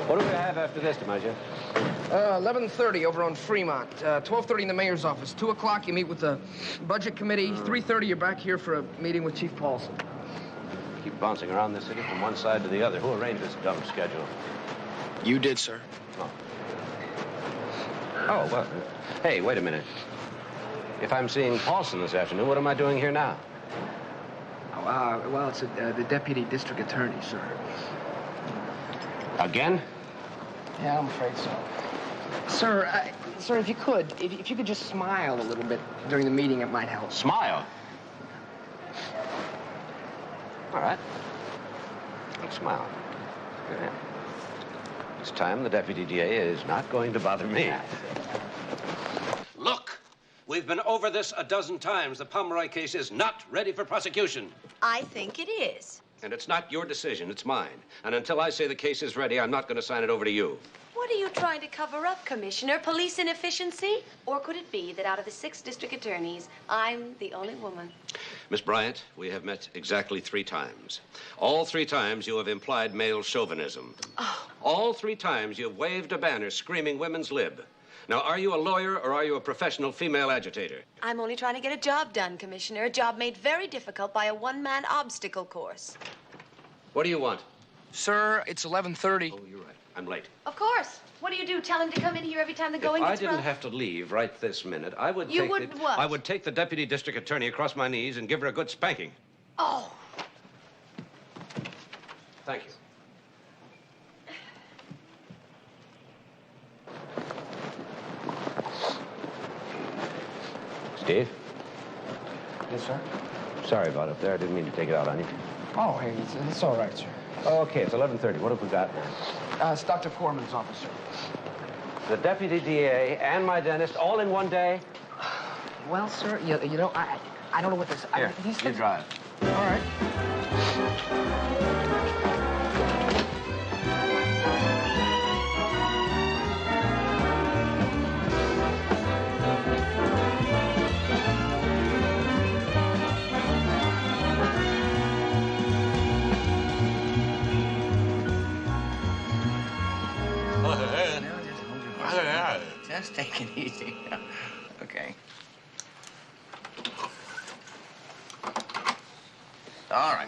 What do we have after this, DiMaggio? 11:30 over on Fremont. 12:30 in the mayor's office. 2 o'clock, you meet with the budget committee. 3:30, you're back here for a meeting with Chief Paulson. Keep bouncing around this city from one side to the other. Who arranged this dumb schedule? You did, sir. Oh. Oh, well, hey, wait a minute. If I'm seeing Paulson this afternoon, what am I doing here now? Well, it's the deputy district attorney, sir. Again? Yeah, I'm afraid so. Sir, if you could just smile a little bit during the meeting, it might help. Smile? All right. I'll smile. Yeah. This time, the deputy DA is not going to bother me. Look, we've been over this a dozen times. The Pomeroy case is not ready for prosecution. I think it is. And it's not your decision, it's mine. And until I say the case is ready, I'm not going to sign it over to you. What are you trying to cover up, Commissioner? Police inefficiency? Or could it be that out of the 6 district attorneys, I'm the only woman? Miss Bryant, we have met exactly 3 times. All 3 times you have implied male chauvinism. Oh. All 3 times you have waved a banner screaming women's lib. Now, are you a lawyer or are you a professional female agitator? I'm only trying to get a job done, Commissioner. A job made very difficult by a one-man obstacle course. What do you want? Sir, it's 11:30. Oh, you're right. I'm late. Of course. What do? Tell him to come in here every time the going If I gets didn't rough? have to leave right this minute, I would You take would the, what? I would take the deputy district attorney across my knees and give her a good spanking. Oh. Thank you. Steve? Yes, sir? Sorry about up there. I didn't mean to take it out on you. Oh, hey, it's all right, sir. Okay, it's 11:30. What have we got now? It's Dr. Corman's office, sir. The deputy DA and my dentist all in one day? Well, sir, you know, I don't know what this... Here, these you things... drive. All right. Just take it easy. Okay. All right.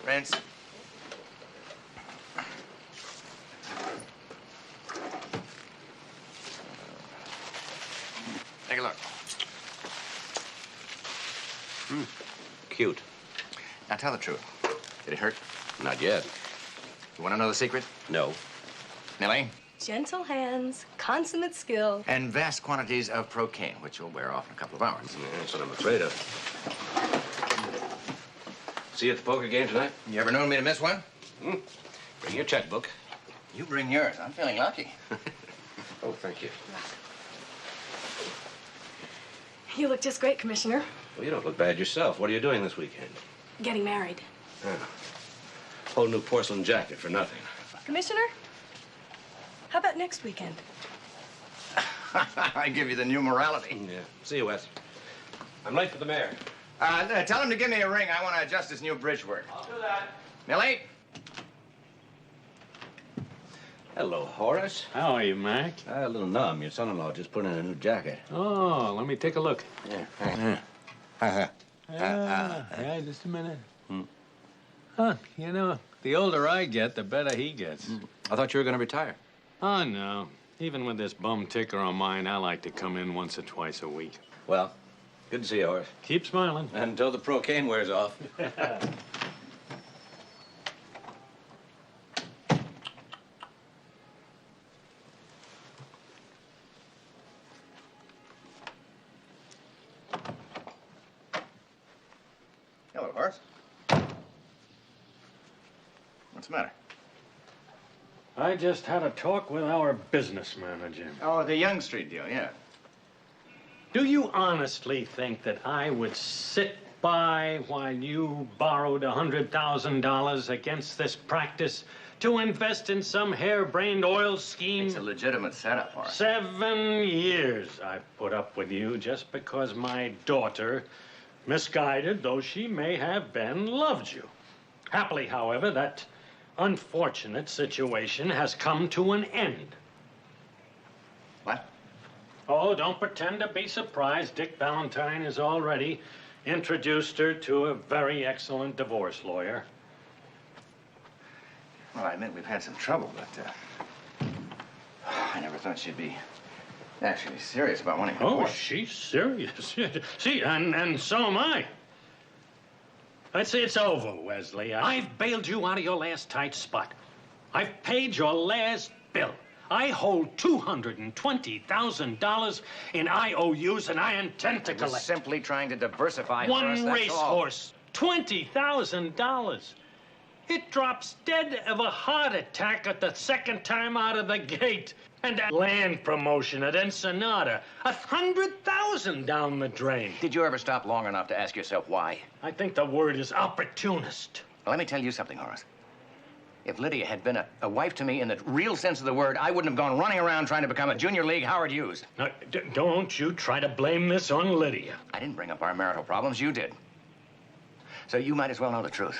Rinse. Take a look. Cute. Now tell the truth. Did it hurt? Not yet. You want to know the secret? No. Millie? Gentle hands, consummate skill. And vast quantities of procaine, which will wear off in a couple of hours. Yeah, that's what I'm afraid of. See you at the poker game tonight? You ever known me to miss one? Bring your checkbook. You bring yours. I'm feeling lucky. Oh, thank you. You look just great, Commissioner. Well, you don't look bad yourself. What are you doing this weekend? Getting married. Oh. Whole new porcelain jacket for nothing. Commissioner? How about next weekend? I give you the new morality. Yeah. See you, Wes. I'm late for the mayor. Tell him to give me a ring. I want to adjust this new bridge work. I'll do that. Millie? Hello, Horace. How are you, Mac? A little numb. Your son-in-law just put in a new jacket. Oh, let me take a look. Yeah. Yeah, just a minute. Huh, you know, the older I get, the better he gets. I thought you were going to retire. Oh, no. Even with this bum ticker on mine, I like to come in once or twice a week. Well, good to see you, Horace. Keep smiling. Until the procaine wears off. Hello, Horace. What's the matter? I just had a talk with our business manager. Oh, the Young Street deal, yeah. Do you honestly think that I would sit by while you borrowed $100,000 against this practice to invest in some harebrained oil scheme? It's a legitimate setup, Horace. 7 years I've put up with you just because my daughter, misguided though she may have been, loved you. Happily, however, that unfortunate situation has come to an end. What? Oh, don't pretend to be surprised. Dick Valentine has already introduced her to a very excellent divorce lawyer. Well, I admit we've had some trouble, but I never thought she'd be actually serious about wanting to Oh, divorce. she's serious. See, and so am I. It's over, Wesley. I've bailed you out of your last tight spot. I've paid your last bill. I hold $220,000 in IOUs, and I intend to I was collect. simply trying to diversify, Horace, One that's all. racehorse, $20,000. It drops dead of a heart attack at the second time out of the gate. And that land promotion at Ensenada, $100,000 down the drain. Did you ever stop long enough to ask yourself why? I think the word is opportunist. Well, let me tell you something, Horace. If Lydia had been a wife to me in the real sense of the word, I wouldn't have gone running around trying to become a junior league Howard Hughes. Now, don't you try to blame this on Lydia. I didn't bring up our marital problems, you did. So you might as well know the truth.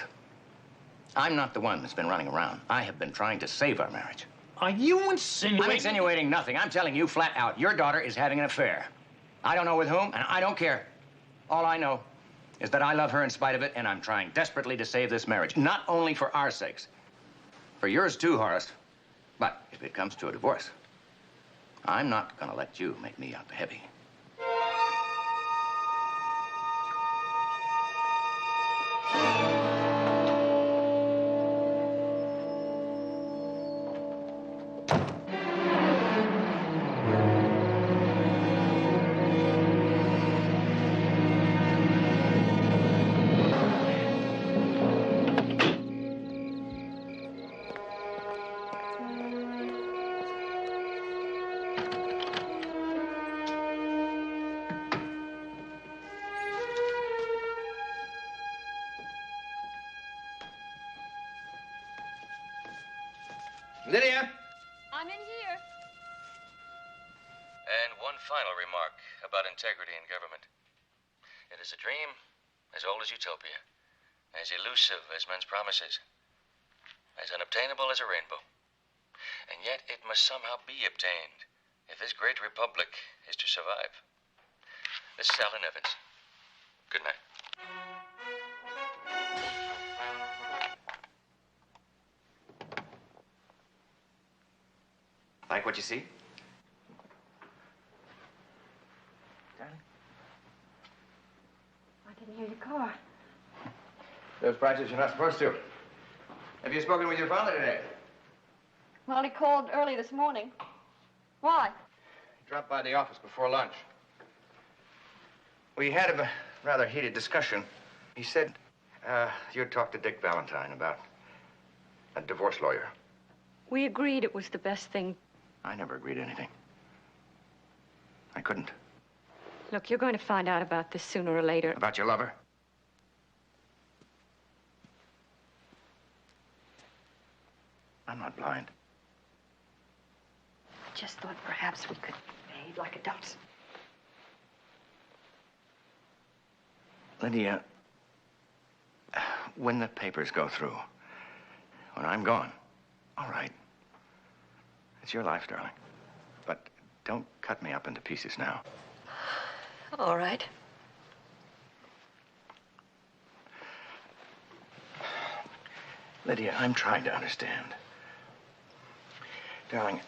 I'm not the one that's been running around. I have been trying to save our marriage. Are you insinuating? I'm insinuating nothing. I'm telling you flat out, your daughter is having an affair. I don't know with whom, and I don't care. All I know is that I love her in spite of it, and I'm trying desperately to save this marriage. Not only for our sakes, for yours too, Horace. But if it comes to a divorce, I'm not gonna let you make me out the heavy. Lydia? I'm in here. And one final remark about integrity in government. It is a dream as old as utopia, as elusive as men's promises, as unobtainable as a rainbow. And yet it must somehow be obtained if this great republic is to survive. This is Alan Evans. Good night. Like what you see? Darling? I didn't hear your car. Those practices you're not supposed to. Have you spoken with your father today? Well, he called early this morning. Why? He dropped by the office before lunch. We had a rather heated discussion. He said you'd talked to Dick Valentine about a divorce lawyer. We agreed it was the best thing. I never agreed to anything. I couldn't. Look, you're going to find out about this sooner or later. About your lover? I'm not blind. I just thought perhaps we could behave like adults. Lydia, when the papers go through, when I'm gone, all right. It's your life, darling. But don't cut me up into pieces now. All right. Lydia, I'm trying to understand. Darling,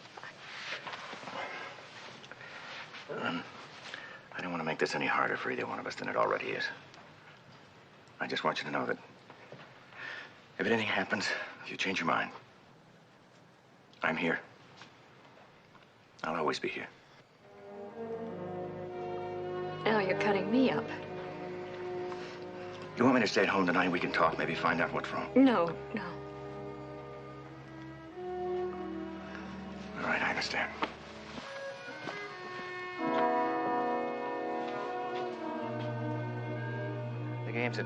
I don't want to make this any harder for either one of us than it already is. I just want you to know that if anything happens, if you change your mind, I'm here. I'll always be here. Now you're cutting me up. You want me to stay at home tonight? We can talk, maybe find out what's wrong. No, no. All right, I understand. The game's at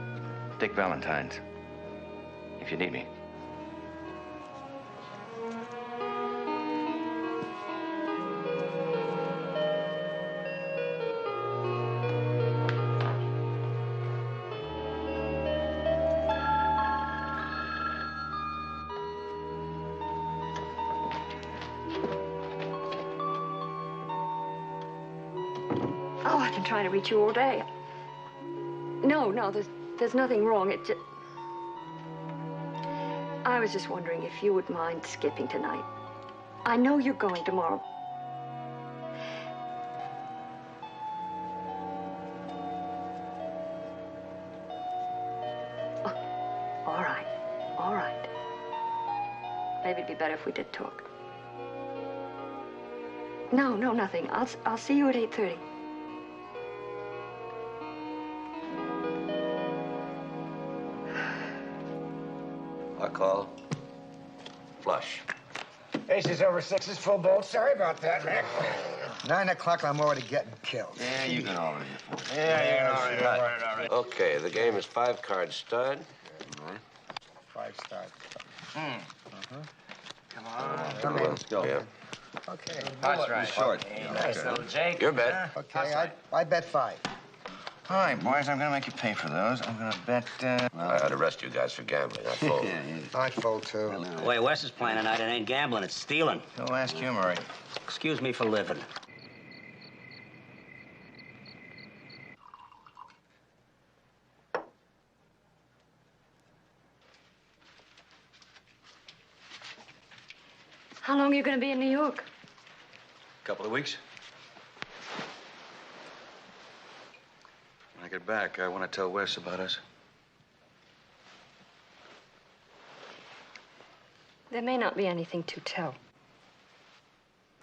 Dick Valentine's. If you need me. Oh, I've been trying to reach you all day. No, there's nothing wrong. It just... I was just wondering if you would mind skipping tonight. I know you're going tomorrow. Oh, all right. Maybe it'd be better if we did talk. No, nothing. I'll see you at 8:30. I call. Flush. Aces over sixes, full bolt. Sorry about that, Rick. 9 o'clock, I'm already getting killed. Yeah, you can already. All right. Okay, the game is 5-card stud. 5-star. Come on. Let's go. Yeah. Okay. That's right. Short. Nice little Jake. Your bet. Okay, I bet 5. All right, boys, I'm gonna make you pay for those. I'm gonna bet, I'd arrest you guys for gambling. I fold. I'd fold, too. The way Wes is playing tonight, it ain't gambling, it's stealing. Go ask you, Murray. Excuse me for living. How long are you going to be in New York? Couple of weeks. When I get back, I want to tell Wes about us. There may not be anything to tell.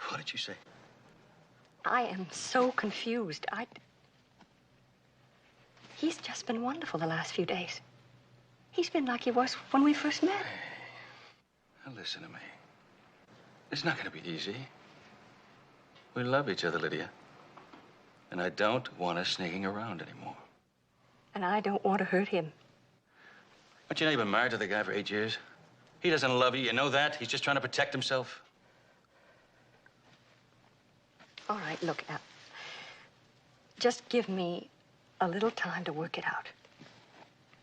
What did you say? I am so confused. He's just been wonderful the last few days. He's been like he was when we first met. Now listen to me. It's not going to be easy. We love each other, Lydia. And I don't want us sneaking around anymore. And I don't want to hurt him. But you know, you've been married to the guy for 8 years. He doesn't love you. You know that? He's just trying to protect himself. All right, look, Al. Just give me a little time to work it out.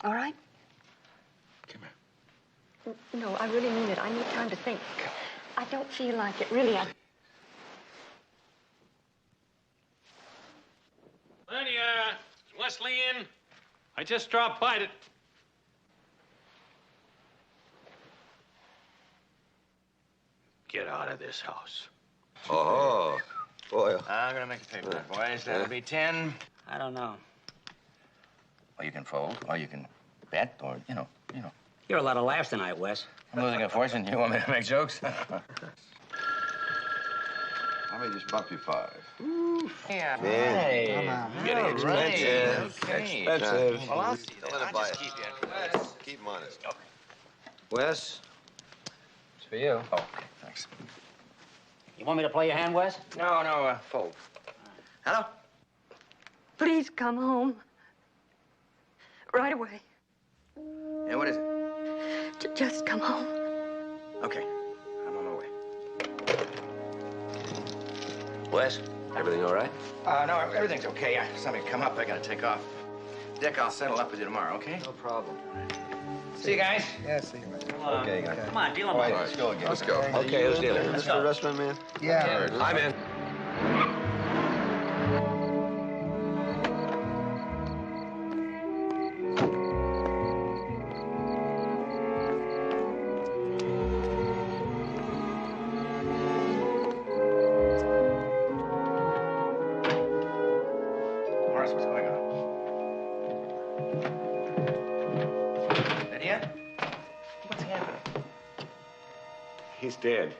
All right? Come here. No, I really mean it. I need time to think. I don't feel like it, really. Lydia, is Wesley in? I just dropped by to... Get out of this house. Oh, boy. I'm gonna make you pay for that, boys. That'll be 10. I don't know. Or you can fold, or you can bet, or, you know. You're a lot of laughs tonight, Wes. I'm losing a fortune. You want me to make jokes? I may just bump you 5. Yeah. Hey. Come on, Getting expensive. Okay. Expensive. Well, I'll just keep you. Keep him honest. Wes? It's for you. Oh, okay, thanks. You want me to play your hand, Wes? No, fold. Hello? Please come home. Right away. Yeah, what is it? Just come home. Okay, I'm on my way. Wes? Everything all right? No, everything's okay. Something come up, I gotta take off. Dick, I'll settle up with you tomorrow, okay? No problem. See you guys. Yeah, see you, man. Okay, guys. Come on, deal him All right, up. let's go again. Let's go. Okay. Okay, let's deal it. Let's go. Restaurant man? Yeah. I'm in. Morris, what's going on? Lydia? What's happening? He's dead.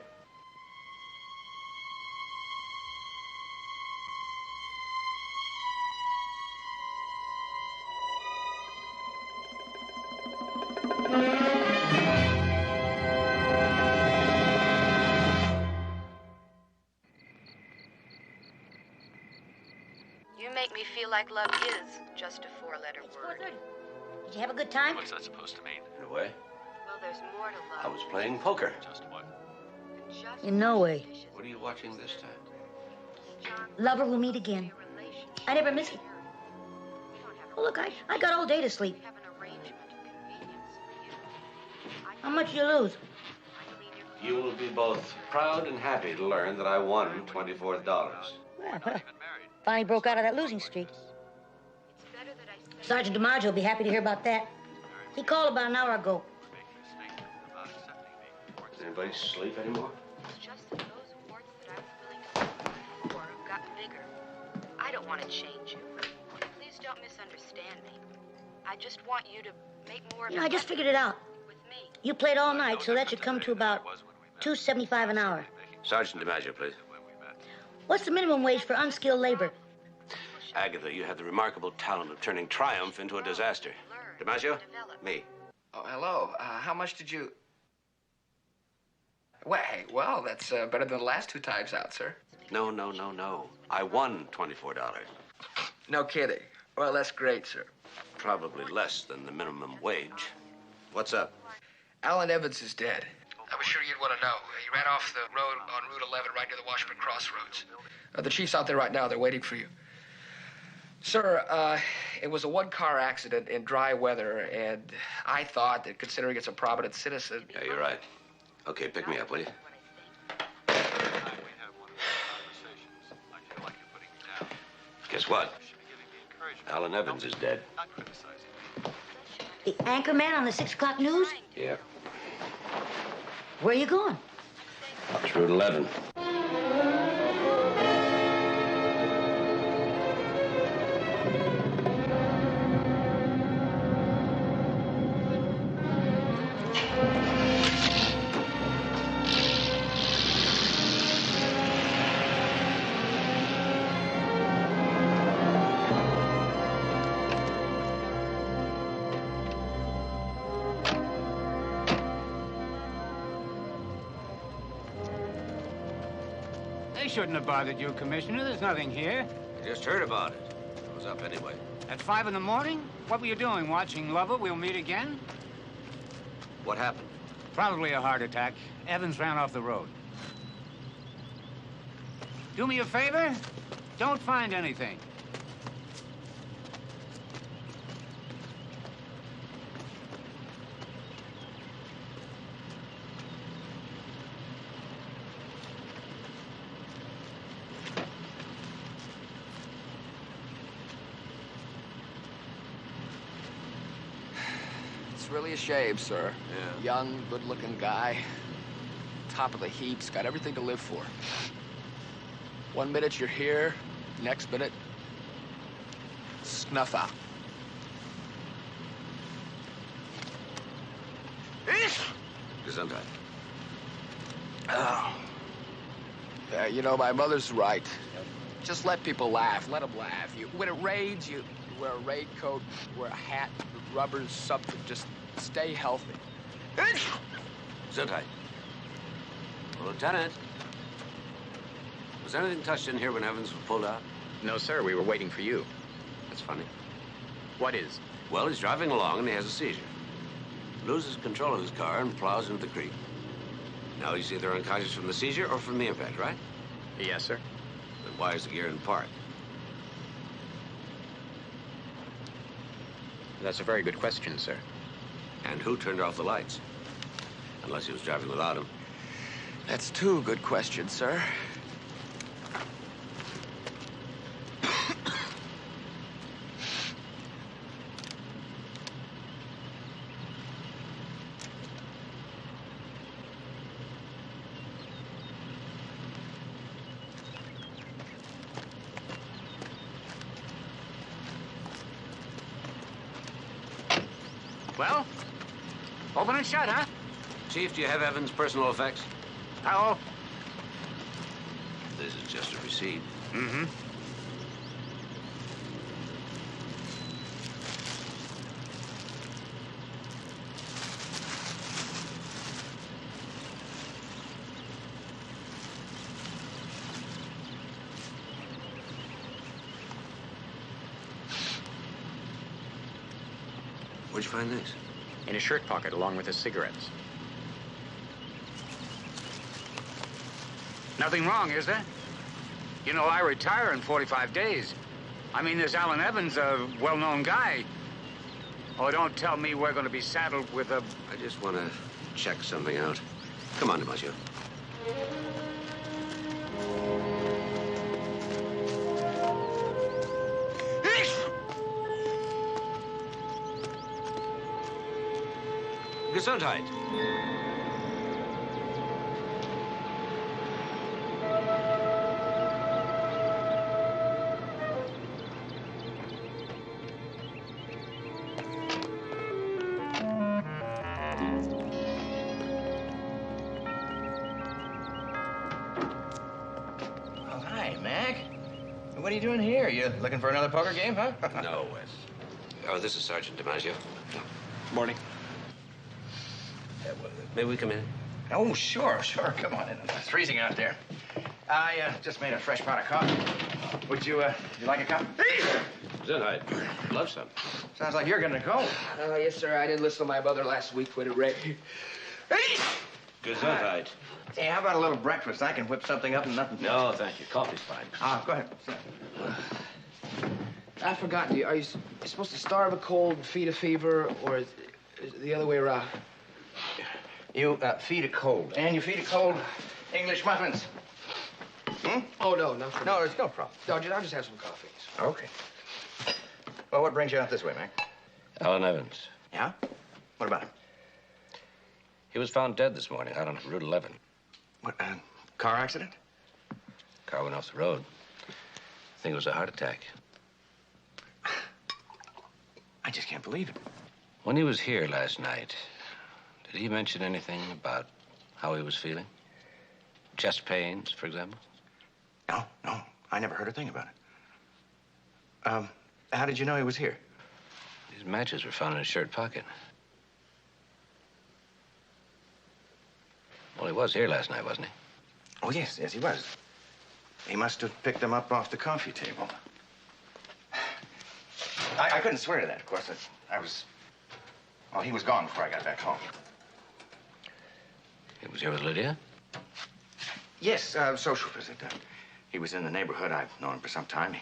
You make me feel like love is just a four-letter word. 4:30. Did you have a good time? What's that supposed to mean? In a way, Well, there's more to I love. was playing poker. Just what? In no way. What are you watching this time? Lover will meet again. I never miss it. Well, look, I got all day to sleep. How much you lose? You will be both proud and happy to learn that I won $24. Well, finally broke out of that losing streak. Sergeant DiMaggio will be happy to hear about that. He called about an hour ago. Does anybody sleep anymore? It's just that those warts that I was willing to suffer before have gotten bigger. I don't want to change you. Please don't misunderstand me. I just want you to make more of You know, I just figured it out. with me. You played all night, so that should come to about $2.75 an hour. Sergeant DiMaggio, please. What's the minimum wage for unskilled labor? Agatha, you have the remarkable talent of turning triumph into a disaster. DiMaggio? Me. Oh, hello. How much did you... Well, hey, well, that's better than the last two times out, sir. No. I won $24. No kidding. Well, that's great, sir. Probably less than the minimum wage. What's up? Alan Evans is dead. I was sure you'd want to know. He ran off the road on Route 11 right near the Washburn Crossroads. The chief's out there right now. They're waiting for you. Sir, it was a one-car accident in dry weather, and I thought that considering it's a prominent citizen... Yeah, you're right. Okay, pick me up, will you? Guess what? Alan Evans is dead. The anchor man on the 6 o'clock news? Yeah. Where are you going? It's Route 11. They shouldn't have bothered you, Commissioner. There's nothing here. I just heard about it. I was up anyway. At 5 in the morning? What were you doing? Watching Lover? We'll meet again? What happened? Probably a heart attack. Evans ran off the road. Do me a favor? Don't find anything. It's really a shame, sir. Yeah. Young, good-looking guy. Top of the heaps, got everything to live for. One minute you're here, next minute, snuff out. Gesundheit. Oh. Yeah, you know, my mother's right. Just let people laugh. Let them laugh. When it rains, you wear a raincoat, wear a hat, rubbers, something. Just stay healthy. Gesundheit. Lieutenant. Was anything touched in here when Evans was pulled out? No, sir. We were waiting for you. That's funny. What is? Well, he's driving along and he has a seizure. Loses control of his car and plows into the creek. Now he's either unconscious from the seizure or from the impact, right? Yes, sir. Then why is the gear in park? That's a very good question, sir. And who turned off the lights? Unless he was driving without them. That's two good questions, sir. Well, open and shut, huh? Chief, do you have Evans' personal effects? How? This is just a receipt. Mm-hmm. Where'd you find these? In his shirt pocket, along with his cigarettes. Nothing wrong, is there? You know, I retire in 45 days. I mean, this Alan Evans, a well-known guy. Oh, don't tell me we're going to be saddled with a... I just want to check something out. Come on, DiMaggio. Gesundheit. Oh, hi, Mac. What are you doing here? You looking for another poker game, huh? No, Wes. Oh, this is Sergeant DiMaggio. Morning. May we come in? Oh, sure. Come on in. It's freezing out there. I just made a fresh pot of coffee. Would you like a cup? I'd love some. Sounds like you're gonna go. Yes, sir. I didn't listen to my mother last week when it rained. Gesundheit. Hey, how about a little breakfast? I can whip something up and nothing. No, thank you. Coffee's fine. Go ahead. I forgot. Are you supposed to starve a cold and feed a fever, or is it the other way around? You feed a cold, and you feed a cold English muffins. Hmm? Oh, no, no. No, there's no problem. No, I'll just have some coffee. Okay. Well, what brings you out this way, Mac? Alan Evans. Yeah? What about him? He was found dead this morning out on Route 11. What, car accident? Car went off the road. I think it was a heart attack. I just can't believe it. When he was here last night, did he mention anything about how he was feeling? Chest pains, for example? No. I never heard a thing about it. How did you know he was here? These matches were found in his shirt pocket. Well, he was here last night, wasn't he? Oh, yes, he was. He must have picked them up off the coffee table. I couldn't swear to that, of course. Well, he was gone before I got back home. He was here with Lydia? Yes, social visit. He was in the neighborhood. I've known him for some time. He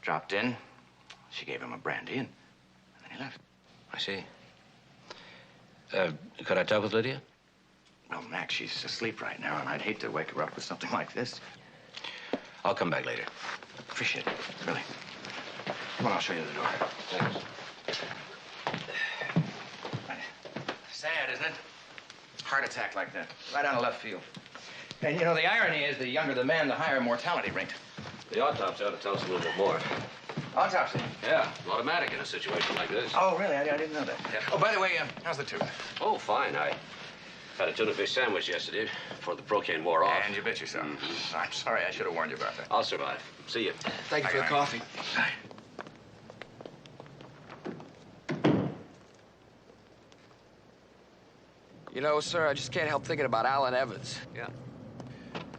dropped in. She gave him a brandy, and then he left. I see. Could I talk with Lydia? Well, Mac, she's asleep right now, and I'd hate to wake her up with something like this. I'll come back later. Appreciate it, really. Come on, I'll show you the door. Thanks. Sad, isn't it? Heart attack like that, right out of left field. And, you know, the irony is the younger the man, the higher mortality rate. The autopsy ought to tell us a little bit more. Autopsy? Yeah, automatic in a situation like this. Oh, really? I didn't know that. Yeah. Oh, by the way, how's the tooth? Oh, fine. I had a tuna fish sandwich yesterday before the Procaine wore off. And you bet yourself. Mm-hmm. I'm sorry. I should have warned you about that. I'll survive. See you. Thank you for the coffee. Bye. You know, sir, I just can't help thinking about Alan Evans. Yeah.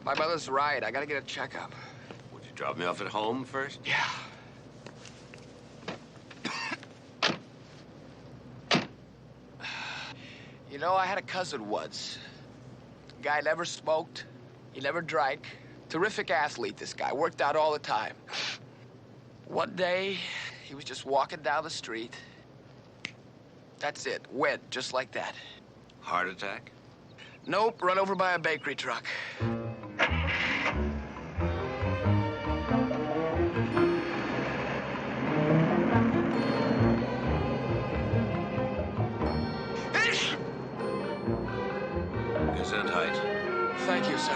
My mother's right. I gotta get a checkup. Would you drop me off at home first? Yeah. You know, I had a cousin once. Guy never smoked. He never drank. Terrific athlete, this guy. Worked out all the time. One day, he was just walking down the street. That's it. Went, just like that. Heart attack? Nope, run over by a bakery truck. Gesundheit. Thank you, sir.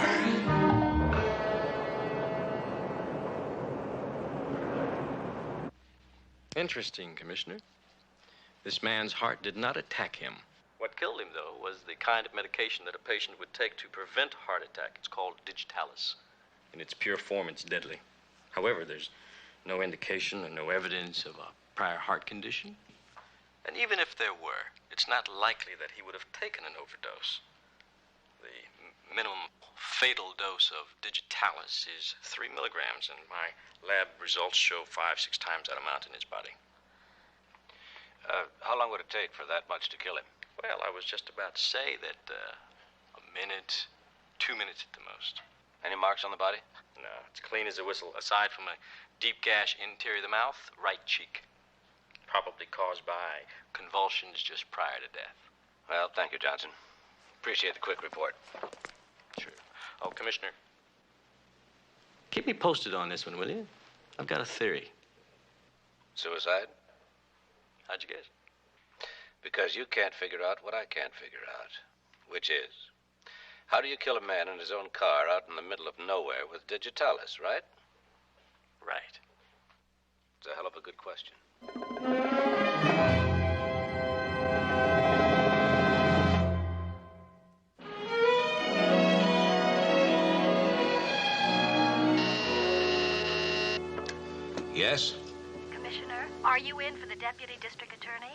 Interesting, Commissioner. This man's heart did not attack him. What killed him, though, was the kind of medication that a patient would take to prevent heart attack. It's called digitalis. In its pure form, it's deadly. However, there's no indication or no evidence of a prior heart condition. And even if there were, it's not likely that he would have taken an overdose. The minimum fatal dose of digitalis is 3 milligrams, and my lab results show 5-6 times that amount in his body. How long would it take for that much to kill him? Well, I was just about to say that a minute, 2 minutes at the most. Any marks on the body? No, it's clean as a whistle, aside from a deep gash interior of the mouth, right cheek. Probably caused by convulsions just prior to death. Well, thank you, Johnson. Appreciate the quick report. Sure. Oh, Commissioner, keep me posted on this one, will you? I've got a theory. Suicide? How'd you guess? Because you can't figure out what I can't figure out, which is, how do you kill a man in his own car out in the middle of nowhere with digitalis, right? Right. It's a hell of a good question. Yes? Commissioner, are you in for the deputy district attorney?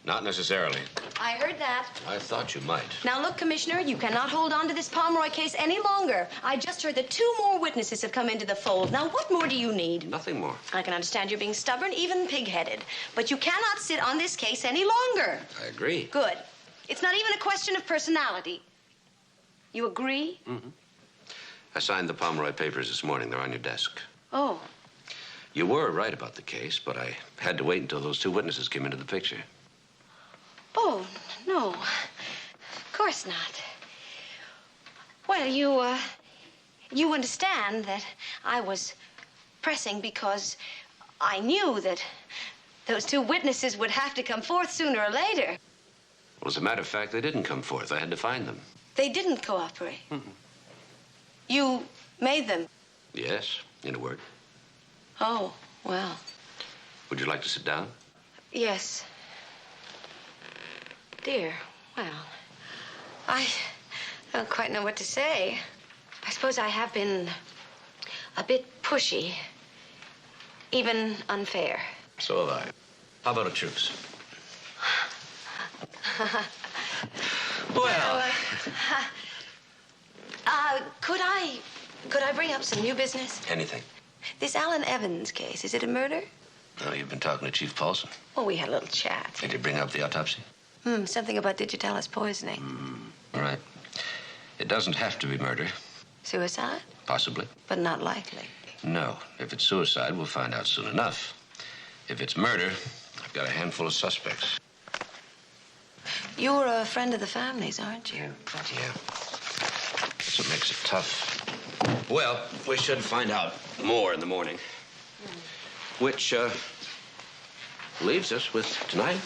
Not necessarily. I heard that. I thought you might. Now, look, Commissioner, you cannot hold on to this Pomeroy case any longer. I just heard that 2 more witnesses have come into the fold. Now, what more do you need? Nothing more. I can understand you're being stubborn, even pig-headed. But you cannot sit on this case any longer. I agree. Good. It's not even a question of personality. You agree? Mm-hmm. I signed the Pomeroy papers this morning. They're on your desk. Oh. You were right about the case, but I had to wait until those 2 witnesses came into the picture. Oh, no. Of course not. Well, you understand that I was pressing because I knew that those 2 witnesses would have to come forth sooner or later. Well, as a matter of fact, they didn't come forth. I had to find them. They didn't cooperate. Mm-hmm. You made them. Yes, in a word. Oh, well. Would you like to sit down? Yes. Dear, well, I don't quite know what to say. I suppose I have been a bit pushy, even unfair. So have I. How about a truce? Well... Could I bring up some new business? Anything. This Alan Evans case, is it a murder? No, you've been talking to Chief Paulson. Well, we had a little chat. Did he bring up the autopsy? Something about digitalis poisoning. All right. It doesn't have to be murder. Suicide? Possibly. But not likely. No. If it's suicide, we'll find out soon enough. If it's murder, I've got a handful of suspects. You're a friend of the family's, aren't you? Yeah. That's what makes it tough. Well, we should find out more in the morning. Which, leaves us with tonight.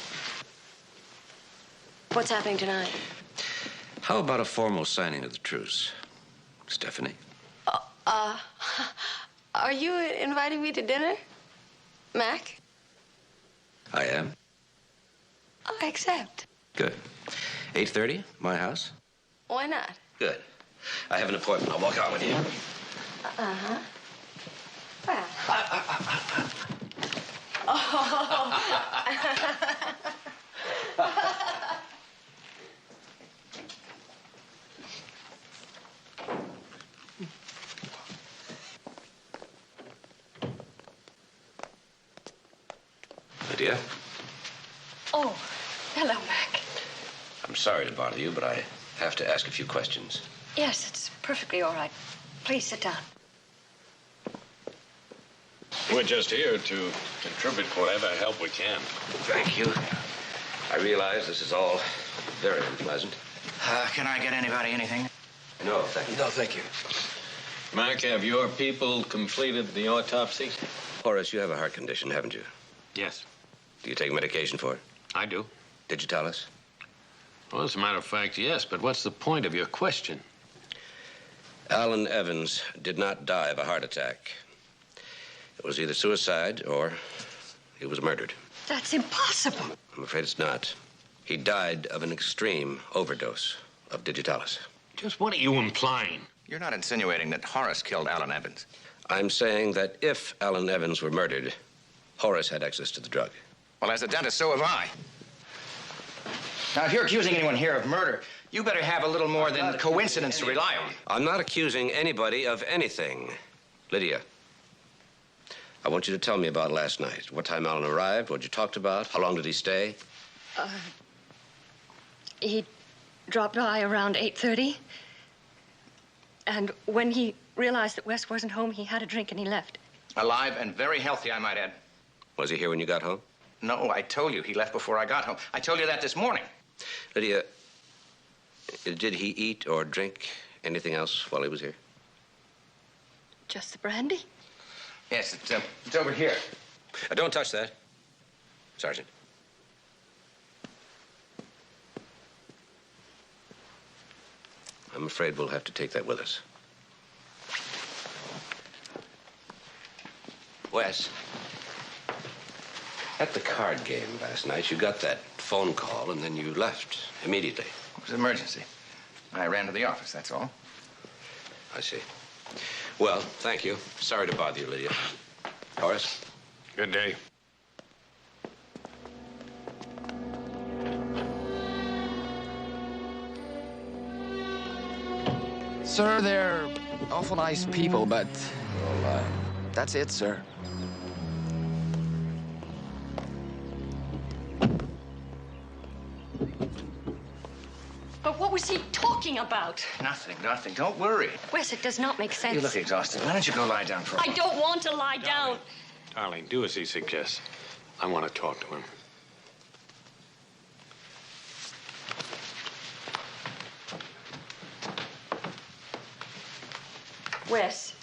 What's happening tonight? How about a formal signing of the truce? Stephanie? Are you inviting me to dinner, Mac? I am. I accept. Good. 8:30, my house? Why not? Good. I have an appointment. I'll walk out with you. Uh-huh. Well. Lydia? Oh, hello, Mac. I'm sorry to bother you, but I have to ask a few questions. Yes, it's perfectly all right. Please sit down. We're just here to contribute whatever help we can. Thank you. I realize this is all very unpleasant. Can I get anybody anything? No, thank you. No, thank you. Mark, have your people completed the autopsy? Horace, you have a heart condition, haven't you? Yes, Do you take medication for it? I do. Digitalis? Well, as a matter of fact, yes, but what's the point of your question? Alan Evans did not die of a heart attack. It was either suicide or he was murdered. That's impossible. I'm afraid it's not. He died of an extreme overdose of digitalis. Just what are you implying? You're not insinuating that Horace killed Alan Evans. I'm saying that if Alan Evans were murdered, Horace had access to the drug. Well, as a dentist, so have I. Now, if you're accusing anyone here of murder, you better have a little more than coincidence to rely on. I'm not accusing anybody of anything. Lydia, I want you to tell me about last night. What time Alan arrived, what you talked about, how long did he stay? He dropped by around 8:30. And when he realized that Wes wasn't home, he had a drink and he left. Alive and very healthy, I might add. Was he here when you got home? No, I told you he left before I got home. I told you that this morning. Lydia, did he eat or drink anything else while he was here? Just the brandy? Yes, it's over here. Don't touch that, Sergeant. I'm afraid we'll have to take that with us. Wes, at the card game last night, you got that phone call and then you left immediately. It was an emergency. I ran to the office, that's all. I see. Well, thank you. Sorry to bother you, Lydia. Horace? Good day. Sir, they're awful nice people, but, well, that's it, sir. But what was he talking about? Nothing. Don't worry. Wes, it does not make sense. You look exhausted. Why don't you go lie down for a I don't want to lie down. Darling, do as he suggests. I want to talk to him. Wes,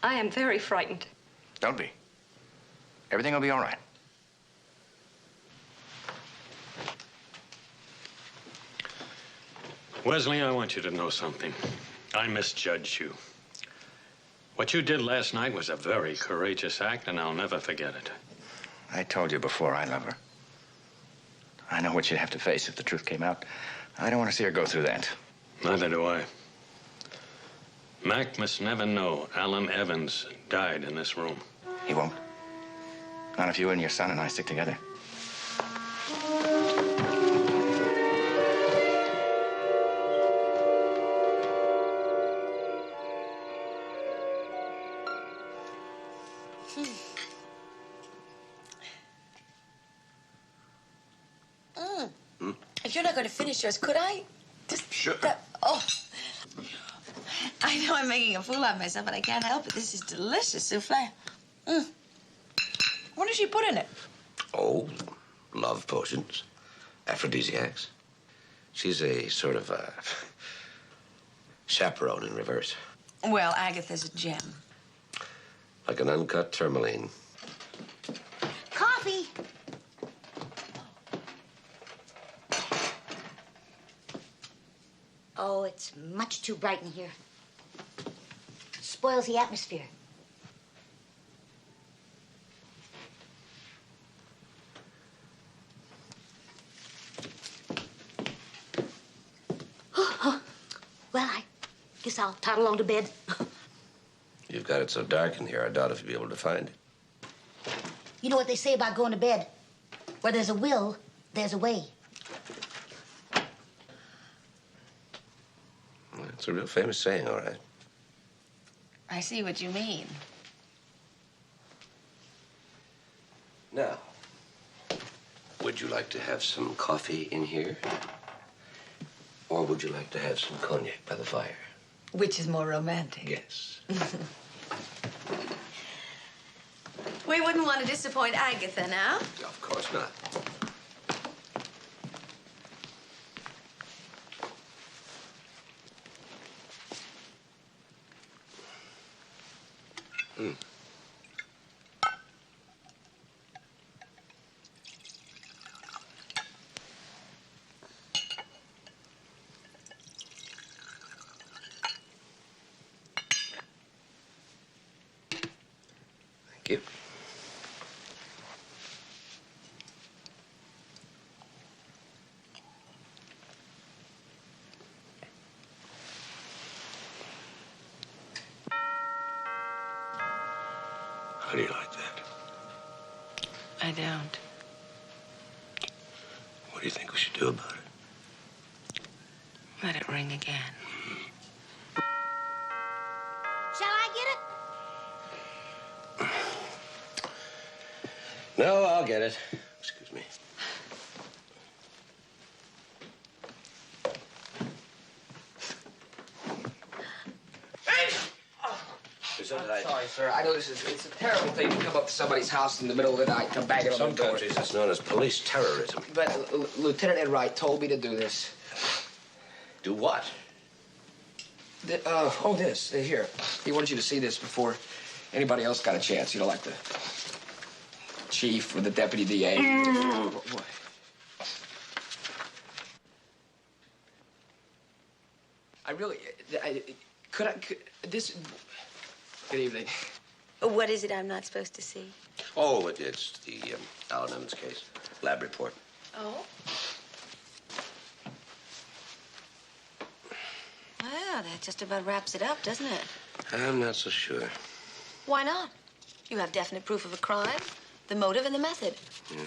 I am very frightened. Don't be. Everything will be all right. Wesley, I want you to know something. I misjudged you. What you did last night was a very courageous act, and I'll never forget it. I told you before, I love her. I know what you'd have to face if the truth came out. I don't want to see her go through that. Neither do I. Mac must never know Alan Evans died in this room. He won't. Not if you and your son and I stick together. If you're not going to finish yours, could I? Just sure. Oh. I know I'm making a fool of myself, but I can't help it. This is delicious souffle. What does she put in it? Oh, love potions, aphrodisiacs. She's a sort of chaperone in reverse. Well, Agatha's a gem. Like an uncut tourmaline. Coffee. Oh, it's much too bright in here. Spoils the atmosphere. Well, I guess I'll toddle along to bed. You've got it so dark in here, I doubt if you'll be able to find it. You know what they say about going to bed? Where there's a will, there's a way. Well, it's a real famous saying, all right. I see what you mean. Now, would you like to have some coffee in here? Or would you like to have some cognac by the fire? Which is more romantic? Yes. We wouldn't want to disappoint Agatha now. Of course not. Thank you. How do you like that? I don't. What do you think we should do about it? Let it ring again. Shall I get it? No, I'll get it. Excuse me. Sorry, sir. I know it's a terrible thing to come up to somebody's house in the middle of the night and bang it on Some the door. countries, it's known as police terrorism. But Lieutenant Enright told me to do this. Do what? This. Here. He wanted you to see this before anybody else got a chance. You know, like the chief or the deputy DA. What? This... Good evening. What is it I'm not supposed to see? Oh, it's the Alan Evans case. Lab report. Oh? Well, that just about wraps it up, doesn't it? I'm not so sure. Why not? You have definite proof of a crime, the motive and the method. Yeah,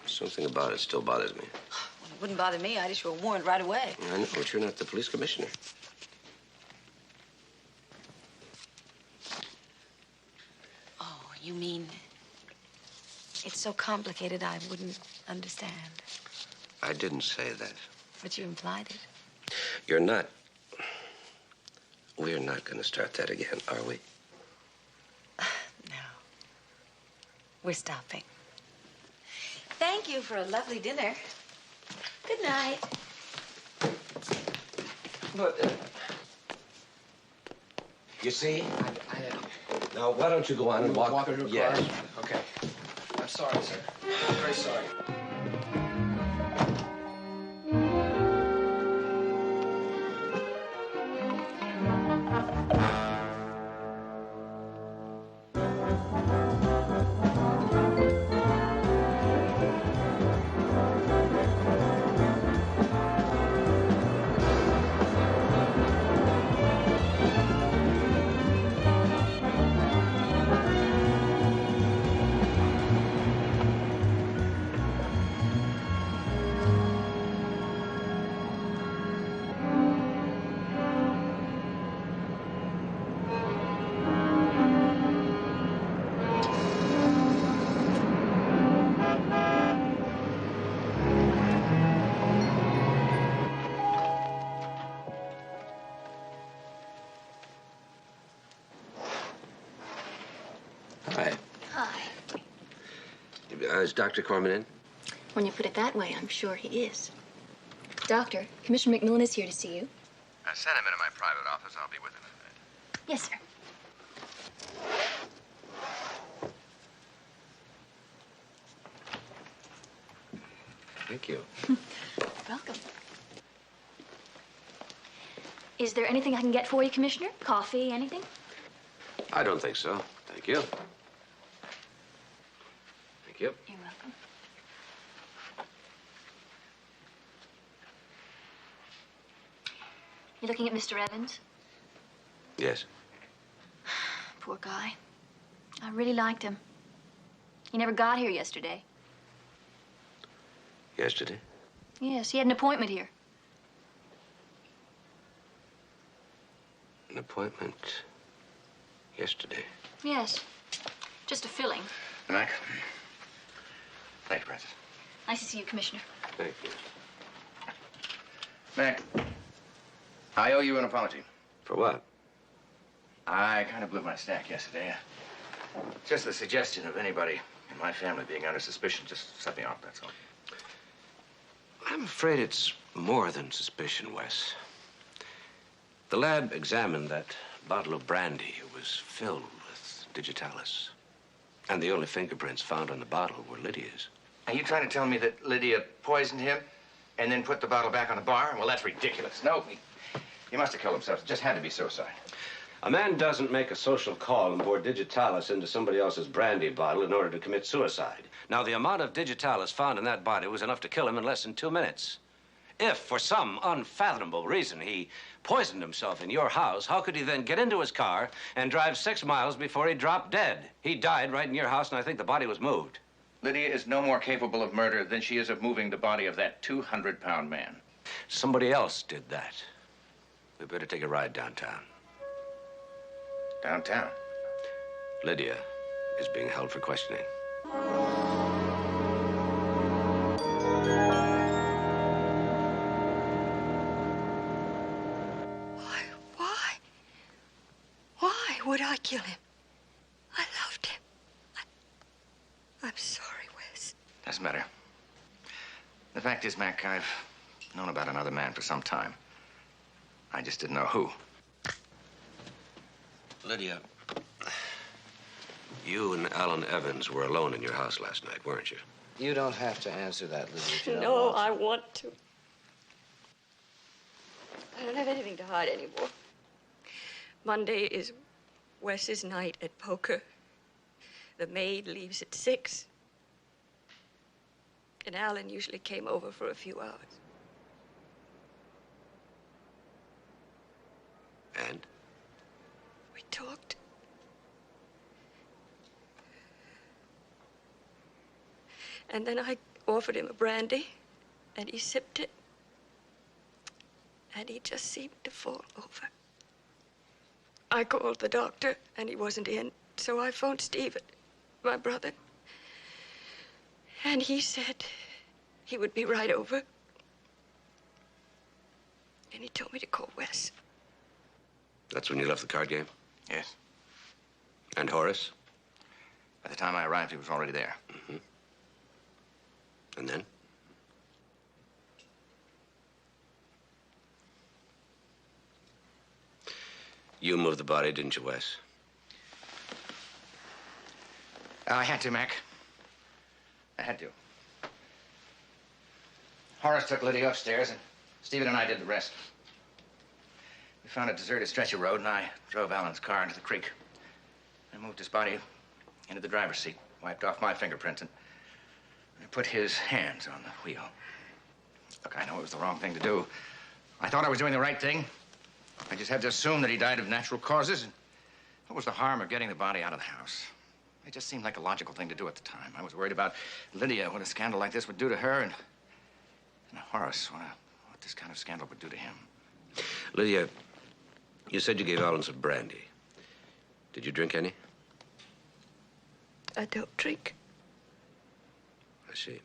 something about it still bothers me. Well, it wouldn't bother me. I'd issue a warrant right away. I know, but you're not the police commissioner. Oh, you mean it's so complicated I wouldn't understand. I didn't say that. But you implied it. You're not. We're not going to start that again, are we? No. We're stopping. Thank you for a lovely dinner. Good night. But, you see? Now, why don't you go on and walk her to her yes. car? Okay. I'm sorry, sir. I'm very sorry. Hi. Hi. Is Dr. Corman in? When you put it that way, I'm sure he is. Doctor, Commissioner McMillan is here to see you. Send him into my private office. I'll be with him in a minute. Yes, sir. Thank you. Welcome. Is there anything I can get for you, Commissioner? Coffee, anything? I don't think so. Thank you. Thank you. You're welcome. You looking at Mr. Evans? Yes. Poor guy. I really liked him. He never got here yesterday. Yesterday? Yes, he had an appointment here. An appointment yesterday. Yes. Just a filling. Mac. Thank you, Francis. Nice to see you, Commissioner. Thank you. Mac, I owe you an apology. For what? I kind of blew my stack yesterday. Just the suggestion of anybody in my family being under suspicion just set me off, that's all. I'm afraid it's more than suspicion, Wes. The lab examined that bottle of brandy. It was filled with digitalis. And the only fingerprints found on the bottle were Lydia's. Are you trying to tell me that Lydia poisoned him and then put the bottle back on the bar? Well, that's ridiculous. No, he must have killed himself. It just had to be suicide. A man doesn't make a social call and pour digitalis into somebody else's brandy bottle in order to commit suicide. Now, the amount of digitalis found in that body was enough to kill him in less than 2 minutes. If, for some unfathomable reason, he poisoned himself in your house, how could he then get into his car and drive 6 miles before he dropped dead? He died right in your house, and I think the body was moved. Lydia is no more capable of murder than she is of moving the body of that 200-pound man. Somebody else did that. We better take a ride downtown. Downtown? Lydia is being held for questioning. Why would I kill him? I loved him. I'm sorry, Wes. Doesn't matter. The fact is, Mac, I've known about another man for some time. I just didn't know who. Lydia, you and Alan Evans were alone in your house last night, weren't you? You don't have to answer that, Lydia, if you don't No, want to. I want to. I don't have anything to hide anymore. Monday is Wes's night at poker. The maid leaves at 6. And Alan usually came over for a few hours. And? We talked. And then I offered him a brandy, and he sipped it. And he just seemed to fall over. I called the doctor, and he wasn't in, so I phoned Stephen, my brother. And he said he would be right over. And he told me to call Wes. That's when you left the card game? Yes. And Horace? By the time I arrived, he was already there. Mm-hmm. And then? You moved the body, didn't you, Wes? I had to, Mac. I had to. Horace took Lydia upstairs, and Stephen and I did the rest. We found a deserted stretch of road, and I drove Alan's car into the creek. I moved his body into the driver's seat, wiped off my fingerprints, and I put his hands on the wheel. Look, I know it was the wrong thing to do. I thought I was doing the right thing. I just had to assume that he died of natural causes. And what was the harm of getting the body out of the house? It just seemed like a logical thing to do at the time. I was worried about Lydia, what a scandal like this would do to her, and Horace, what this kind of scandal would do to him. Lydia, you said you gave Alan some brandy. Did you drink any? I don't drink. I see.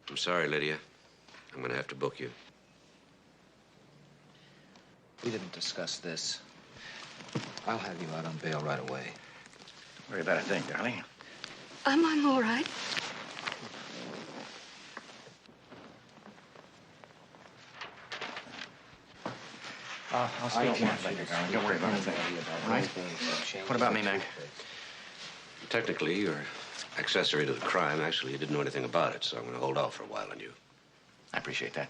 I'm sorry, Lydia. I'm going to have to book you. We didn't discuss this. I'll have you out on bail right away. Don't worry about a thing, darling. I'm all right. I'll speak to you later, darling. Don't worry about a thing. All right? What about me, Mac? Technically, you're accessory to the crime. Actually, you didn't know anything about it, so I'm going to hold off for a while on you. I appreciate that.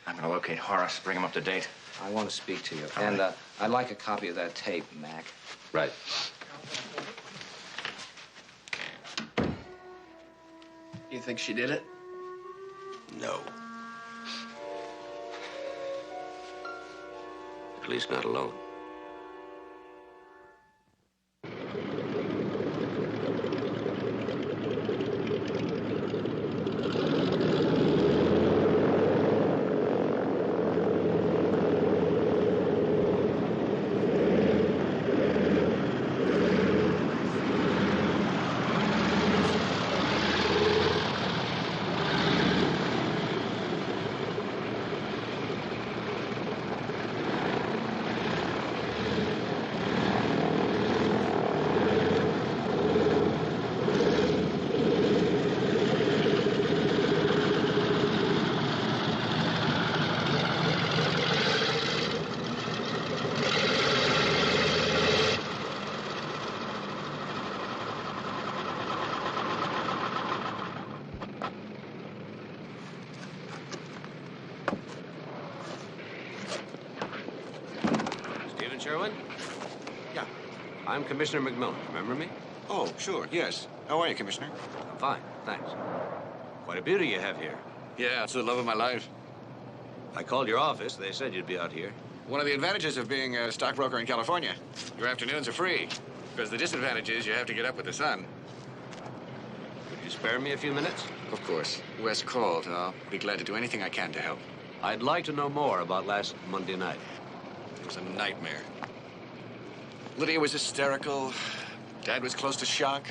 I'm going to locate Horace, bring him up to date. I want to speak to you. All And right. I'd like a copy of that tape, Mac. Right. You think she did it? No. At least not alone. Sherwin? Yeah. I'm Commissioner McMillan. Remember me? Oh, sure, yes. How are you, Commissioner? I'm fine, thanks. Quite a beauty you have here. Yeah, it's the love of my life. I called your office. They said you'd be out here. One of the advantages of being a stockbroker in California, your afternoons are free. Because the disadvantage is you have to get up with the sun. Could you spare me a few minutes? Of course. Wes called. I'll be glad to do anything I can to help. I'd like to know more about last Monday night. It was a nightmare. Lydia was hysterical. Dad was close to shock.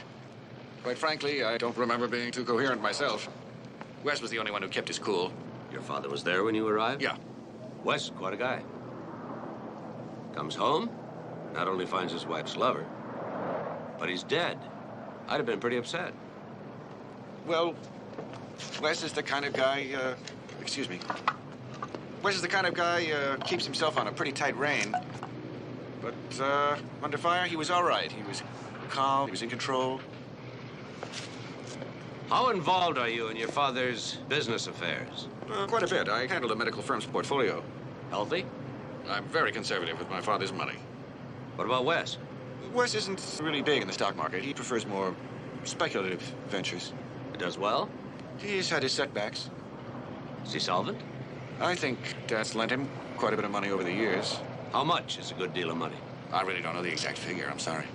Quite frankly, I don't remember being too coherent myself. Wes was the only one who kept his cool. Your father was there when you arrived? Yeah. Wes, quite a guy. Comes home, not only finds his wife's lover, but he's dead. I'd have been pretty upset. Well, Wes is the kind of guy, excuse me. Wes is the kind of guy, keeps himself on a pretty tight rein. But, under fire, he was all right. He was calm, he was in control. How involved are you in your father's business affairs? Quite a bit. I handled a medical firm's portfolio. Healthy? I'm very conservative with my father's money. What about Wes? Wes isn't really big in the stock market. He prefers more speculative ventures. He does well? He's had his setbacks. Is he solvent? I think Dad's lent him quite a bit of money over the years. How much is a good deal of money? I really don't know the exact figure. I'm sorry.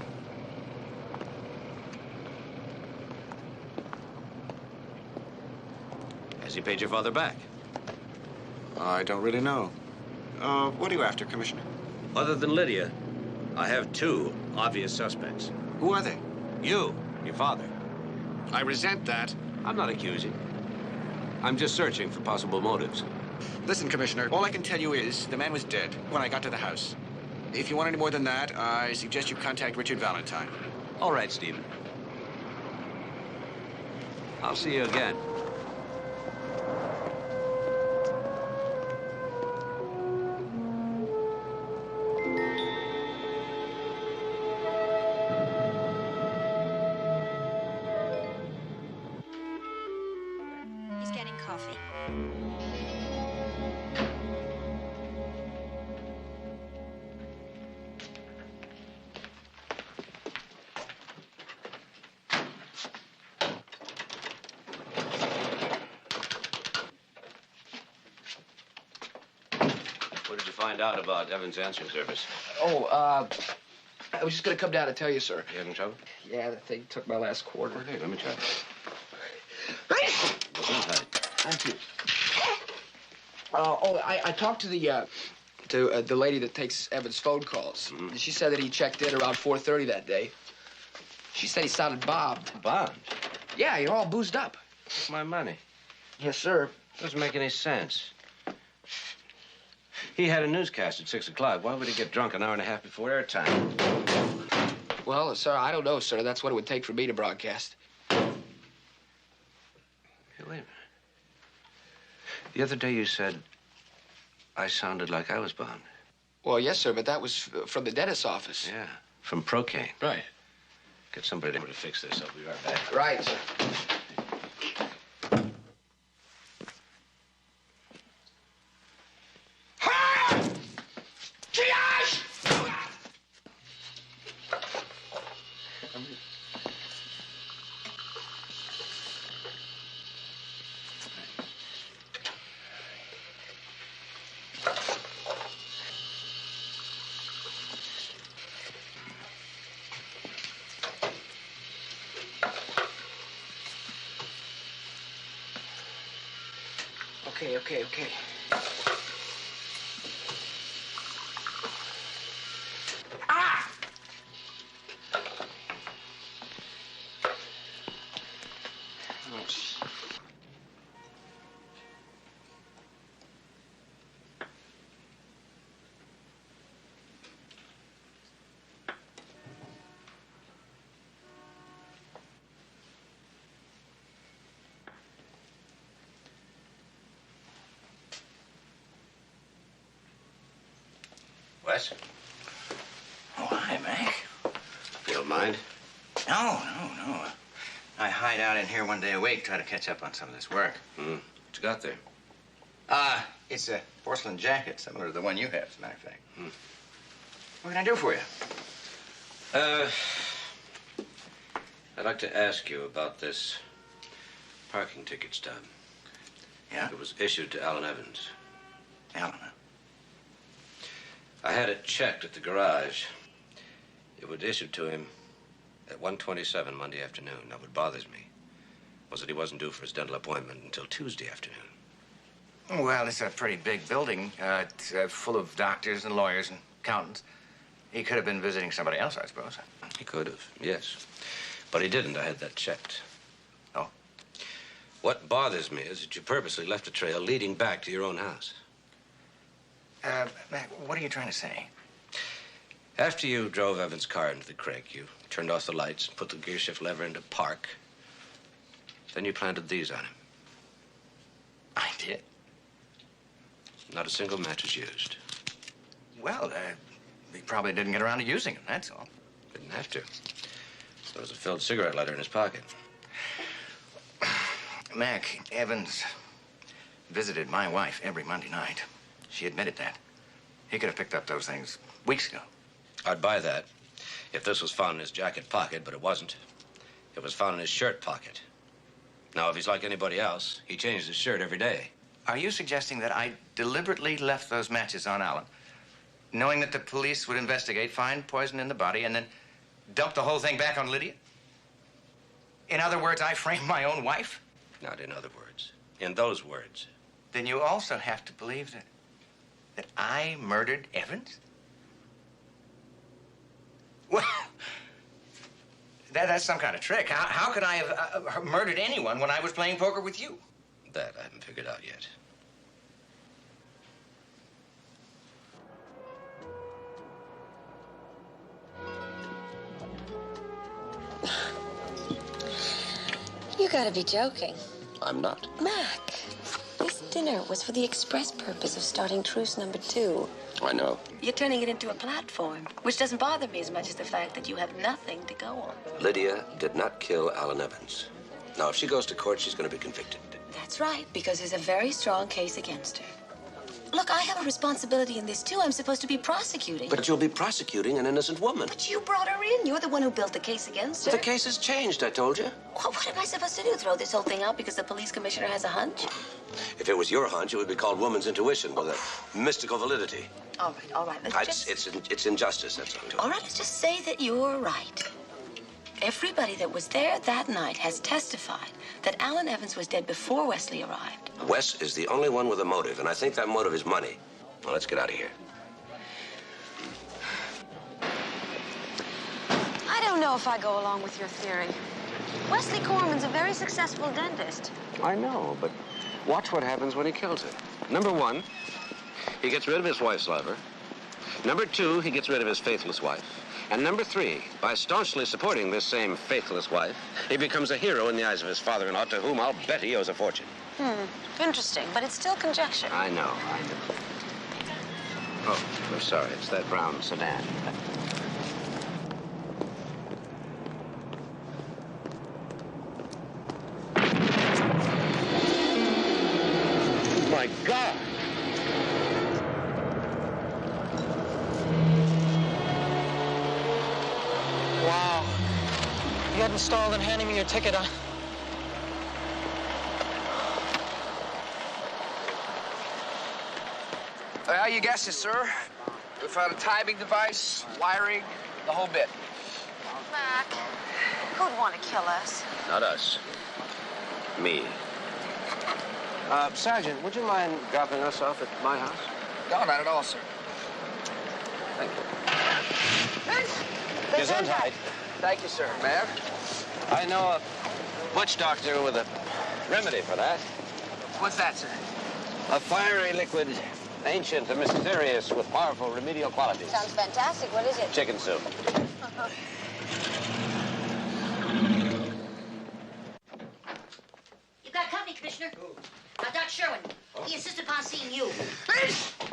Has he paid your father back? I don't really know. What are you after, Commissioner? Other than Lydia, I have two obvious suspects. Who are they? You, your father. I resent that. I'm not accusing. I'm just searching for possible motives. Listen, Commissioner, all I can tell you is the man was dead when I got to the house. If you want any more than that, I suggest you contact Richard Valentine. All right, Stephen. I'll see you again. He's getting coffee. What did you find out about Evans' answering service? Oh, I was just gonna come down and tell you, sir. You having trouble? Yeah, the thing took my last quarter. Okay, let me try. Thank you. I talked to the lady that takes Evan's phone calls. Mm-hmm. She said that he checked in around 4:30 that day. She said he sounded bombed. Bombed? Yeah, you're all boozed up. My money. Yes, sir. Doesn't make any sense. He had a newscast at 6 o'clock. Why would he get drunk an hour and a half before airtime? Well, sir, I don't know, sir. That's what it would take for me to broadcast. Hey, wait a minute. The other day you said I sounded like I was bombed. Well, yes, sir, but that was from the dentist's office. Yeah, from Procaine. Right. Get somebody to fix this. I'll be right back. Right, sir. Okay. Ah! Wes? Oh, hi, Mac. You don't mind? No. I hide out in here one day a week, try to catch up on some of this work. What you got there? It's a porcelain jacket, similar to the one you have, as a matter of fact. What can I do for you? I'd like to ask you about this parking ticket stub. Yeah? It was issued to Alan Evans. Alan? I had it checked at the garage. It was issued to him at 1:27 Monday afternoon. Now, what bothers me was that he wasn't due for his dental appointment until Tuesday afternoon. Well, it's a pretty big building. It's full of doctors and lawyers and accountants. He could have been visiting somebody else, I suppose. He could have, yes. But he didn't. I had that checked. Oh? What bothers me is that you purposely left a trail leading back to your own house. Mac, what are you trying to say? After you drove Evans' car into the creek, you turned off the lights, put the gear shift lever into park. Then you planted these on him. I did? Not a single match was used. Well, he probably didn't get around to using them, that's all. Didn't have to. There was a filled cigarette lighter in his pocket. Mac, Evans visited my wife every Monday night. She admitted that. He could have picked up those things weeks ago. I'd buy that if this was found in his jacket pocket, but it wasn't. It was found in his shirt pocket. Now, if he's like anybody else, he changes his shirt every day. Are you suggesting that I deliberately left those matches on Alan, knowing that the police would investigate, find poison in the body, and then dump the whole thing back on Lydia? In other words, I framed my own wife? Not in other words. In those words. Then you also have to believe that I murdered Evans? Well, that's some kind of trick. How could I have murdered anyone when I was playing poker with you? That I haven't figured out yet. You gotta be joking. I'm not. Mac, this dinner was for the express purpose of starting truce number 2. I know. You're turning it into a platform, which doesn't bother me as much as the fact that you have nothing to go on. Lydia did not kill Alan Evans. Now, if she goes to court, she's going to be convicted. That's right, because there's a very strong case against her. Look, I have a responsibility in this, too. I'm supposed to be prosecuting. But you'll be prosecuting an innocent woman. But you brought her in. You're the one who built the case against her. The case has changed, I told you. What am I supposed to do? Throw this whole thing out because the police commissioner has a hunch? If it was your hunch, it would be called woman's intuition with a mystical validity. All right. It's injustice, that's all. All right, let's just say that you're right. Everybody that was there that night has testified that Alan Evans was dead before Wesley arrived. Wes is the only one with a motive, and I think that motive is money. Well, let's get out of here. I don't know if I go along with your theory. Wesley Corman's a very successful dentist. I know, but watch what happens when he kills her. Number 1, he gets rid of his wife's lover. Number 2, he gets rid of his faithless wife. And number 3, by staunchly supporting this same faithless wife, he becomes a hero in the eyes of his father-in-law, to whom I'll bet he owes a fortune. Interesting, but it's still conjecture. I know. Oh, I'm sorry. It's that brown sedan. My God! Wow. You hadn't stalled in handing me your ticket, huh? Well, you guessed it, sir. We found a timing device, wiring, the whole bit. Mac, who'd want to kill us? Not us. Me. Sergeant, would you mind dropping us off at my house? No, not at all, sir. Thank you. Gesundheit. Thank you, sir. Ma'am? I know a witch doctor with a remedy for that. What's that, sir? A fiery liquid, ancient and mysterious, with powerful remedial qualities. Sounds fantastic. What is it? Chicken soup. You've got company, Commissioner. Doc Sherwin. He insisted upon seeing you.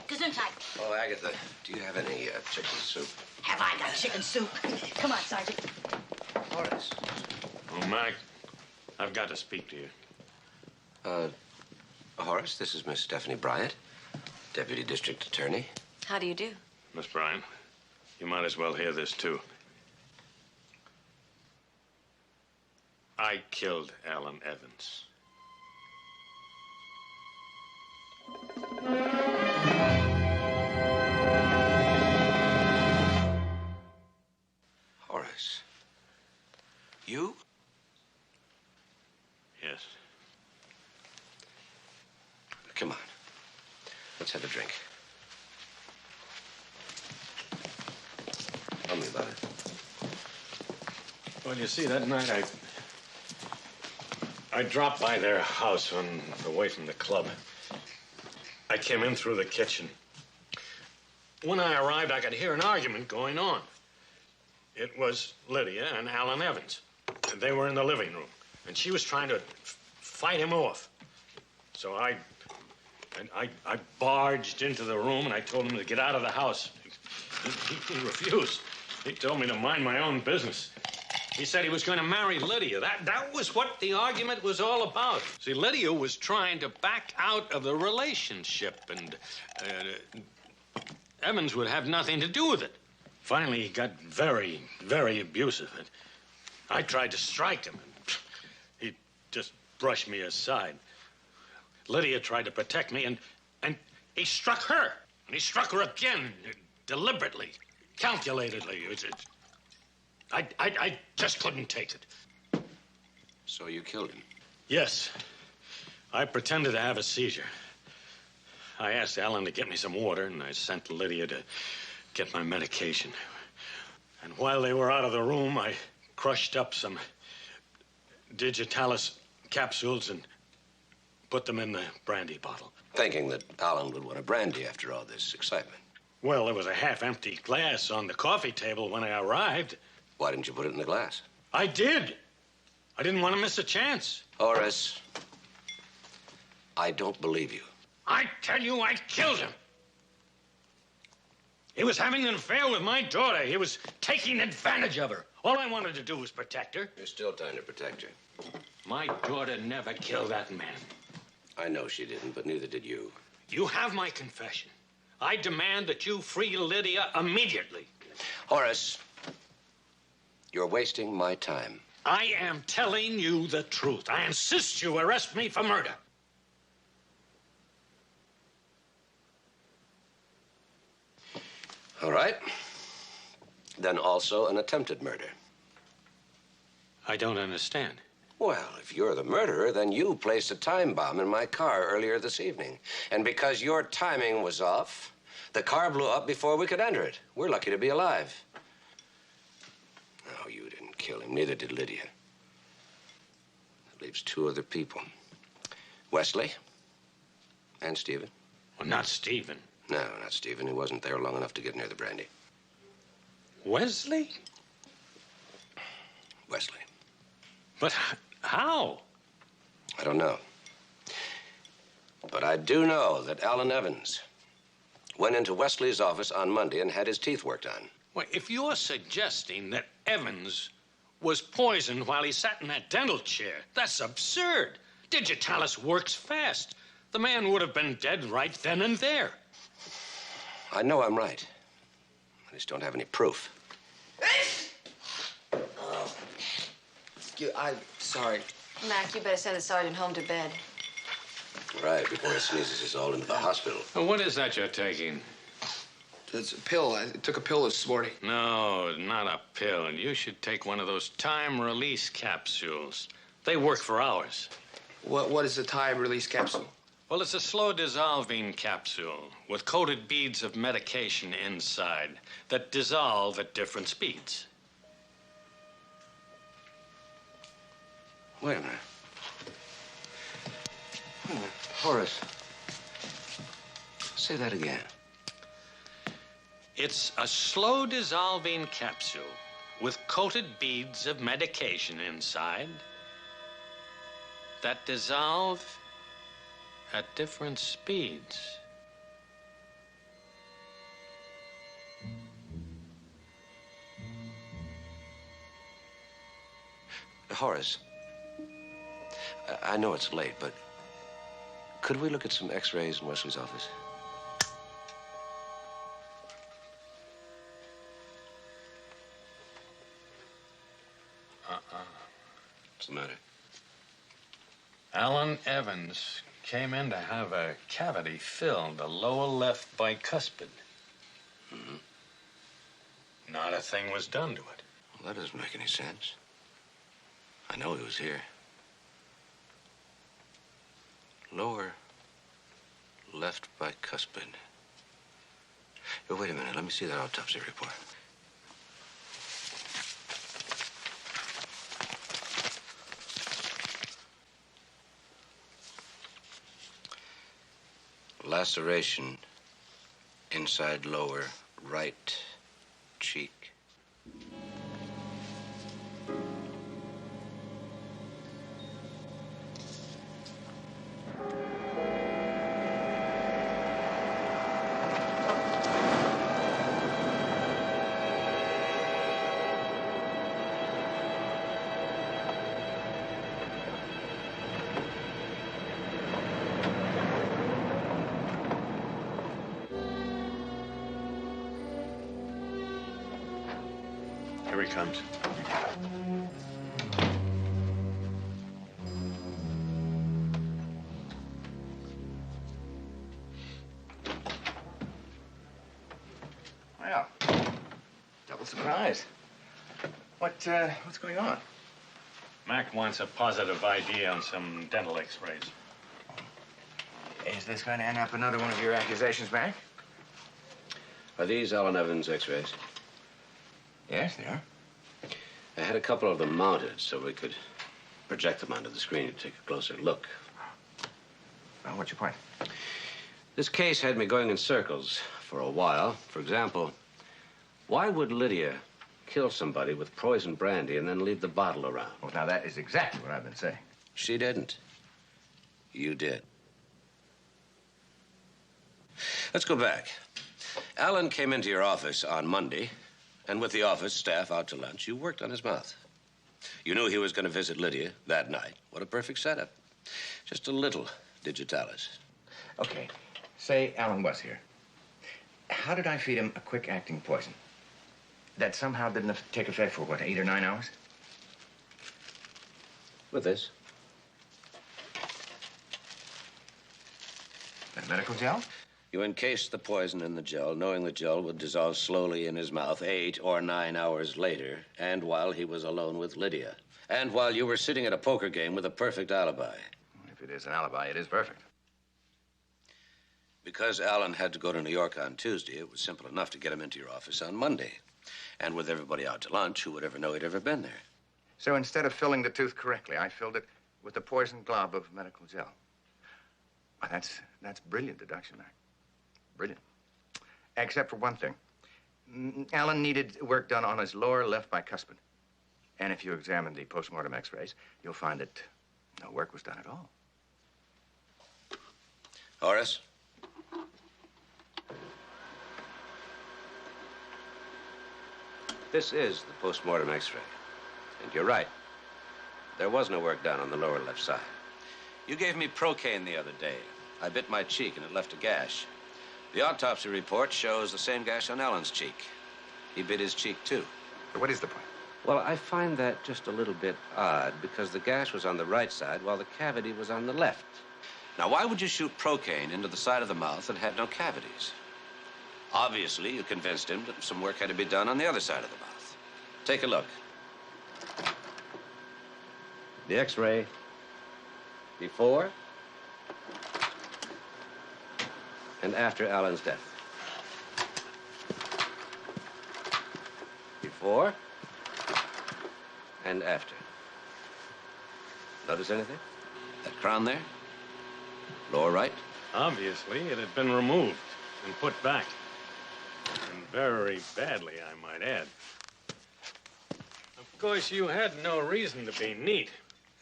Gesundheit. Oh, Agatha, do you have any chicken soup? Have I got chicken soup? Come on, Sergeant. Horace. Oh, Mac, I've got to speak to you. Horace, this is Miss Stephanie Bryant, Deputy District Attorney. How do you do? Miss Bryant, you might as well hear this, too. I killed Alan Evans. Horace. You? Yes. Come on. Let's have a drink. Tell me about it. Well, you see, that night I dropped by their house on the way from the club. I came in through the kitchen. When I arrived, I could hear an argument going on. It was Lydia and Alan Evans. They were in the living room, and she was trying to fight him off. So I barged into the room, and I told him to get out of the house. He refused. He told me to mind my own business. He said he was going to marry Lydia. That was what the argument was all about. See, Lydia was trying to back out of the relationship, and Evans would have nothing to do with it. Finally, he got very, very abusive. And I tried to strike him, and he just brushed me aside. Lydia tried to protect me, and he struck her. And he struck her again, deliberately, calculatedly. I just couldn't take it. So you killed him? Yes. I pretended to have a seizure. I asked Alan to get me some water, and I sent Lydia to get my medication. And while they were out of the room, I crushed up some digitalis capsules and put them in the brandy bottle. Thinking that Alan would want a brandy after all this excitement. Well, there was a half-empty glass on the coffee table when I arrived. Why didn't you put it in the glass? I did. I didn't want to miss a chance. Horace, I don't believe you. I tell you, I killed him. He was having an affair with my daughter. He was taking advantage of her. All I wanted to do was protect her. You're still trying to protect her. My daughter never killed that man. I know she didn't, but neither did you. You have my confession. I demand that you free Lydia immediately. Horace, you're wasting my time. I am telling you the truth. I insist you arrest me for murder. All right. Then also an attempted murder. I don't understand. Well, if you're the murderer, then you placed a time bomb in my car earlier this evening. And because your timing was off, the car blew up before we could enter it. We're lucky to be alive. No, you didn't kill him. Neither did Lydia. That leaves two other people. Wesley and Stephen. Well, not Stephen. No, not Stephen. He wasn't there long enough to get near the brandy. Wesley? Wesley. But how? I don't know. But I do know that Alan Evans went into Wesley's office on Monday and had his teeth worked on. Well, if you're suggesting that Evans was poisoned while he sat in that dental chair, that's absurd. Digitalis works fast. The man would have been dead right then and there. I know I'm right. I just don't have any proof. I'm sorry. Mac, you better send the sergeant home to bed. Right, before he sneezes us all into the hospital. Well, what is that you're taking? It's a pill. I took a pill this morning. No, not a pill. You should take one of those time-release capsules. They work for hours. What is a time-release capsule? Well, it's a slow-dissolving capsule with coated beads of medication inside that dissolve at different speeds. Wait a minute. Wait a minute. Horace. Say that again. It's a slow-dissolving capsule with coated beads of medication inside that dissolve at different speeds. Horace, I know it's late, but could we look at some x-rays in Wesley's office? What's the matter? Alan Evans came in to have a cavity filled, the lower left bicuspid. Mm-hmm. Not a thing was done to it. Well, that doesn't make any sense. I know he was here. Lower left bicuspid. Oh, wait a minute. Let me see that autopsy report. Laceration inside lower right cheek. Here he comes. Well, double surprise. What's going on? Mac wants a positive ID on some dental x-rays. Is this going to end up another one of your accusations, Mac? Are these Alan Evans x-rays? Yes, they are. I had a couple of them mounted so we could project them onto the screen to take a closer look. Well, what's your point? This case had me going in circles for a while. For example, why would Lydia kill somebody with poison brandy and then leave the bottle around? Well, now, that is exactly what I've been saying. She didn't. You did. Let's go back. Alan came into your office on Monday, and with the office staff out to lunch, you worked on his mouth. You knew he was going to visit Lydia that night. What a perfect setup. Just a little digitalis. Okay, say Alan was here. How did I feed him a quick-acting poison that somehow didn't take effect for, what, 8 or 9 hours? With this. That medical gel? You encased the poison in the gel, knowing the gel would dissolve slowly in his mouth 8 or 9 hours later, and while he was alone with Lydia, and while you were sitting at a poker game with a perfect alibi. If it is an alibi, it is perfect. Because Alan had to go to New York on Tuesday, it was simple enough to get him into your office on Monday. And with everybody out to lunch, who would ever know he'd ever been there? So instead of filling the tooth correctly, I filled it with the poison glob of medical gel. Well, that's brilliant deduction, Mac. Brilliant. Except for one thing. Alan needed work done on his lower left bicuspid. And if you examine the postmortem x-rays, you'll find that no work was done at all. Horace? This is the postmortem x-ray. And you're right. There was no work done on the lower left side. You gave me Procaine the other day. I bit my cheek and it left a gash. The autopsy report shows the same gash on Alan's cheek. He bit his cheek, too. But what is the point? Well, I find that just a little bit odd because the gash was on the right side while the cavity was on the left. Now, why would you shoot Procaine into the side of the mouth that had no cavities? Obviously, you convinced him that some work had to be done on the other side of the mouth. Take a look. The x-ray before and after Alan's death. Before and after. Notice anything? That crown there? Lower right? Obviously, it had been removed and put back. And very badly, I might add. Of course, you had no reason to be neat.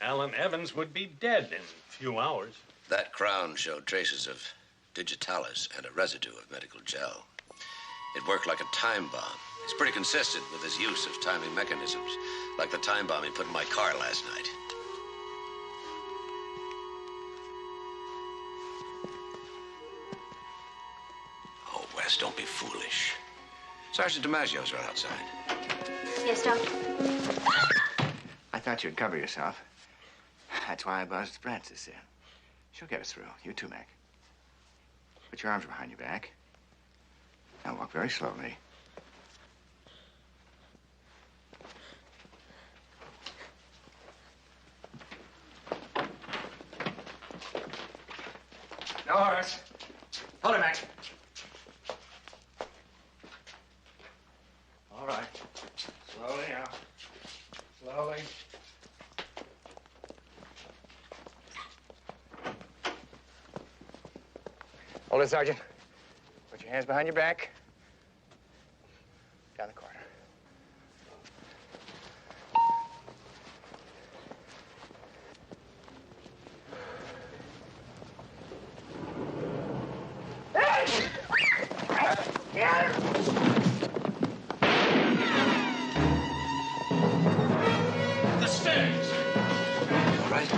Alan Evans would be dead in a few hours. That crown showed traces of digitalis and a residue of medical gel. It worked like a time bomb. It's pretty consistent with his use of timing mechanisms, like the time bomb he put in my car last night. Oh, Wes, don't be foolish. Sergeant DiMaggio's right outside. Yes, Doctor. I thought you'd cover yourself. That's why I buzzed Frances in. She'll get us through. You too, Mac. Put your arms behind your back. Now walk very slowly. No, Horace. Hold it, Mac. All right. Slowly now. Slowly. Hold it, Sergeant. Put your hands behind your back. Down the corridor. The stairs. All right.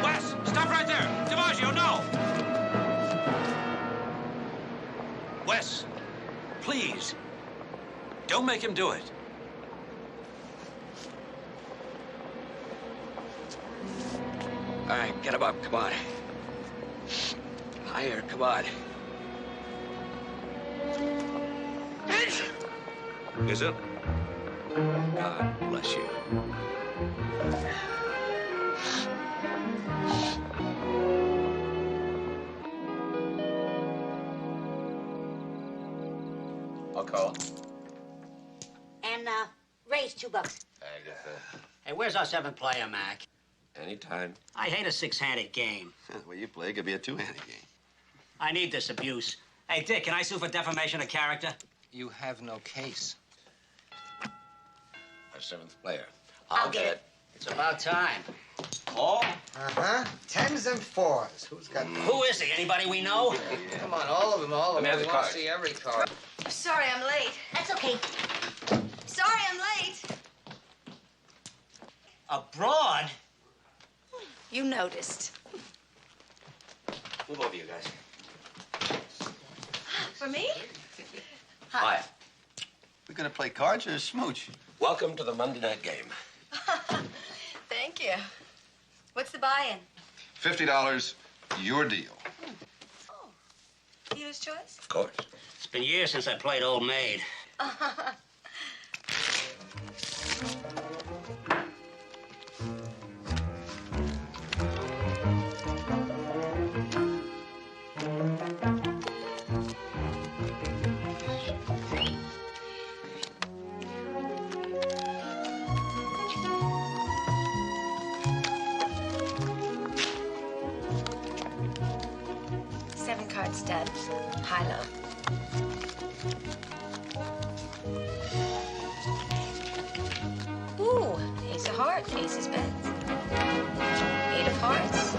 Wes, stop right there. DiMaggio, no. Wes, please. Don't make him do it. All right, get him up. Come on. Higher, come on. Is it? God bless you. I'll call. And raise $2. I get that. Hey, where's our seventh player, Mac? Anytime. I hate a six-handed game. The way you play, it could be a two-handed game. I need this abuse. Hey, Dick, can I sue for defamation of character? You have no case. Our seventh player. I'll get it. It's about time. Paul? Uh-huh. 10s and 4s. Who's got... Who is he? Anybody we know? Come on, all of them, all of Let me them. have the We want card. to see every card. Sorry I'm late. That's okay. Sorry I'm late. Abroad? You noticed. Move over, you guys. For me? Hi. We gonna play cards or smooch? Welcome to the Monday night game. Thank you. What's the buy-in? $50, your deal. Dealer's choice? Of course. It's been years since I played Old Maid. Seven cards stud. High-low. Ooh, ace of hearts, ace of spades. 8 of hearts.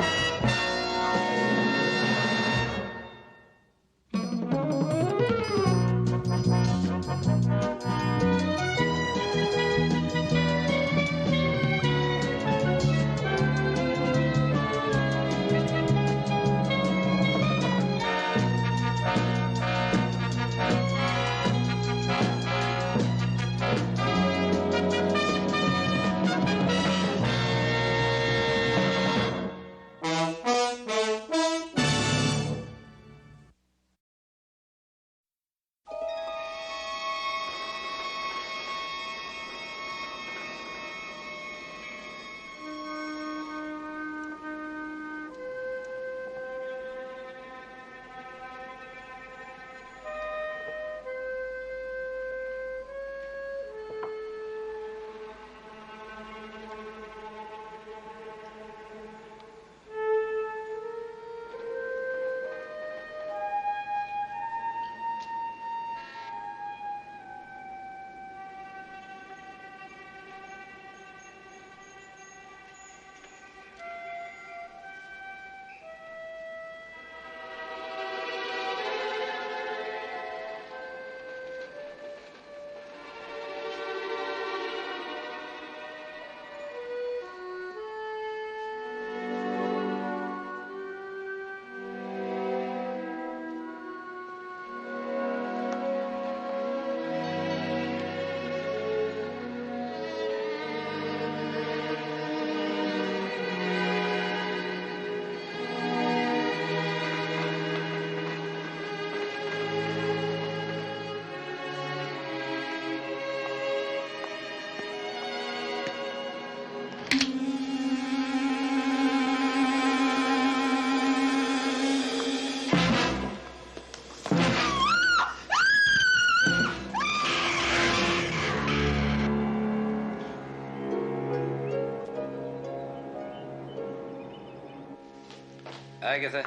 Agatha,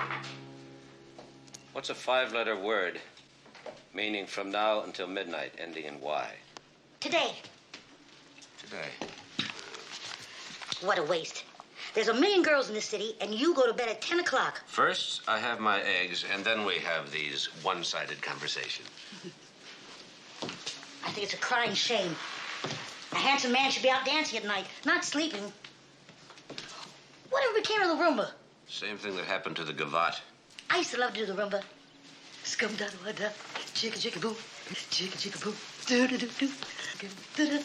what's a 5-letter word meaning from now until midnight, ending in Y? Today. Today. What a waste. There's 1 million girls in this city, and you go to bed at 10 o'clock. First, I have my eggs, and then we have these one-sided conversations. I think it's a crying shame. A handsome man should be out dancing at night, not sleeping. Whatever became of the Roomba? Same thing that happened to the Gavotte. I used to love to do the Roomba. Scum da da da, chicka chicka boom, chicka chicka boom, do do do do, do do.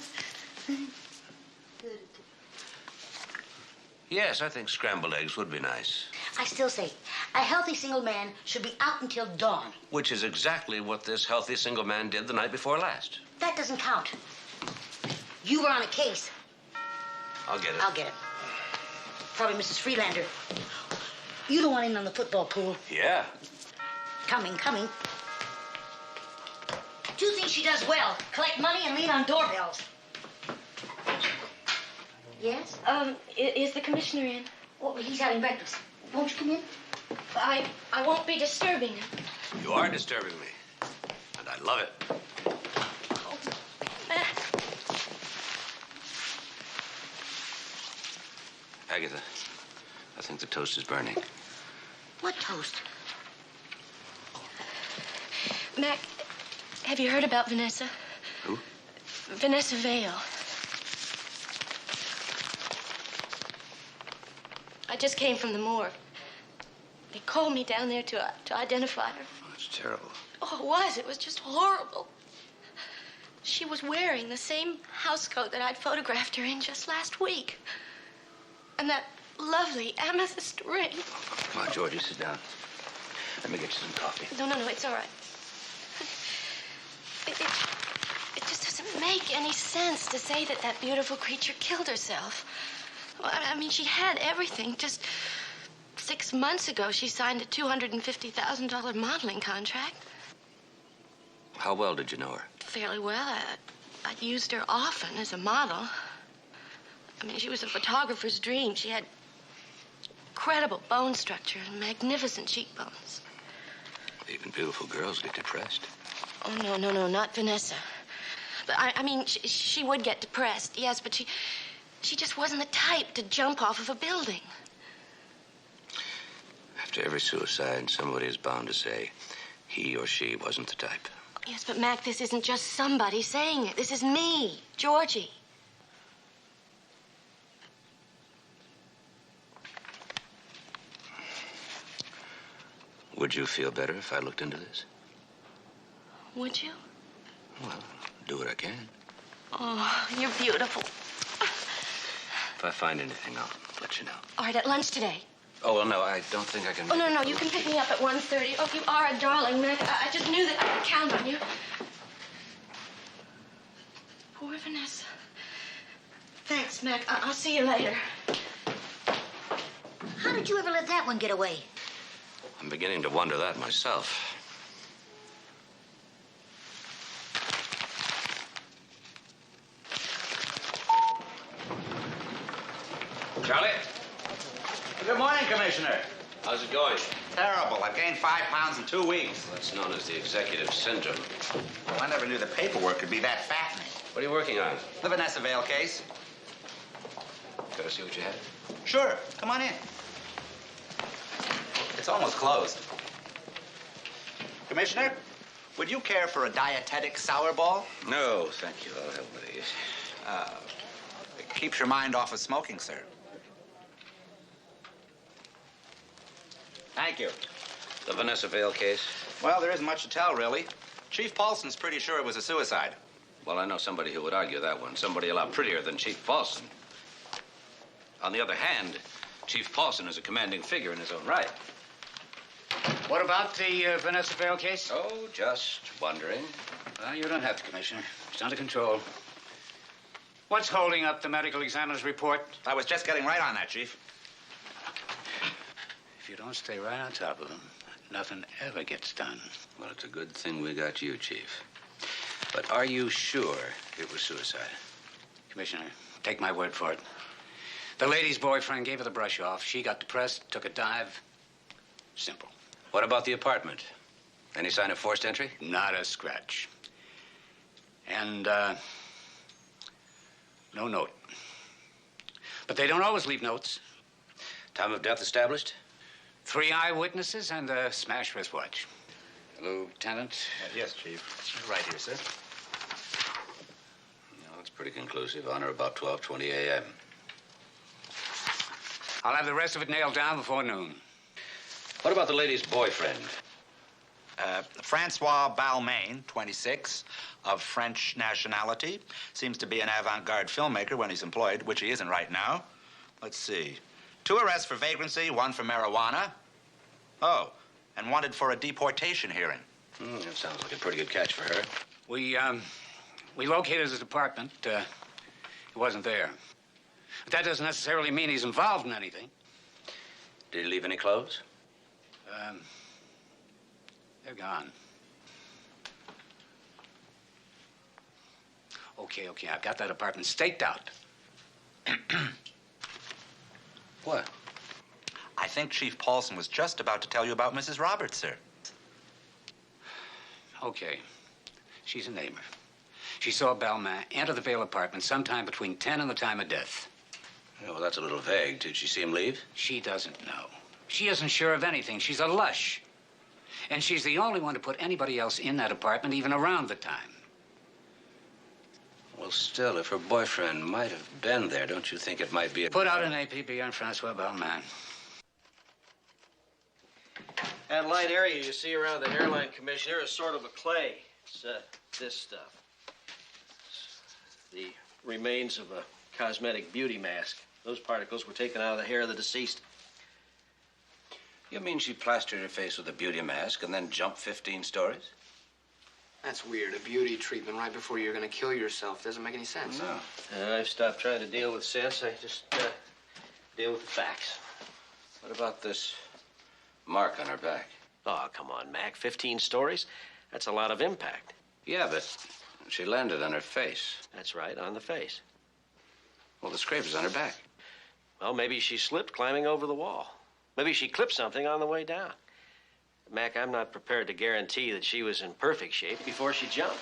Yes, I think scrambled eggs would be nice. I still say, a healthy single man should be out until dawn. Which is exactly what this healthy single man did the night before last. That doesn't count. You were on a case. I'll get it. I'll get it. Probably Mrs. Freelander. You don't want in on the football pool. Yeah. Coming. 2 things she does well. Collect money and lean on doorbells. Yes? Is the commissioner in? Oh, he's having breakfast. Won't you come in? I won't be disturbing him. You are disturbing me. And I love it. Agatha, I think the toast is burning. What toast? Mac, have you heard about Vanessa? Who? Vanessa Vale. I just came from the morgue. They called me down there to identify her. Oh, that's terrible. Oh, it was. It was just horrible. She was wearing the same housecoat that I'd photographed her in just last week. And that lovely amethyst ring. Come on, Georgie, sit down. Let me get you some coffee. No, it's all right. It just doesn't make any sense to say that that beautiful creature killed herself. Well, I mean, she had everything. Just 6 months ago, she signed a $250,000 modeling contract. How well did you know her? Fairly well. I'd used her often as a model. I mean, she was a photographer's dream. She had incredible bone structure and magnificent cheekbones. Even beautiful girls get depressed. Oh, no, not Vanessa. But I mean, she would get depressed, yes, but she just wasn't the type to jump off of a building. After every suicide, somebody is bound to say he or she wasn't the type. Yes, but Mac, this isn't just somebody saying it. This is me, Georgie. Would you feel better if I looked into this? Would you? Well, do what I can. Oh, you're beautiful. If I find anything, I'll let you know. All right, at lunch today. Oh, well, no, I don't think I can... Oh, no, you can pick me up at 1:30. Oh, you are a darling, Mac. I just knew that I could count on you. Poor Vanessa. Thanks, Mac. I'll see you later. How did you ever let that one get away? I'm beginning to wonder that myself. Charlie? Good morning, Commissioner. How's it going? Terrible. I've gained 5 pounds in 2 weeks. That's known as the executive syndrome. Well, I never knew the paperwork could be that fattening. What are you working on? The Vanessa Vale case. Got to see what you had? Sure. Come on in. It's almost closed. Commissioner, would you care for a dietetic sour ball? No, thank you. I'll have one of these. It keeps your mind off of smoking, sir. Thank you. The Vanessa Vale case? Well, there isn't much to tell, really. Chief Paulson's pretty sure it was a suicide. Well, I know somebody who would argue that one. Somebody a lot prettier than Chief Paulson. On the other hand, Chief Paulson is a commanding figure in his own right. What about the Vanessa Vale case? Oh, just wondering. Well, you don't have to, Commissioner. It's under control. What's holding up the medical examiner's report? I was just getting right on that, Chief. If you don't stay right on top of him, nothing ever gets done. Well, it's a good thing we got you, Chief. But are you sure it was suicide? Commissioner, take my word for it. The lady's boyfriend gave her the brush off. She got depressed, took a dive. Simple. What about the apartment? Any sign of forced entry? Not a scratch. And, no note. But they don't always leave notes. Time of death established? 3 eyewitnesses and a smash wristwatch. Lieutenant? Yes, Chief. Right here, sir. No, it's pretty conclusive. On or about 12:20 a.m. I'll have the rest of it nailed down before noon. What about the lady's boyfriend? Francois Balmain, 26, of French nationality. Seems to be an avant-garde filmmaker when he's employed, which he isn't right now. Let's see. 2 arrests for vagrancy, 1 for marijuana. Oh, and wanted for a deportation hearing. That sounds like a pretty good catch for her. We located his apartment. He wasn't there. But that doesn't necessarily mean he's involved in anything. Did he leave any clothes? They're gone. Okay, I've got that apartment staked out. What? I think Chief Paulson was just about to tell you about Mrs. Roberts, sir. Okay. She's a neighbor. She saw Balmain enter the Vale apartment sometime between 10 and the time of death. Oh, well, that's a little vague. Did she see him leave? She doesn't know. She isn't sure of anything. She's a lush. And she's the only one to put anybody else in that apartment even around the time. Well, still, if her boyfriend might have been there, don't you think it might be a... Put out an APB on Francois Balmain. That light area you see around the hairline, Commissioner, is sort of a clay. It's this stuff. It's the remains of a cosmetic beauty mask. Those particles were taken out of the hair of the deceased. You mean she plastered her face with a beauty mask and then jumped 15 stories? That's weird. A beauty treatment right before you're going to kill yourself doesn't make any sense. No. I've stopped trying to deal with sense. I just deal with the facts. What about this mark on her back? Oh, come on, Mac. 15 stories? That's a lot of impact. Yeah, but she landed on her face. That's right, on the face. Well, the scrape is on her back. Well, maybe she slipped climbing over the wall. Maybe she clipped something on the way down. Mac, I'm not prepared to guarantee that she was in perfect shape before she jumped.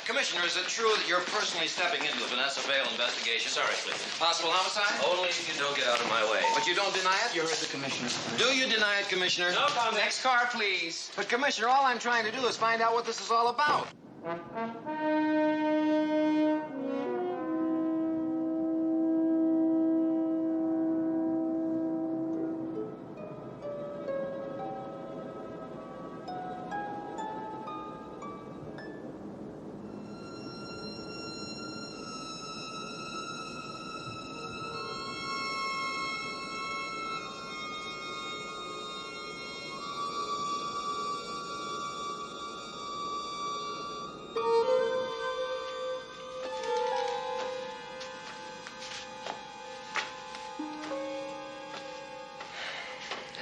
Commissioner, is it true that you're personally stepping into the Vanessa Vale investigation? Sorry, please. Possible homicide? Only if you don't get out of my way. But you don't deny it? You heard the commissioner. Do you deny it, Commissioner? No comment. Next car, please. But, Commissioner, all I'm trying to do is find out what this is all about.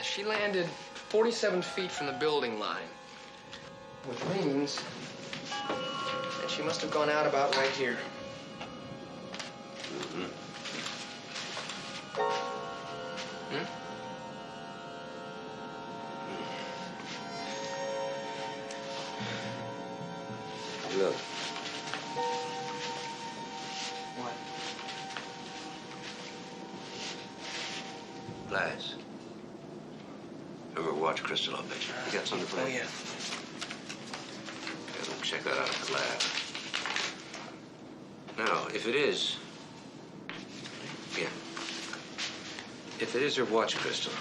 She landed 47 feet from the building line, which means that she must have gone out about right here. Look. What? Glass. Ever watch crystal up picture? You got something to play? Oh, yeah. Okay, we'll check that out at the lab. Now, if it is... Yeah. If it is her watch crystal,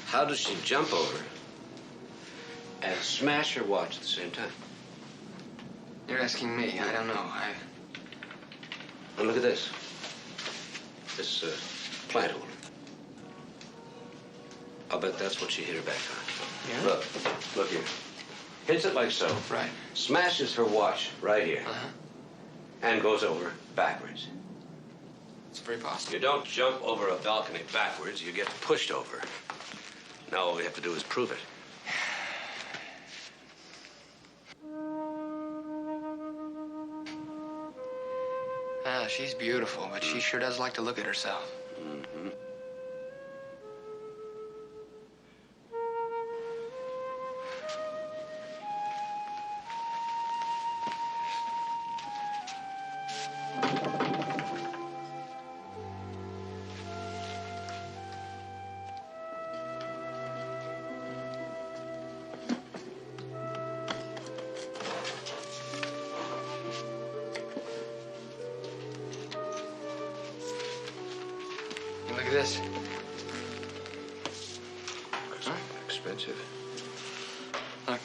how does she jump over and smash her watch at the same time? You're asking me. I don't know. And look at this. This plant holder. I'll bet that's what she hit her back on. Yeah? Look here. Hits it like so. Right. Smashes her watch right here. And goes over backwards. It's very possible. You don't jump over a balcony backwards, you get pushed over. Now all we have to do is prove it. She's beautiful, but she sure does like to look at herself. at this. Expensive. Look.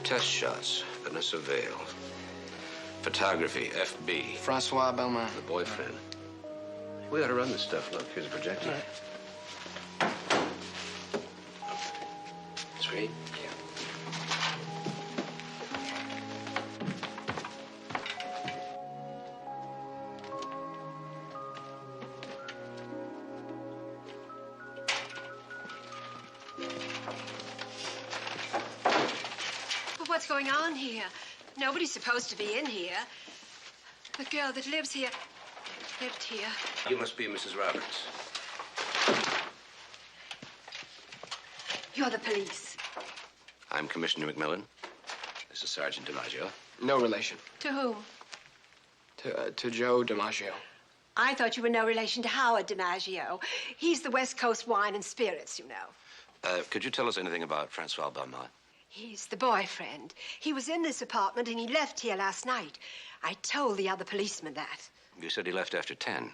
Test shots, Vanessa Vale. Photography, FB. Francois Belmont. The boyfriend. We ought to run this stuff. Look, here's a projector. Right. Sweet. What's going on here? Nobody's supposed to be in here. The girl that lives here lived here. You must be Mrs. Roberts. You're the police. I'm Commissioner McMillan. This is Sergeant DiMaggio. No relation. To whom? To Joe DiMaggio. I thought you were no relation to Howard DiMaggio. He's the West Coast Wine and Spirits, you know. Could you tell us anything about Francois Belmont? He's the boyfriend. He was in this apartment and he left here last night. I told the other policeman that. You said he left after 10.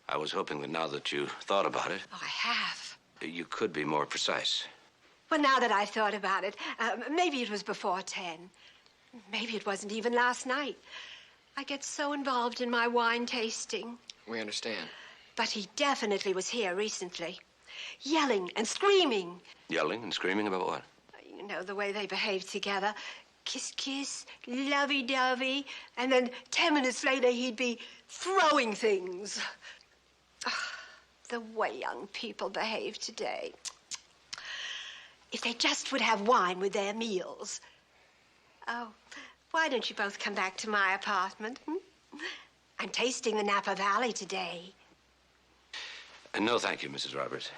I was hoping that now that you thought about it, Oh, I have. you could be more precise. Well, now that I've thought about it, maybe it was before 10. Maybe it wasn't even last night. I get so involved in my wine tasting. We understand. But he definitely was here recently. Yelling and screaming. Yelling and screaming about what? You know, the way they behave together. Kiss, kiss, lovey-dovey. And then 10 minutes later, he'd be throwing things. The way young people behave today. If they just would have wine with their meals. Oh, why don't you both come back to my apartment? I'm tasting the Napa Valley today. No, thank you, Mrs. Roberts.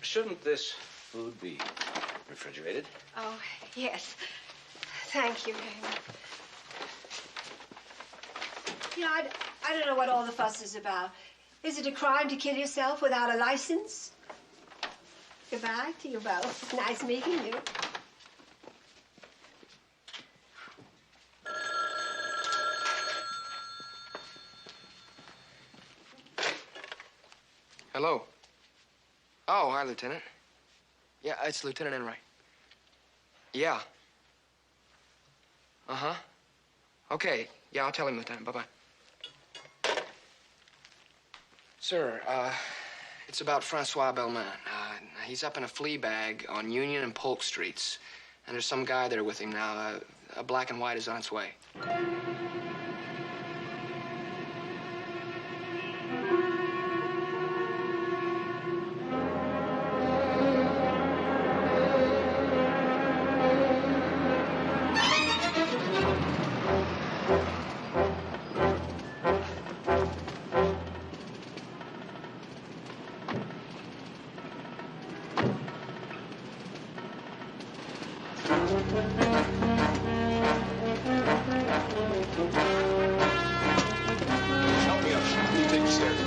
Shouldn't this food be refrigerated? Oh, yes. Thank you, Raymond. You know, I don't know what all the fuss is about. Is it a crime to kill yourself without a license? Goodbye to you both. Nice meeting you. Hello. Oh, hi, Lieutenant. Yeah, it's Lieutenant Enright. Yeah. Uh-huh. Okay. Yeah, I'll tell him, Lieutenant. Bye-bye. Sir, it's about Francois Belmont. He's up in a flea bag on Union and Polk Streets. And there's some guy there with him now. A black and white is on its way. Help me up. Take the stairs.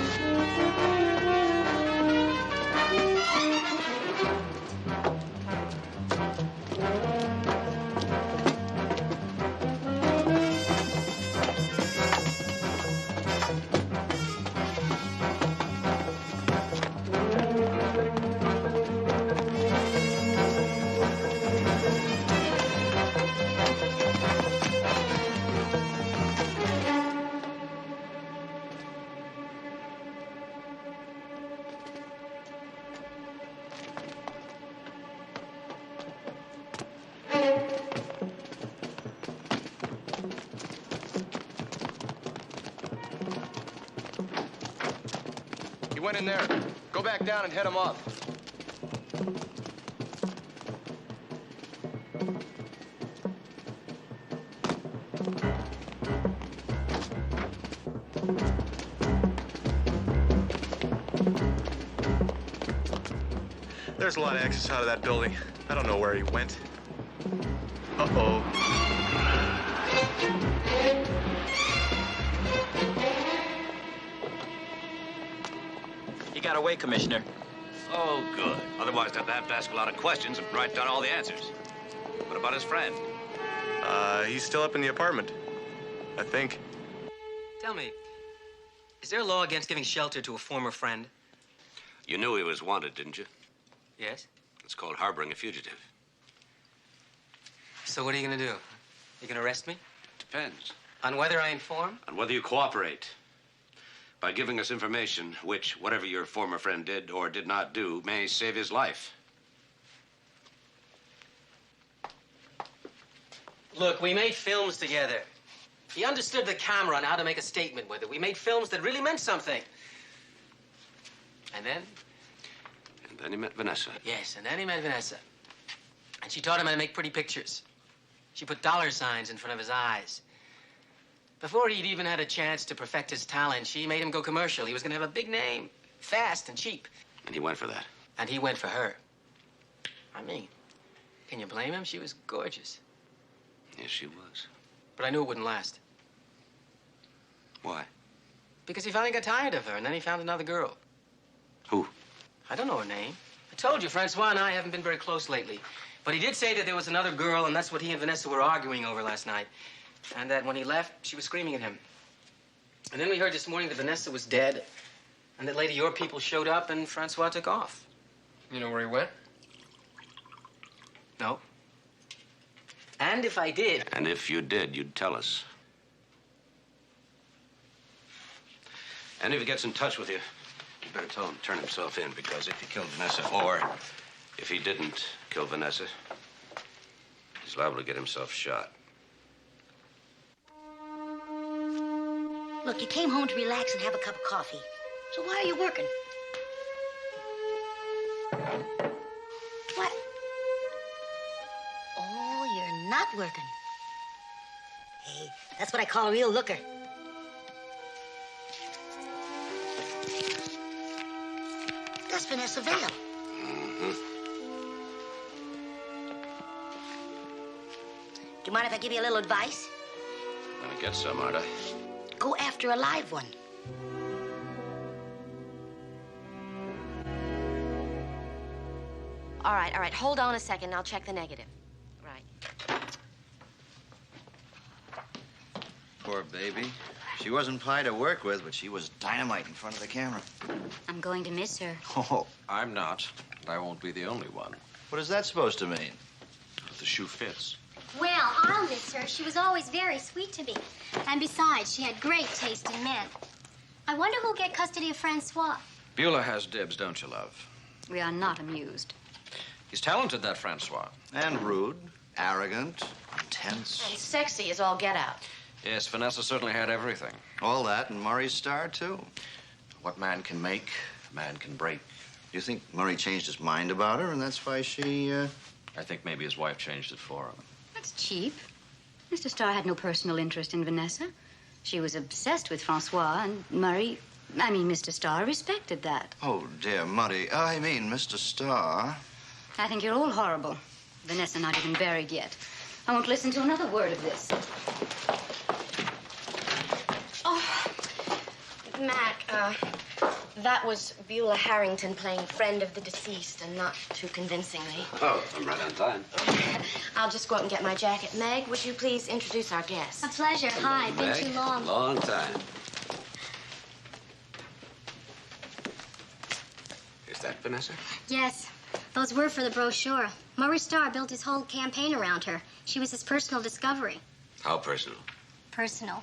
He went in there. Go back down and head him off. There's a lot of access out of that building. I don't know where he went. Uh-oh. He got away, Commissioner. Oh, good. Otherwise, I'd have to ask a lot of questions and write down all the answers. What about his friend? He's still up in the apartment, I think. Tell me, Is there a law against giving shelter to a former friend? You knew he was wanted, didn't you? Yes. It's called harboring a fugitive. So what are you gonna do? You gonna arrest me? Depends. On whether I inform? On whether you cooperate. By giving us information which, whatever your former friend did or did not do, may save his life. Look, we made films together. He understood the camera and how to make a statement with it. We made films that really meant something. And then? And then he met Vanessa. Yes, and then he met Vanessa. And she taught him how to make pretty pictures. She put dollar signs in front of his eyes. Before he'd even had a chance to perfect his talent, she made him go commercial. He was going to have a big name, fast and cheap. And he went for that. And he went for her. I mean, can you blame him? She was gorgeous. Yes, she was. But I knew it wouldn't last. Why? Because he finally got tired of her, and then he found another girl. Who? I don't know her name. I told you, Francois and I haven't been very close lately. But he did say that there was another girl, and that's what he and Vanessa were arguing over last night. And that when he left, she was screaming at him. And then we heard this morning that Vanessa was dead, and that later your people showed up, and Francois took off. You know where he went? No. And if I did... And if you did, you'd tell us. And if he gets in touch with you, you better tell him to turn himself in, because if he killed Vanessa, or if he didn't kill Vanessa, he's liable to get himself shot. Look, you came home to relax and have a cup of coffee. So why are you working? What? Oh, you're not working. Hey, that's what I call a real looker. That's Vanessa Vale. Mm-hmm. Do you mind if I give you a little advice? Gonna get some, aren't I? Go after a live one. All right. Hold on a second. I'll check the negative. Right. Poor baby. She wasn't pie to work with, but she was dynamite in front of the camera. I'm going to miss her. Oh, I'm not. I won't be the only one. what is that supposed to mean? The shoe fits. Well, I'll miss her. She was always very sweet to me. And besides, she had great taste in men. I wonder who'll get custody of Francois. Beulah has dibs, don't you, love? We are not amused. He's talented, that Francois. And rude, arrogant, intense. And sexy as all get out. Yes, Vanessa certainly had everything. All that, and Murray's star, too. What man can make, man can break. You think Murray changed his mind about her, and that's why she, I think maybe his wife changed it for him. That's cheap. Mr. Starr had no personal interest in Vanessa. She was obsessed with Francois, and Mr. Starr respected that. Oh, dear, Muddy. I mean, Mr. Starr. I think you're all horrible. Vanessa not even buried yet. I won't listen to another word of this. Oh, Mac, that was Beulah Harrington playing friend of the deceased, and not too convincingly. Oh, I'm right on time. I'll just go out and get my jacket. Meg, would you please introduce our guest? A pleasure. Hi. Been Meg, too long. Long time. Is that Vanessa? Yes. Those were for the brochure. Murray Starr built his whole campaign around her. She was his personal discovery. How personal? Personal.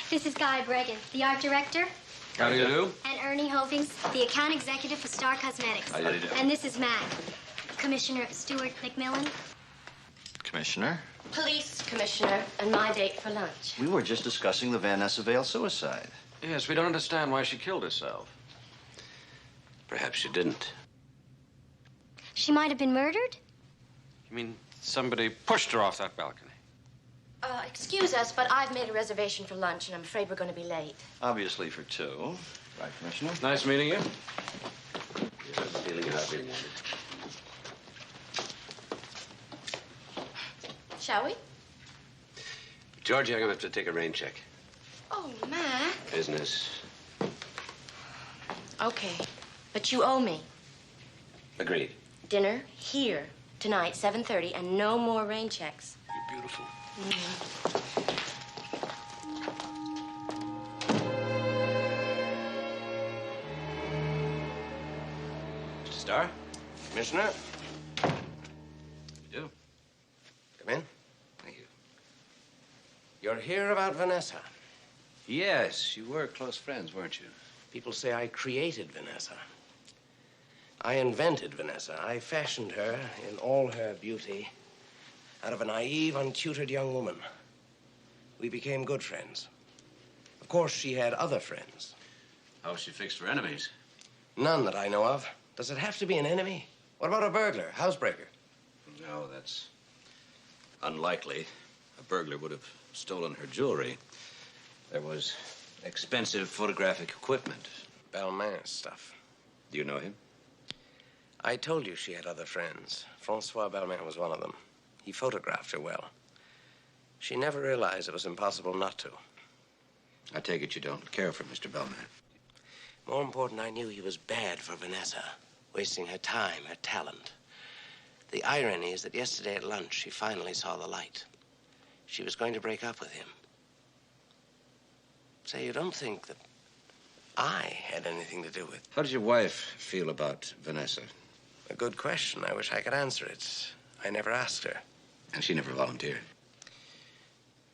This is Guy Bregan, the art director. How do you do? And Ernie Hovings, the account executive for Star Cosmetics. How do you do? And this is Mac, Commissioner Stuart McMillan. Commissioner? Police commissioner, and my date for lunch. We were just discussing the Vanessa Vale suicide. Yes, we don't understand why she killed herself. Perhaps she didn't. She might have been murdered? You mean somebody pushed her off that balcony? Excuse us, but I've made a reservation for lunch, and I'm afraid we're going to be late. Obviously for two. Right, Commissioner? Nice meeting you. You have a feeling I've been wanted. Shall we? Georgie, I'm going to have to take a rain check. Oh, Mac. Business. Okay, but you owe me. Agreed. Dinner here tonight, 7:30, and no more rain checks. You're beautiful. Mm-hmm. Starr? Commissioner? You do? Come in. Thank you. You're here about Vanessa. Yes, you were close friends, weren't you? People say I created Vanessa. I invented Vanessa. I fashioned her in all her beauty out of a naive, untutored young woman. We became good friends. Of course, she had other friends. How's she fixed for enemies? None that I know of. Does it have to be an enemy? What about a burglar, housebreaker? No, that's unlikely. A burglar would have stolen her jewelry. There was expensive photographic equipment. Balmain stuff. Do you know him? I told you she had other friends. Francois Balmain was one of them. He photographed her well. She never realized it was impossible not to. I take it you don't care for Mr. Balmain. More important, I knew he was bad for Vanessa, wasting her time, her talent. The irony is that yesterday at lunch, she finally saw the light. She was going to break up with him. Say, you don't think that I had anything to do with it? How does your wife feel about Vanessa? A good question. I wish I could answer it. I never asked her. And she never volunteered.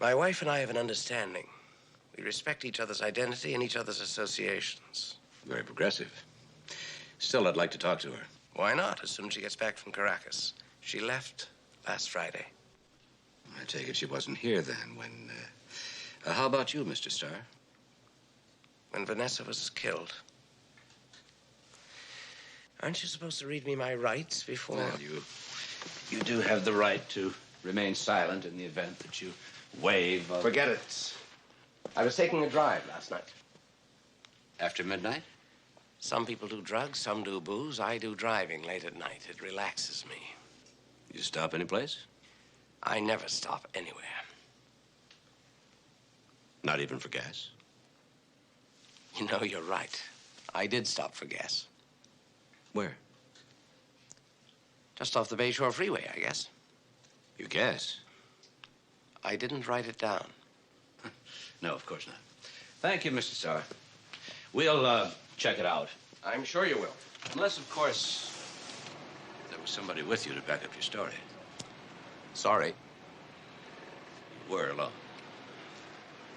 My wife and I have an understanding. We respect each other's identity and each other's associations. Very progressive. Still, I'd like to talk to her. Why not, as soon as she gets back from Caracas? She left last Friday. I take it she wasn't here then when... how about you, Mr. Starr? When Vanessa was killed. Aren't you supposed to read me my rights before? Well, you do have the right to remain silent in the event that you waive... Forget it. I was taking a drive last night. After midnight? Some people do drugs, some do booze. I do driving late at night. It relaxes me. You stop any place? I never stop anywhere. Not even for gas? You know, you're right. I did stop for gas. Where? Just off the Bayshore Freeway, I guess. You guess? I didn't write it down. No, of course not. Thank you, Mr. Starr. We'll, check it out. I'm sure you will. Unless, of course, there was somebody with you to back up your story. Sorry. You were alone.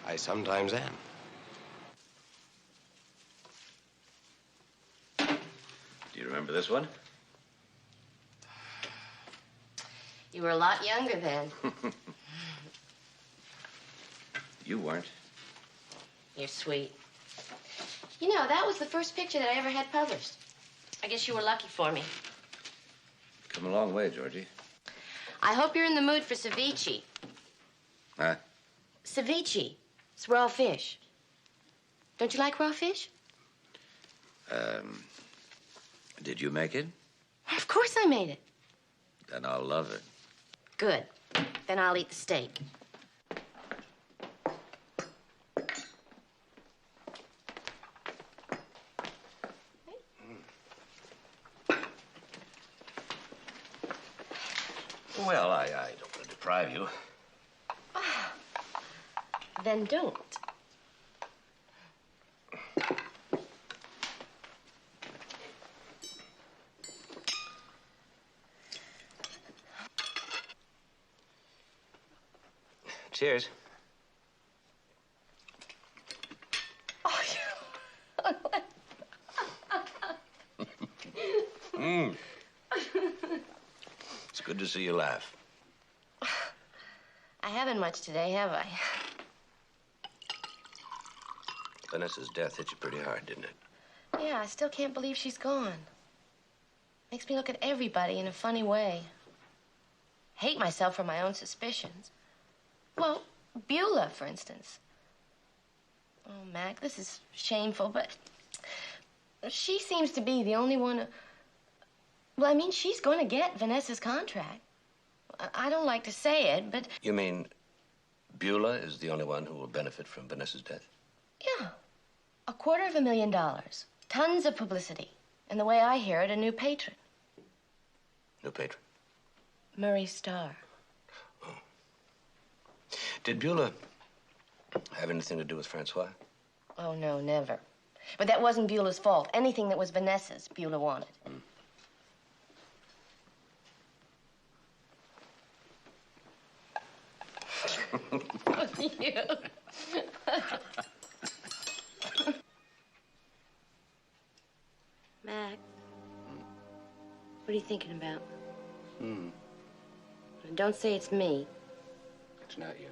I sometimes am. Do you remember this one? You were a lot younger then. You weren't. You're sweet. You know, that was the first picture that I ever had published. I guess you were lucky for me. Come a long way, Georgie. I hope you're in the mood for ceviche. Huh? Ceviche. It's raw fish. Don't you like raw fish? Did you make it? Of course I made it. Then I'll love it. Good. Then I'll eat the steak. Well, I don't want to deprive you. Then don't. Cheers. It's good to see you laugh. I haven't much today, have I? Vanessa's death hit you pretty hard, didn't it? Yeah, I still can't believe she's gone. Makes me look at everybody in a funny way. Hate myself for my own suspicions. Well, Beulah, for instance. Oh, Mac, this is shameful, but she seems to be the only one. Well, I mean, she's going to get Vanessa's contract. I don't like to say it, but... You mean Beulah is the only one who will benefit from Vanessa's death? Yeah. $250,000. Tons of publicity. And the way I hear it, a new patron. New patron? Murray Starr. Did Beulah have anything to do with Francois? Oh, no, never. But that wasn't Beulah's fault. Anything that was Vanessa's, Beulah wanted. You. Mac, what are you thinking about? Don't say it's me. It's not you.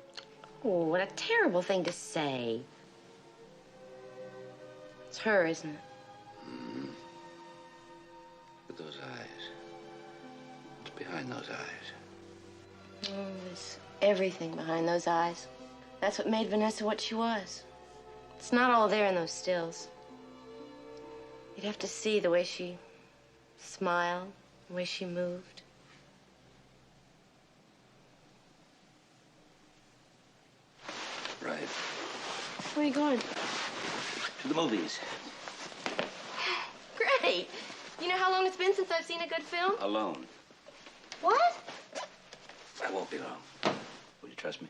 Oh, what a terrible thing to say. It's her, isn't it? Look at those eyes. What's behind those eyes? Oh, there's everything behind those eyes. That's what made Vanessa what she was. It's not all there in those stills. You'd have to see the way she smiled, the way she moved. Right. Where are you going? To the movies. Great. You know how long it's been since I've seen a good film? Alone. What? I won't be long. Will you trust me?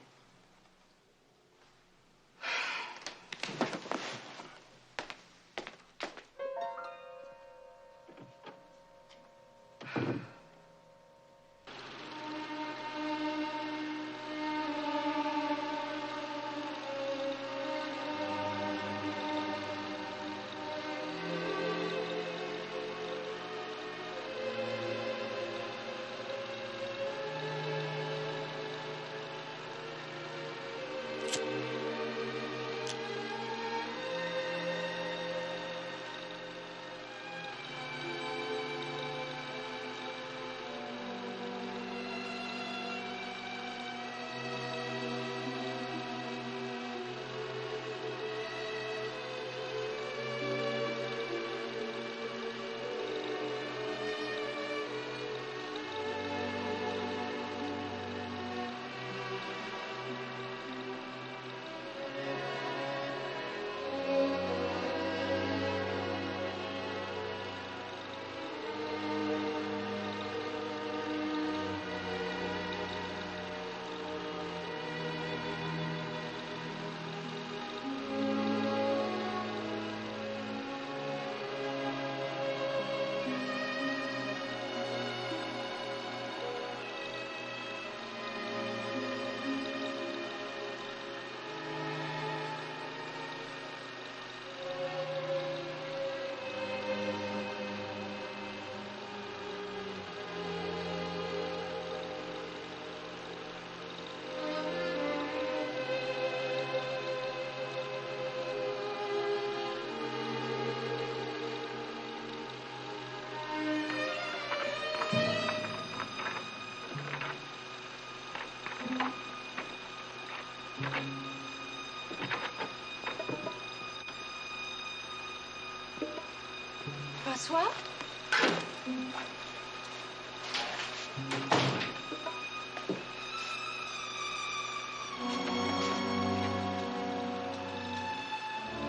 Francois?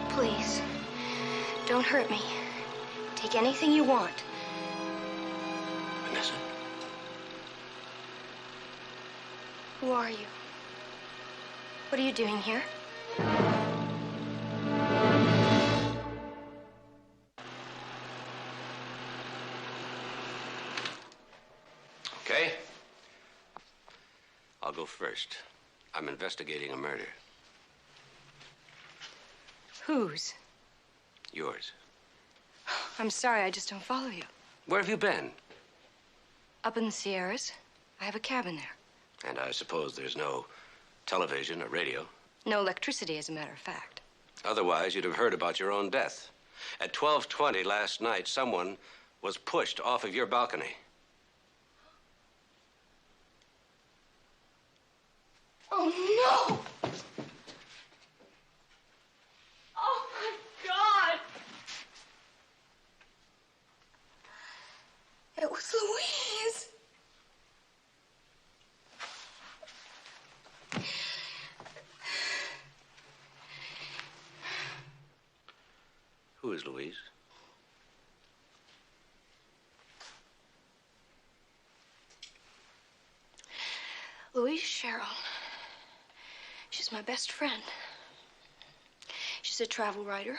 Please, don't hurt me. Take anything you want. Vanessa. Who are you? What are you doing here? Okay. I'll go first. I'm investigating a murder. Whose? Yours. I'm sorry, I just don't follow you. Where have you been? Up in the Sierras. I have a cabin there. And I suppose there's no television or radio. No electricity, as a matter of fact. Otherwise, you'd have heard about your own death. At 12:20 last night, someone was pushed off of your balcony. Oh, no! Oh, my God! It was Louise. Who is Louise? Louise Cheryl. She's my best friend. She's a travel writer.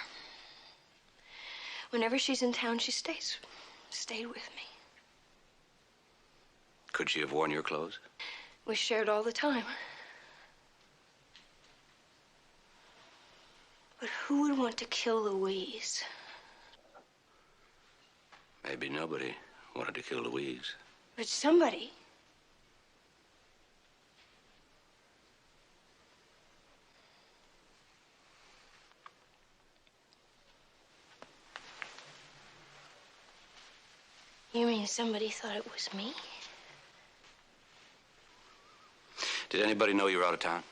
Whenever she's in town, she stayed with me. Could she have worn your clothes? We shared all the time. But who would want to kill Louise? Maybe nobody wanted to kill Louise. But somebody. You mean somebody thought it was me? Did anybody know you were out of town?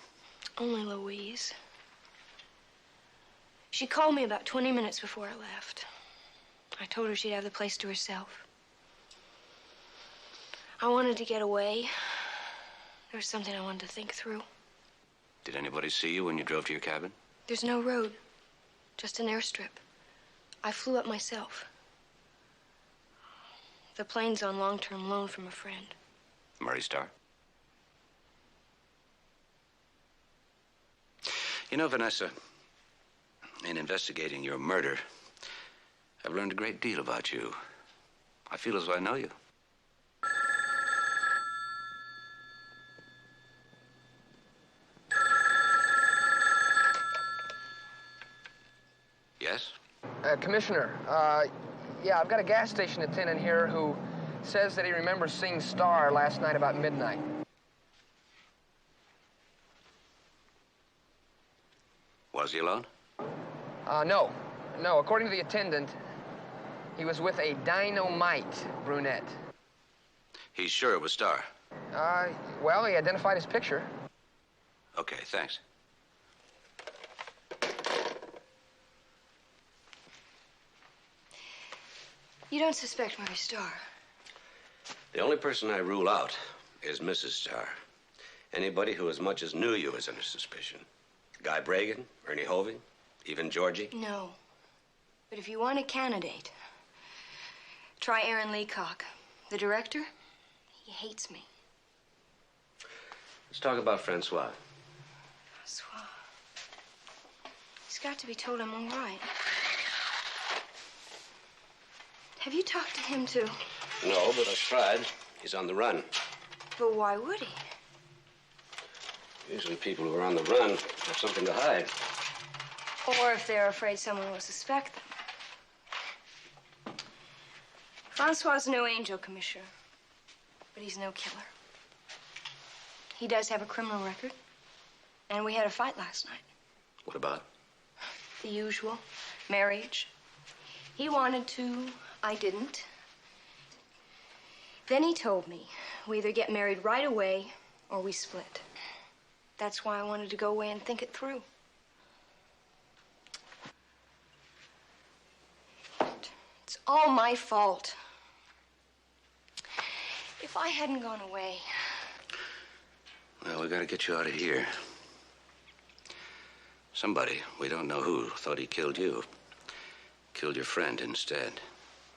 Only Louise. She called me about 20 minutes before I left. I told her she'd have the place to herself. I wanted to get away. There was something I wanted to think through. Did anybody see you when you drove to your cabin? There's no road, just an airstrip. I flew up myself. The plane's on long-term loan from a friend. Murray Starr? You know, Vanessa, in investigating your murder, I've learned a great deal about you. I feel as though I know you. Yes? Commissioner, yeah, I've got a gas station attendant here who says that he remembers seeing Starr last night about midnight. Was he alone? No. No, according to the attendant, he was with a dynamite brunette. He's sure it was Starr. Well, he identified his picture. Okay, thanks. You don't suspect Murray Starr? The only person I rule out is Mrs. Starr. Anybody who as much as knew you is under suspicion. Guy Bragan, Ernie Hoving, even Georgie. No. But if you want a candidate, try Aaron Leacock. The director, he hates me. Let's talk about Francois. Francois. He's got to be told I'm all right. Have you talked to him, too? No, but I've tried. He's on the run. But why would he? Usually people who are on the run have something to hide. Or if they're afraid someone will suspect them. Francois's no angel, Commissioner. But he's no killer. He does have a criminal record. And we had a fight last night. What about? The usual. Marriage. He wanted to. I didn't. Then he told me we either get married right away or we split. That's why I wanted to go away and think it through. It's all my fault. If I hadn't gone away... Well, we gotta get you out of here. Somebody, we don't know who, thought he killed you. Killed your friend instead.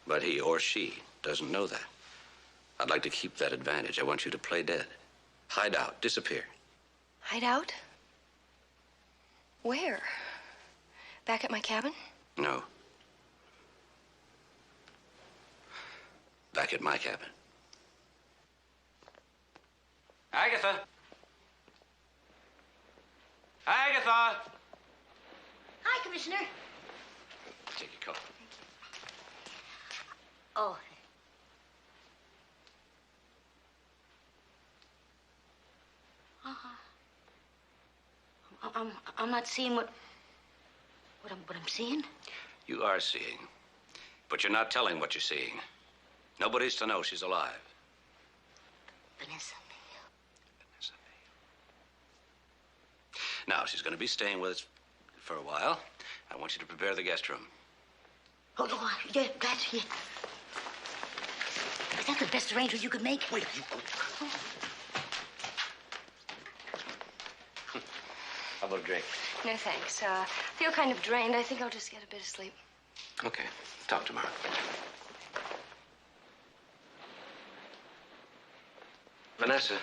But he or she doesn't know that. I'd like to keep that advantage. I want you to play dead. Hide out, disappear. Hide out? Where? Back at my cabin? No. Back at my cabin. Agatha! Agatha! Hi, Commissioner. Take your coat. Oh. I'm not seeing what I'm seeing. You are seeing. But you're not telling what you're seeing. Nobody's to know she's alive. Vanessa. Now, she's going to be staying with us for a while. I want you to prepare the guest room. Oh, no, yeah, gotcha, yeah. Is that the best arrangement you could make? Wait, you... How about a drink? No, thanks. I feel kind of drained. I think I'll just get a bit of sleep. Okay. Talk tomorrow. Vanessa.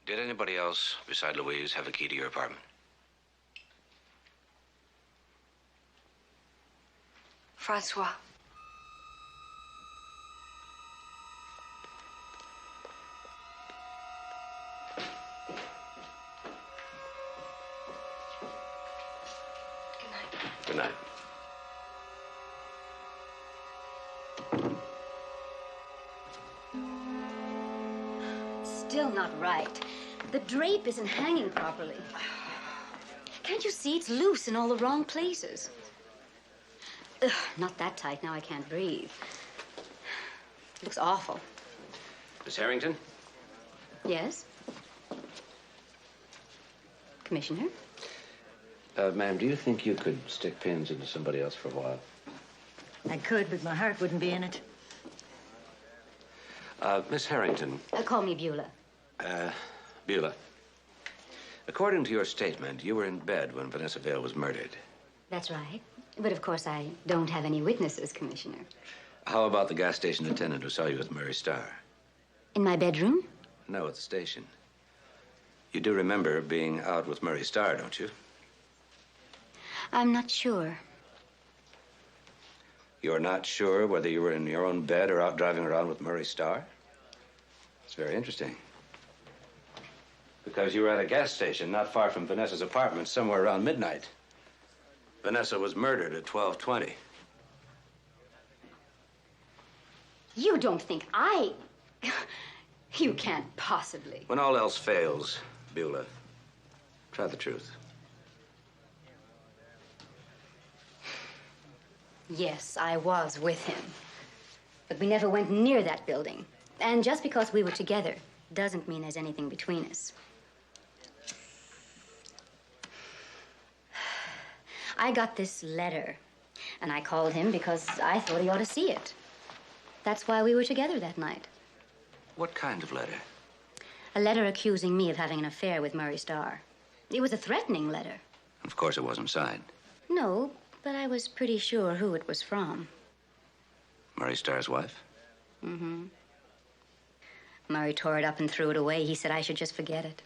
Did anybody else beside Louise have a key to your apartment? Francois. Good night. Still not right. The drape isn't hanging properly. Can't you see it's loose in all the wrong places? Ugh, not that tight. Now I can't breathe. It looks awful. Miss Harrington? Yes? Commissioner? Ma'am, do you think you could stick pins into somebody else for a while? I could, but my heart wouldn't be in it. Miss Harrington. Call me Beulah. Beulah. According to your statement, you were in bed when Vanessa Vale was murdered. That's right. But of course, I don't have any witnesses, Commissioner. How about the gas station attendant who saw you with Murray Starr? In my bedroom? No, at the station. You do remember being out with Murray Starr, don't you? I'm not sure. You're not sure whether you were in your own bed or out driving around with Murray Starr? It's very interesting. Because you were at a gas station not far from Vanessa's apartment somewhere around midnight. Vanessa was murdered at 12:20. You don't think I... You can't possibly. When all else fails, Beulah, try the truth. Yes, I was with him. But we never went near that building. And just because we were together doesn't mean there's anything between us. I got this letter, and I called him because I thought he ought to see it. That's why we were together that night. What kind of letter? A letter accusing me of having an affair with Murray Starr. It was a threatening letter. Of course it wasn't signed. No, but I was pretty sure who it was from. Murray Starr's wife? Mm-hmm. Murray tore it up and threw it away. He said I should just forget it.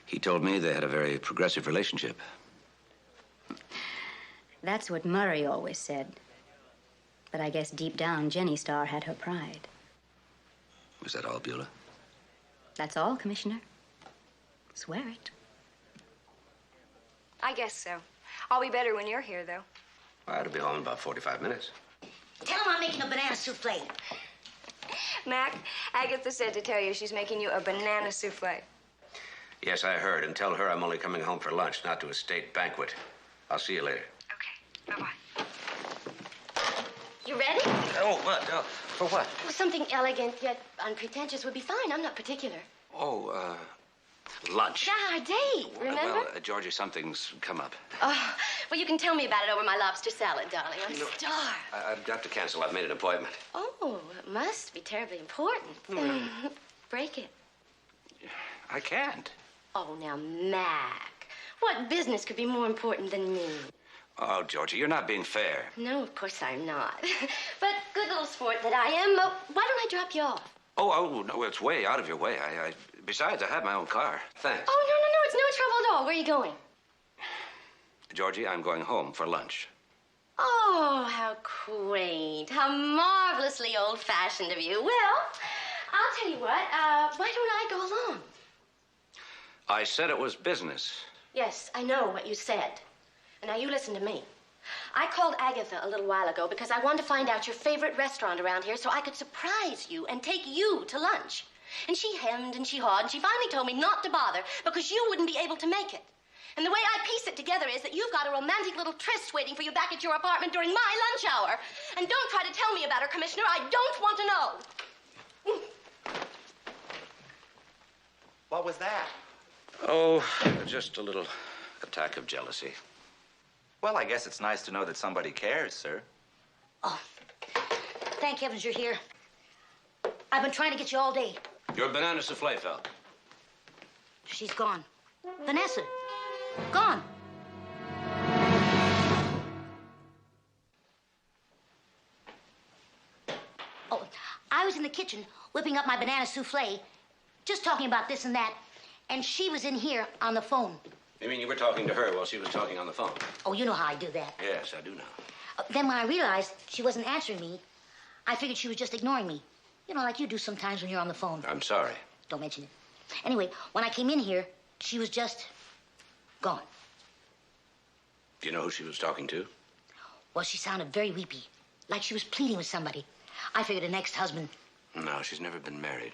He told me they had a very progressive relationship. That's what Murray always said. But I guess deep down, Jenny Starr had her pride. Was that all, Beulah? That's all, Commissioner. Swear it. I guess so. I'll be better when you're here, though. Well, I'll be home in about 45 minutes. Tell him I'm making a banana souffle. Mac, Agatha said to tell you she's making you a banana souffle. Yes, I heard. And tell her I'm only coming home for lunch, not to a state banquet. I'll see you later. Bye-bye. You ready? Oh, what? For what? Well, something elegant yet unpretentious would be fine. I'm not particular. Oh, lunch. Yeah, our date, remember? Well, Georgie, something's come up. Oh, well, you can tell me about it over my lobster salad, darling. I'm starved. I've got to cancel. I've made an appointment. Oh, it must be terribly important. Break it. I can't. Oh, now, Mac, what business could be more important than me? Oh, Georgie, you're not being fair. No, of course I'm not. But good little sport that I am, why don't I drop you off? Oh, no, it's way out of your way. Besides, I have my own car. Thanks. Oh, no, it's no trouble at all. Where are you going? Georgie, I'm going home for lunch. Oh, how quaint. How marvelously old-fashioned of you. Well, I'll tell you what, why don't I go along? I said it was business. Yes, I know what you said. And now you listen to me. I called Agatha a little while ago because I wanted to find out your favorite restaurant around here so I could surprise you and take you to lunch. And she hemmed and she hawed, and she finally told me not to bother because you wouldn't be able to make it. And the way I piece it together is that you've got a romantic little tryst waiting for you back at your apartment during my lunch hour. And don't try to tell me about her, Commissioner. I don't want to know. What was that? Oh, just a little attack of jealousy. Well, I guess it's nice to know that somebody cares, sir. Oh, thank heavens you're here. I've been trying to get you all day. Your banana souffle fell. She's gone. Vanessa, gone. Oh, I was in the kitchen whipping up my banana souffle, just talking about this and that, and she was in here on the phone. You mean you were talking to her while she was talking on the phone? Oh, you know how I do that. Yes, I do know. Then when I realized she wasn't answering me, I figured she was just ignoring me. You know, like you do sometimes when you're on the phone. I'm sorry. Don't mention it. Anyway, when I came in here, she was just gone. Do you know who she was talking to? Well, she sounded very weepy, like she was pleading with somebody. I figured an ex-husband. No, she's never been married.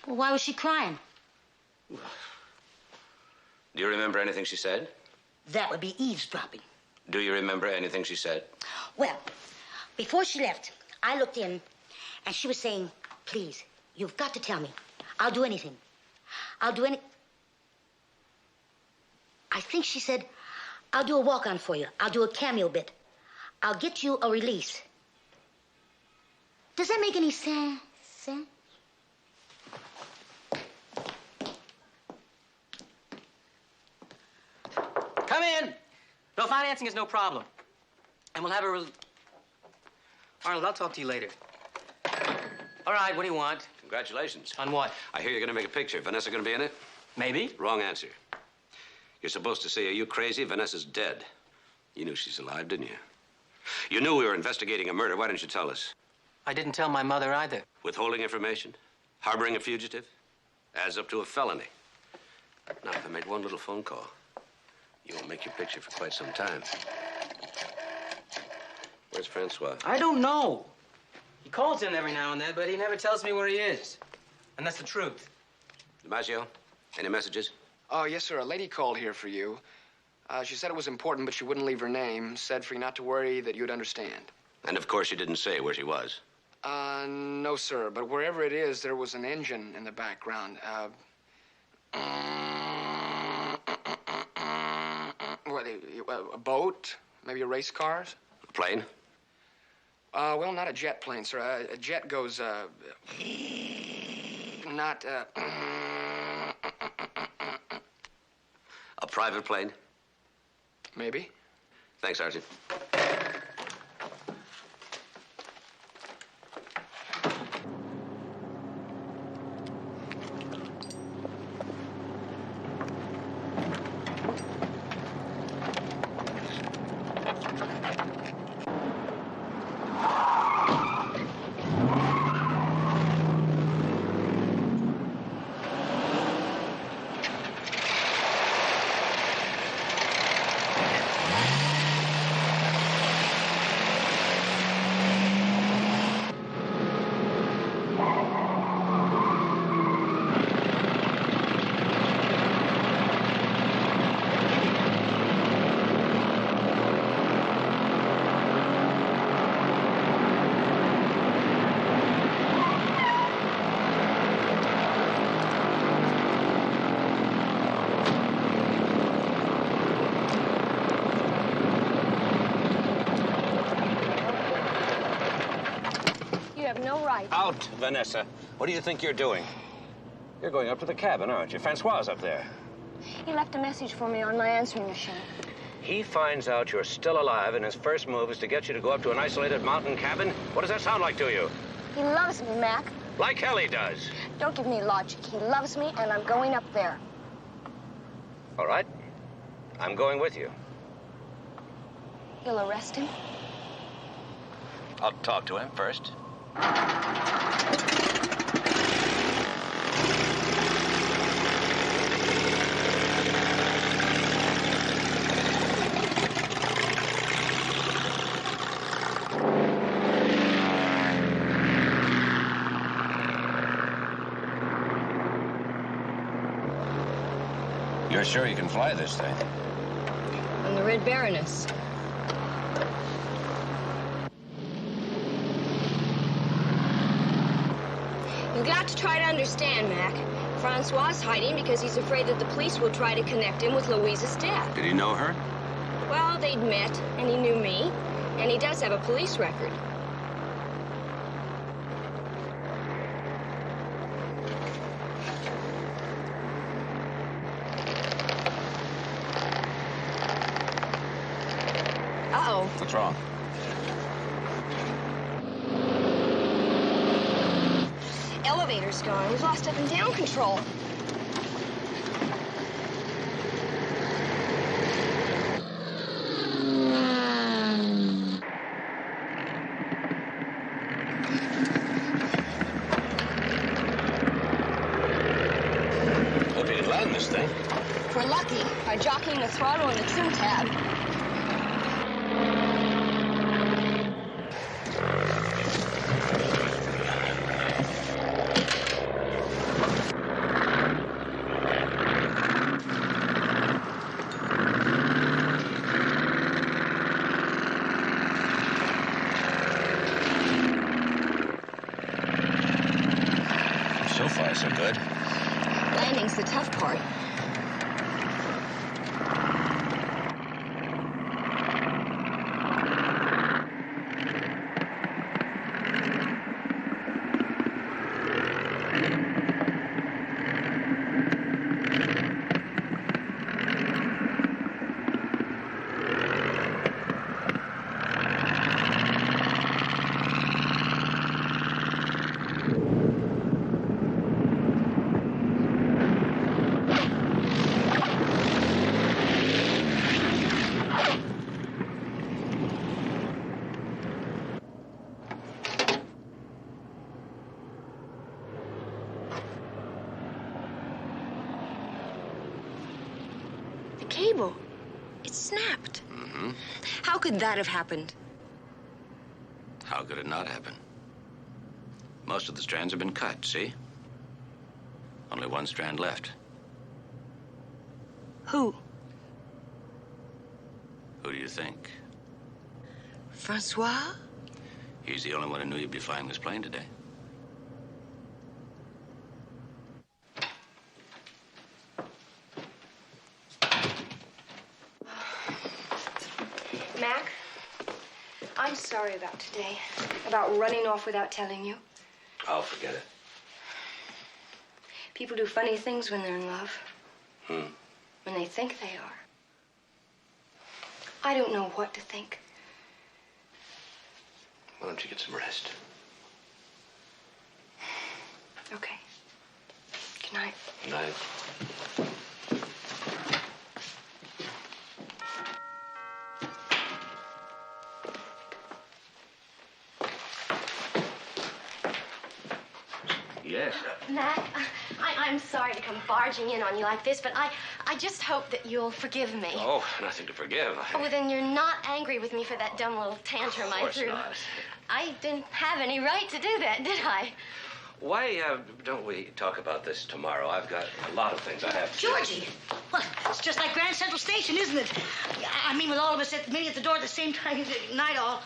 Well, why was she crying? Do you remember anything she said? That would be eavesdropping. Do you remember anything she said? Well, before she left, I looked in, and she was saying, please, you've got to tell me. I'll do anything. I'll do any... I think she said, I'll do a walk-on for you. I'll do a cameo bit. I'll get you a release. Does that make any sense? Come in. No, financing is no problem. And we'll have a Arnold, I'll talk to you later. All right, what do you want? Congratulations. On what? I hear you're going to make a picture. Vanessa going to be in it? Maybe. Wrong answer. You're supposed to say, are you crazy? Vanessa's dead. You knew she's alive, didn't you? You knew we were investigating a murder. Why didn't you tell us? I didn't tell my mother either. Withholding information? Harboring a fugitive? Adds up to a felony. Now, if I make one little phone call, you won't make your picture for quite some time. Where's Francois? I don't know. He calls in every now and then, but he never tells me where he is. And that's the truth. DiMaggio, any messages? Oh, yes, sir. A lady called here for you. She said it was important, but she wouldn't leave her name. Said for you not to worry, that you'd understand. And of course, you didn't say where she was. No, sir. But wherever it is, there was an engine in the background. What, a boat? Maybe a race cars? A plane? Well, not a jet plane, sir. A jet goes, not, A private plane? Maybe. Thanks, Sergeant. Out, Vanessa. What do you think you're doing? You're going up to the cabin, aren't you? Francois up there. He left a message for me on my answering machine. He finds out you're still alive, and his first move is to get you to go up to an isolated mountain cabin? What does that sound like to you? He loves me, Mac. Like hell he does. Don't give me logic. He loves me, and I'm going up there. All right. I'm going with you. You'll arrest him? I'll talk to him first. You're sure you can fly this thing? I'm the Red Baroness. You got to try to understand, Mac. Francois is hiding because he's afraid that the police will try to connect him with Louise's death. Did he know her? Well, they'd met, and he knew me, and he does have a police record. Uh-oh. What's wrong? Elevator's gone. We've lost up and down control. Hope you can land this thing. We're lucky by jockeying the throttle and the trim tab. So far, so good. Landing's the tough part. The cable. It snapped. Mm-hmm. How could that have happened? How could it not happen? Most of the strands have been cut, see? Only one strand left. Who? Who do you think? Francois? He's the only one who knew you'd be flying this plane today. Mac, I'm sorry about today. About running off without telling you. Oh, forget it. People do funny things when they're in love. Hmm. When they think they are. I don't know what to think. Why don't you get some rest? Okay. Good night. Good night. Yes. Mac, I'm sorry to come barging in on you like this, but I just hope that you'll forgive me. Oh, nothing to forgive. Oh, well, then you're not angry with me for that dumb little tantrum I threw. Of course not. I didn't have any right to do that, did I? Why don't we talk about this tomorrow? I've got a lot of things I have to do. Georgie! Well, it's just like Grand Central Station, isn't it? I mean, with all of us meeting at the door at the same time, night all.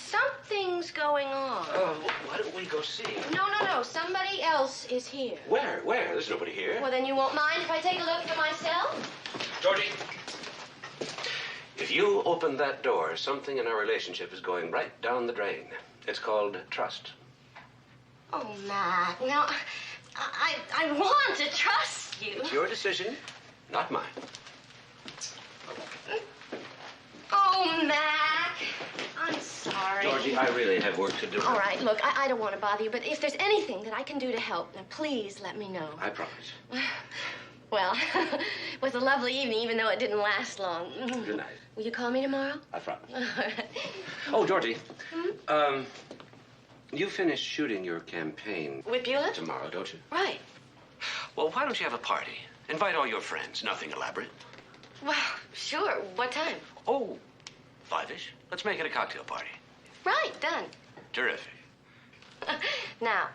Something's going on. Why don't we go see? No. Somebody else is here. Where? There's nobody here. Well, then you won't mind if I take a look for myself? Georgie, if you open that door, something in our relationship is going right down the drain. It's called trust. Oh, Mac, now, I want to trust you. It's your decision, not mine. Oh, Mac, I'm sorry. Georgie, I really have work to do. All right, look, I don't want to bother you, but if there's anything that I can do to help, then please let me know. I promise. Well, it was a lovely evening, even though it didn't last long. Good night. Will you call me tomorrow? I promise. All right. Oh, Georgie. You finish shooting your campaign With Beulah? tomorrow, don't you? Right. Well, why don't you have a party? Invite all your friends. Nothing elaborate. Well, sure. What time? Oh, 5-ish. Let's make it a cocktail party. Right, done. Terrific. Now,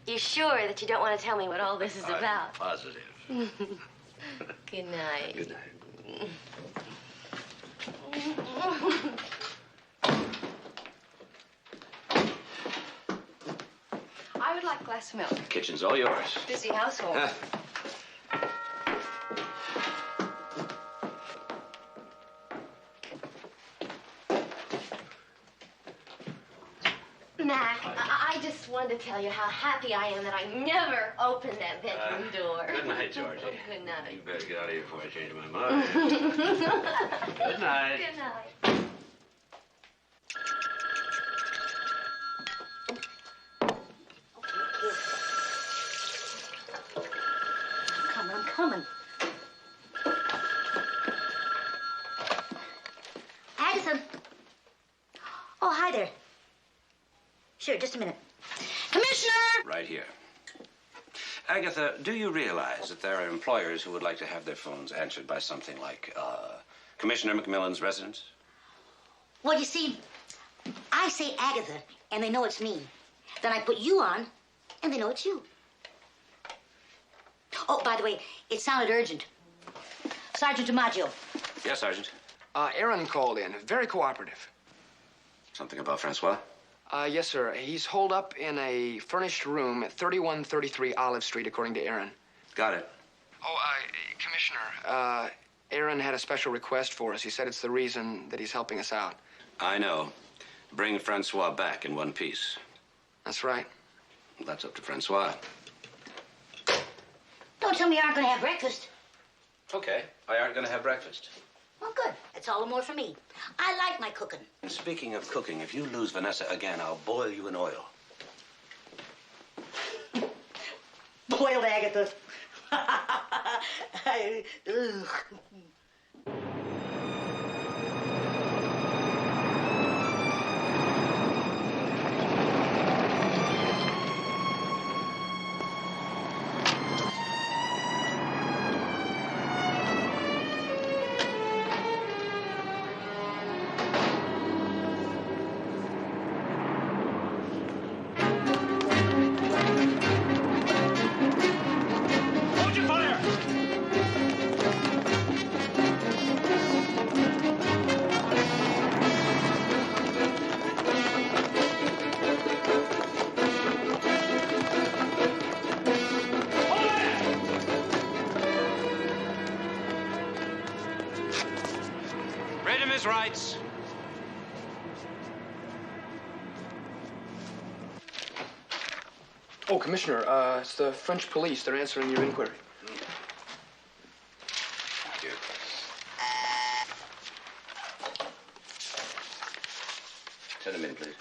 you sure that you don't want to tell me what all this is I'm about? positive. Good night. Good night. I would like a glass of milk. Kitchen's all yours. Busy household. Mac, I just wanted to tell you how happy I am that I never opened that bedroom door. Good night, Georgie. Good night. You better get out of here before I change my mind. Good night. Good night. I'm coming. Agatha. Oh, hi there. Sure, just a minute. Commissioner! Right here. Agatha, do you realize that there are employers who would like to have their phones answered by something like, Commissioner McMillan's residence? Well, you see, I say Agatha, and they know it's me. Then I put you on, and they know it's you. Oh, by the way, it sounded urgent. Sergeant DiMaggio. Yes, Sergeant. Aaron called in. Very cooperative. Something about Francois? Yes, sir. He's holed up in a furnished room at 3133 Olive Street, according to Aaron. Got it. Oh, Commissioner, Aaron had a special request for us. He said it's the reason that he's helping us out. I know. Bring Francois back in one piece. That's right. That's up to Francois. Don't tell me you aren't going to have breakfast. Okay. I aren't going to have breakfast. Well, good. That's all the more for me. I like my cooking. And speaking of cooking, if you lose Vanessa again, I'll boil you in oil. Boiled Agatha. Ugh. Read him his rights. Oh, Commissioner, it's the French police. They're answering your inquiry. Thank you. Send him in, please.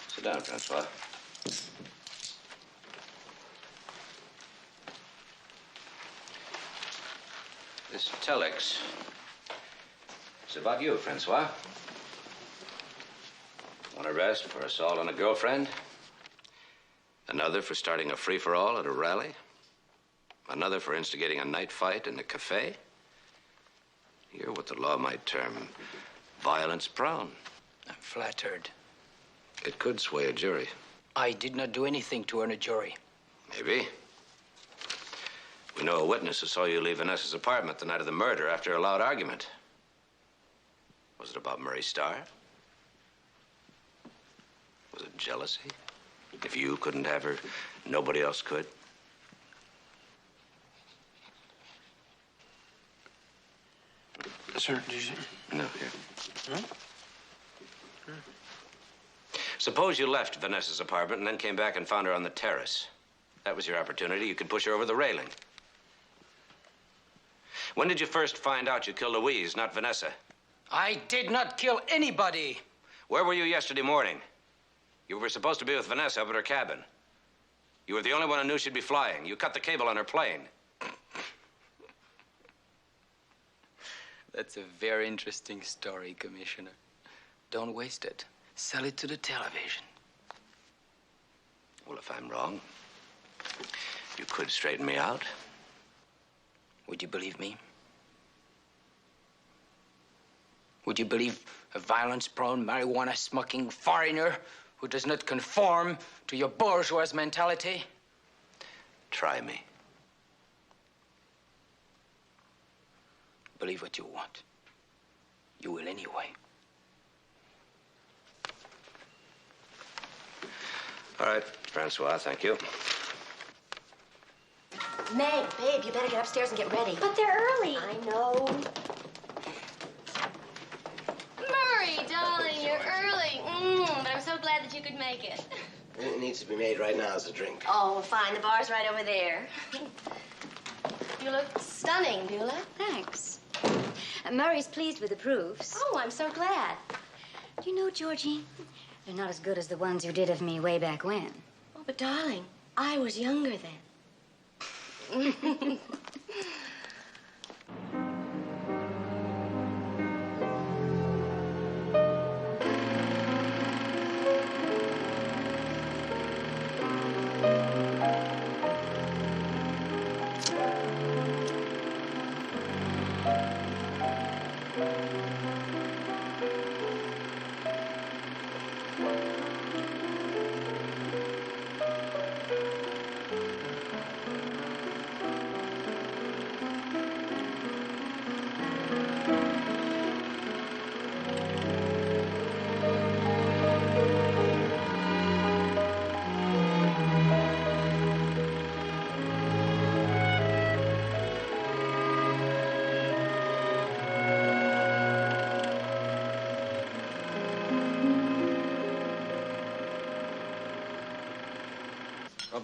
Sit down, Francois. This telex is about you, Francois. One arrest for assault on a girlfriend. Another for starting a free-for-all at a rally. Another for instigating a night fight in a cafe. You're what the law might term violence-prone. I'm flattered. It could sway a jury. I did not do anything to earn a jury. Maybe. We know a witness who saw you leave Vanessa's apartment the night of the murder after a loud argument. Was it about Murray Starr? Was it jealousy? If you couldn't have her, nobody else could? Sir, did you... No, here. Huh? Suppose you left Vanessa's apartment and then came back and found her on the terrace. That was your opportunity. You could push her over the railing. When did you first find out you killed Louise, not Vanessa? I did not kill anybody. Where were you yesterday morning? You were supposed to be with Vanessa up at her cabin. You were the only one who knew she'd be flying. You cut the cable on her plane. That's a very interesting story, Commissioner. Don't waste it. Sell it to the television. Well, if I'm wrong, you could straighten me out. Would you believe me? Would you believe a violence-prone, marijuana-smoking foreigner who does not conform to your bourgeois mentality? Try me. Believe what you want. You will anyway. All right, Francois, thank you. Meg, babe, you better get upstairs and get ready. But they're early. I know. Murray, darling, you're early. But I'm so glad that you could make it. It needs to be made right now as a drink. Oh, fine. The bar's right over there. You look stunning, Beulah. Thanks. Murray's pleased with the proofs. Oh, I'm so glad. You know, Georgie, they're not as good as the ones you did of me way back when. Oh, but darling, I was younger then.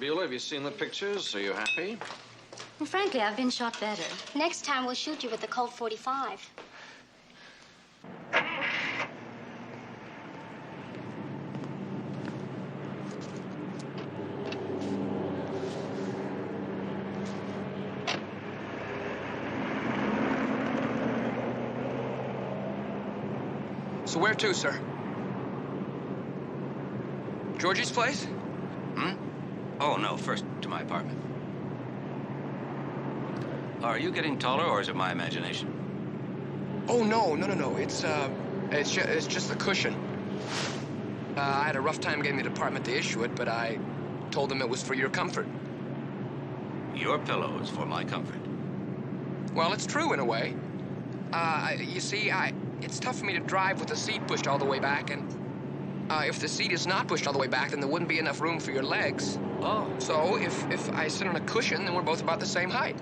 Beulah, have you seen the pictures? Are you happy? Well, frankly, I've been shot better. Next time we'll shoot you with the Colt 45. So where to, sir? Georgie's place? Hmm? Oh, no, first to my apartment. Are you getting taller, or is it my imagination? Oh, no. It's just the cushion. I had a rough time getting the department to issue it, but I told them it was for your comfort. Your pillow is for my comfort. Well, it's true in a way. You see, it's tough for me to drive with the seat pushed all the way back, and if the seat is not pushed all the way back, then there wouldn't be enough room for your legs. Oh. So if I sit on a cushion, then we're both about the same height.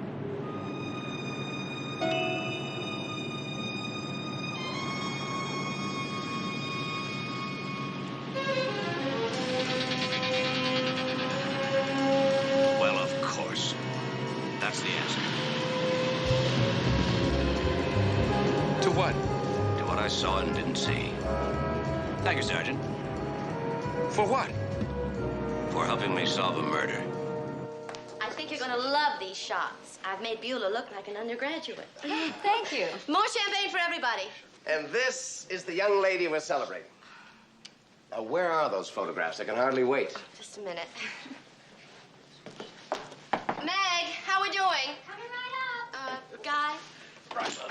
Well, of course. That's the answer. To what? To what I saw and didn't see. Thank you, Sergeant. For what? For helping me solve a murder. I think you're gonna love these shots. I've made Beulah look like an undergraduate. Thank you. More champagne for everybody. And this is the young lady we're celebrating. Now, where are those photographs? I can hardly wait. Just a minute. Meg, how we doing? Coming right up. Guy? Right, son.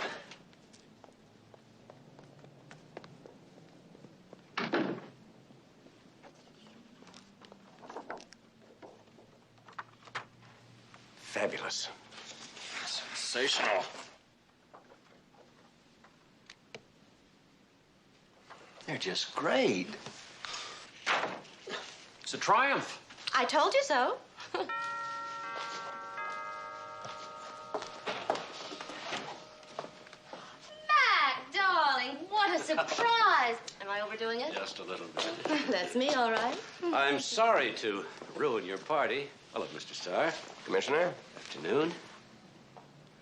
Fabulous. Sensational. They're just great. It's a triumph. I told you so. Mac, darling, what a surprise. Am I overdoing it? Just a little bit. That's me, all right. I'm sorry to ruin your party. Hello, Mr. Starr. Commissioner? Afternoon.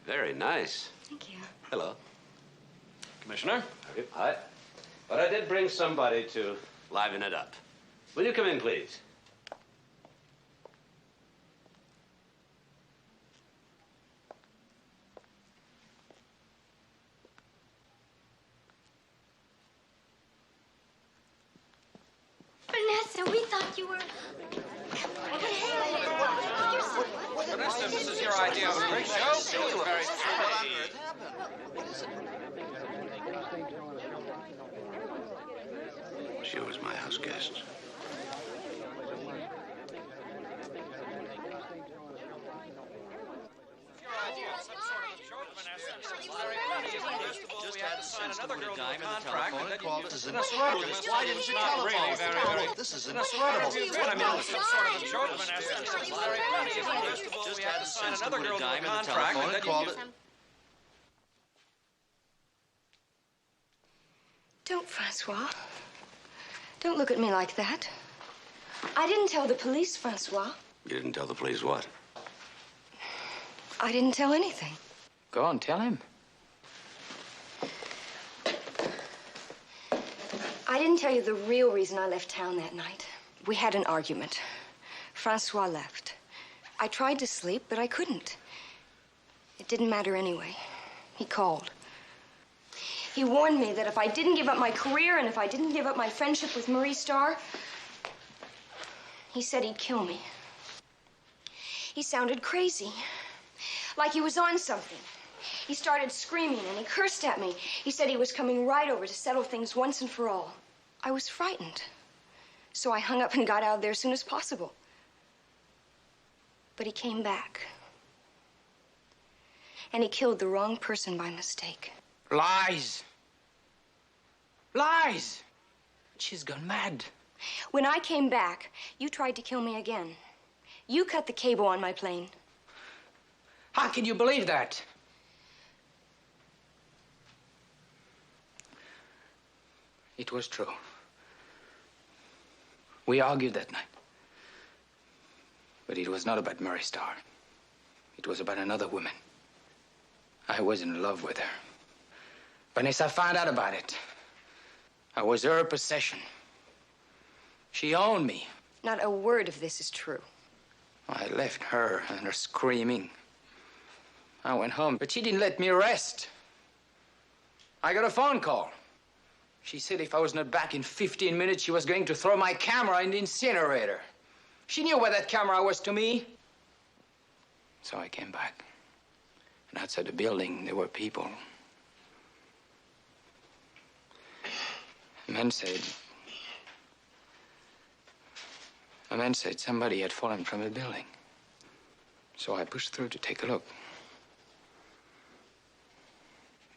Very nice. Thank you. Hello. Commissioner? Hi. But I did bring somebody to liven it up. Will you come in, please? Vanessa, we thought you were... Vanessa, this is your idea of a great show. You were very She was my house guest. Just had to sign another girl to a contract, and then you This is incredible. Why didn't you tell us? This is incredible. incredible. I mean, it was some sort of a joke, Vanessa. Just had to sign another girl to a dime in the contract, telephone and and then called you... it. Don't, Francois. Don't look at me like that. I didn't tell the police, Francois. You didn't tell the police what? I didn't tell anything. Go on, tell him. I didn't tell you the real reason I left town that night. We had an argument. Francois left. I tried to sleep, but I couldn't. It didn't matter anyway. He called. He warned me that if I didn't give up my career and if I didn't give up my friendship with Marie Starr, he said he'd kill me. He sounded crazy, like he was on something. He started screaming and he cursed at me. He said he was coming right over to settle things once and for all. I was frightened, so I hung up and got out of there as soon as possible. But he came back, and he killed the wrong person by mistake. Lies. Lies. She's gone mad. When I came back, you tried to kill me again. You cut the cable on my plane. How can you believe that? It was true. We argued that night. But it was not about Murray Starr. It was about another woman. I was in love with her. Vanessa found out about it. I was her possession. She owned me. Not a word of this is true. I left her and her screaming. I went home, but she didn't let me rest. I got a phone call. She said if I was not back in 15 minutes, she was going to throw my camera in the incinerator. She knew what that camera was to me. So I came back. And outside the building, there were people. A man said somebody had fallen from the building. So I pushed through to take a look.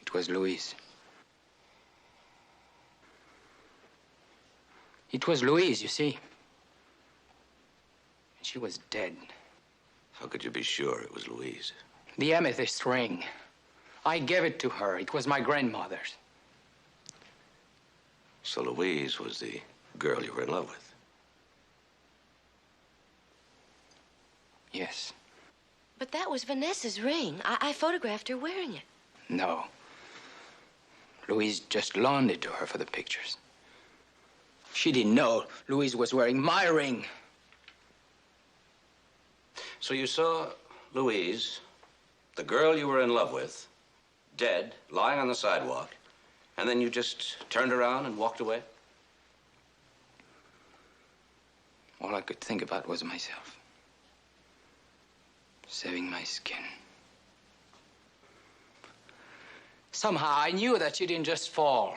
It was Louise. It was Louise, you see. And she was dead. How could you be sure it was Louise? The amethyst ring. I gave it to her. It was my grandmother's. So Louise was the girl you were in love with? Yes. But that was Vanessa's ring. I photographed her wearing it. No. Louise just loaned it to her for the pictures. She didn't know Louise was wearing my ring. So you saw Louise, the girl you were in love with, dead, lying on the sidewalk, and then you just turned around and walked away? All I could think about was myself. Saving my skin. Somehow I knew that she didn't just fall.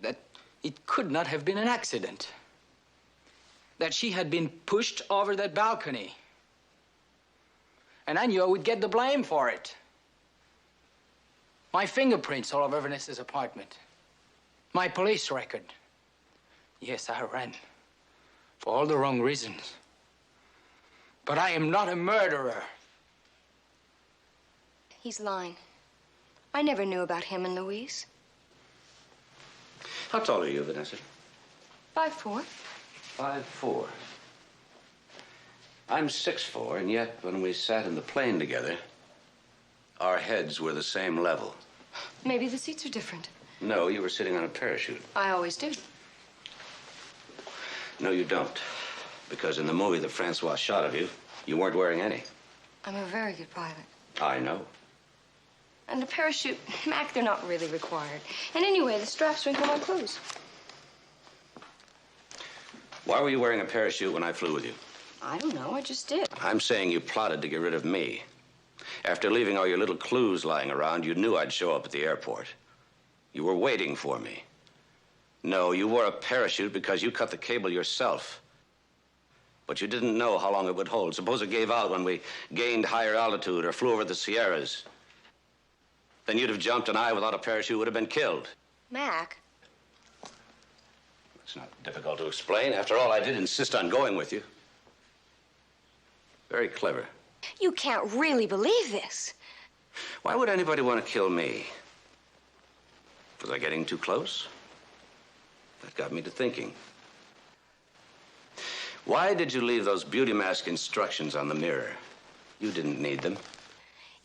That it could not have been an accident. That she had been pushed over that balcony. And I knew I would get the blame for it. My fingerprints all over Vanessa's apartment. My police record. Yes, I ran. For all the wrong reasons. But I am not a murderer. He's lying. I never knew about him and Louise. How tall are you, Vanessa? 5'4". 5'4". I'm 6'4", and yet when we sat in the plane together, our heads were the same level. Maybe the seats are different. No, you were sitting on a parachute. I always do. No, you don't. Because in the movie that Francois shot of you, you weren't wearing any. I'm a very good pilot. I know. And a parachute, Mac, they're not really required. And anyway, the straps wrinkle my clothes. Why were you wearing a parachute when I flew with you? I don't know, I just did. I'm saying you plotted to get rid of me. After leaving all your little clues lying around, you knew I'd show up at the airport. You were waiting for me. No, you wore a parachute because you cut the cable yourself. But you didn't know how long it would hold. Suppose it gave out when we gained higher altitude or flew over the Sierras. Then you'd have jumped and I, without a parachute, would have been killed. Mac. It's not difficult to explain. After all, I did insist on going with you. Very clever. You can't really believe this. Why would anybody want to kill me? Was I getting too close? That got me to thinking. Why did you leave those beauty mask instructions on the mirror? You didn't need them.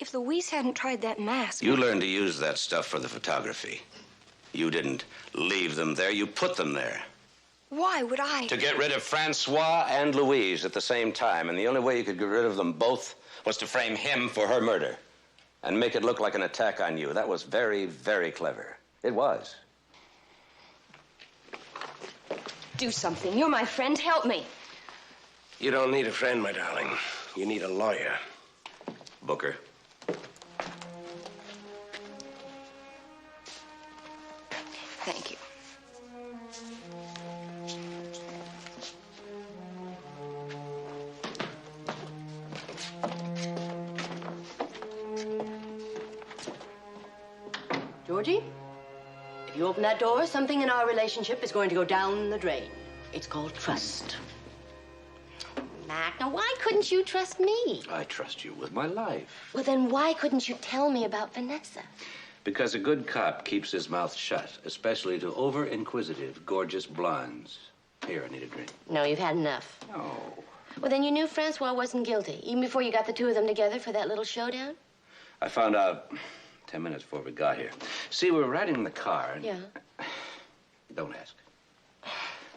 If Louise hadn't tried that mask... You learned to use that stuff for the photography. You didn't leave them there, you put them there. Why would I? To get rid of Francois and Louise at the same time. And the only way you could get rid of them both was to frame him for her murder. And make it look like an attack on you. That was very, very clever. It was. Do something. You're my friend. Help me. You don't need a friend, my darling. You need a lawyer. Booker. Thank you. Georgie, if you open that door, something in our relationship is going to go down the drain. It's called trust. Mac, now why couldn't you trust me? I trust you with my life. Well, then why couldn't you tell me about Vanessa? Because a good cop keeps his mouth shut, especially to over-inquisitive, gorgeous blondes. Here, I need a drink. No, you've had enough. No. Well, then you knew Francois wasn't guilty, even before you got the two of them together for that little showdown? I found out 10 minutes before we got here. See, we were riding in the car. And... Yeah. Don't ask.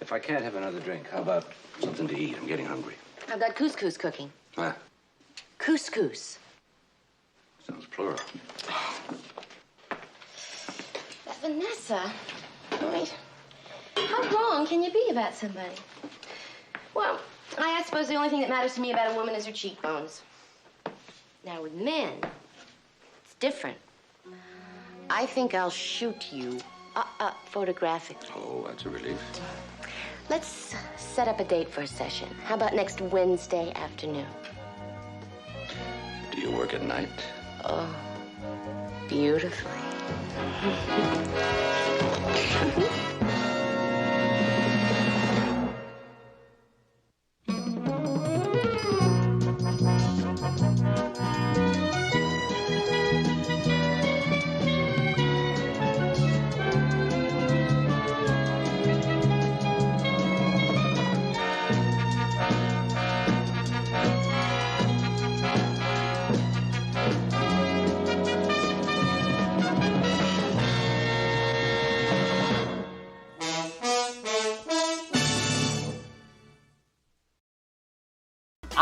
If I can't have another drink, how about something to eat? I'm getting hungry. I've got couscous cooking. Huh? Couscous. Sounds plural. Vanessa, I mean, how wrong can you be about somebody? Well, I suppose the only thing that matters to me about a woman is her cheekbones. Now, with men, it's different. I think I'll shoot you photographically. Oh, that's a relief. Let's set up a date for a session. How about next Wednesday afternoon? Do you work at night? Oh, beautifully.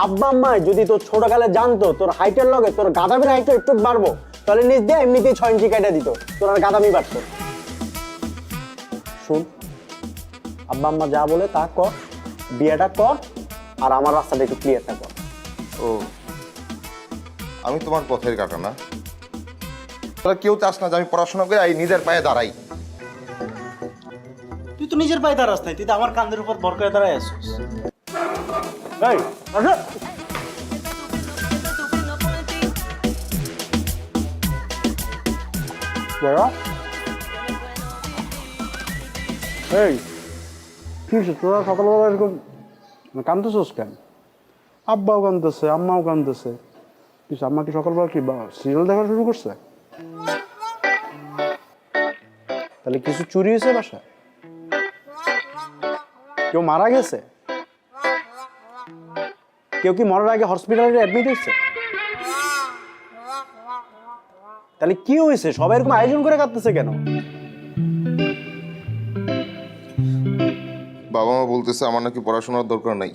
আব্বা আম্মা যদি তোর ছোটকালে জানতো তোর হাইটের লগে তোর গাদামির হাইটটা একটু বাড়বো, তাহলে নিজ দিয়ে এমনিতেই 6 ইঞ্চি কাটা দিত, তোর আর গাদামি বাড়তো। শুন, আব্বা আম্মা যা বলে তা কর, বিয়েটা কর, আর আমার রাস্তাটা একটু ক্লিয়ারটা কর। ও, আমি তোমার পথের কাটা না? তোরা কেউ চাস না যে আমি পড়াশোনা করে এই নিজের পায়ে দাঁড়াই? তুই তো নিজের পায়ে দাঁড়াস নাই, তুই তো আমার কাঁধের উপর ভর করে দাঁড়ায় আসছিস। এই, আসো। এই কি তোরা সকালবেলা এরকম কান্দতেছিস কেন? আব্বাও কান্দতেছে, আম্মাও কান্দতেছে। কিছু আম্মা কি সকালবেলা কি সিরিয়াল দেখা শুরু করছে? তাহলে কিছু চুরি হয়েছে বাসায়? কেউ মারা গেছে? কেউ কি মরার আগে হসপিটালে অ্যাডমিট হয়েছে? তাহলে কি হয়েছে? সবাই এরকম আয়োজন করে কাঁদতেছে কেন? বাবা মা বলতেছে আমার নাকি পড়াশোনার দরকার নাই,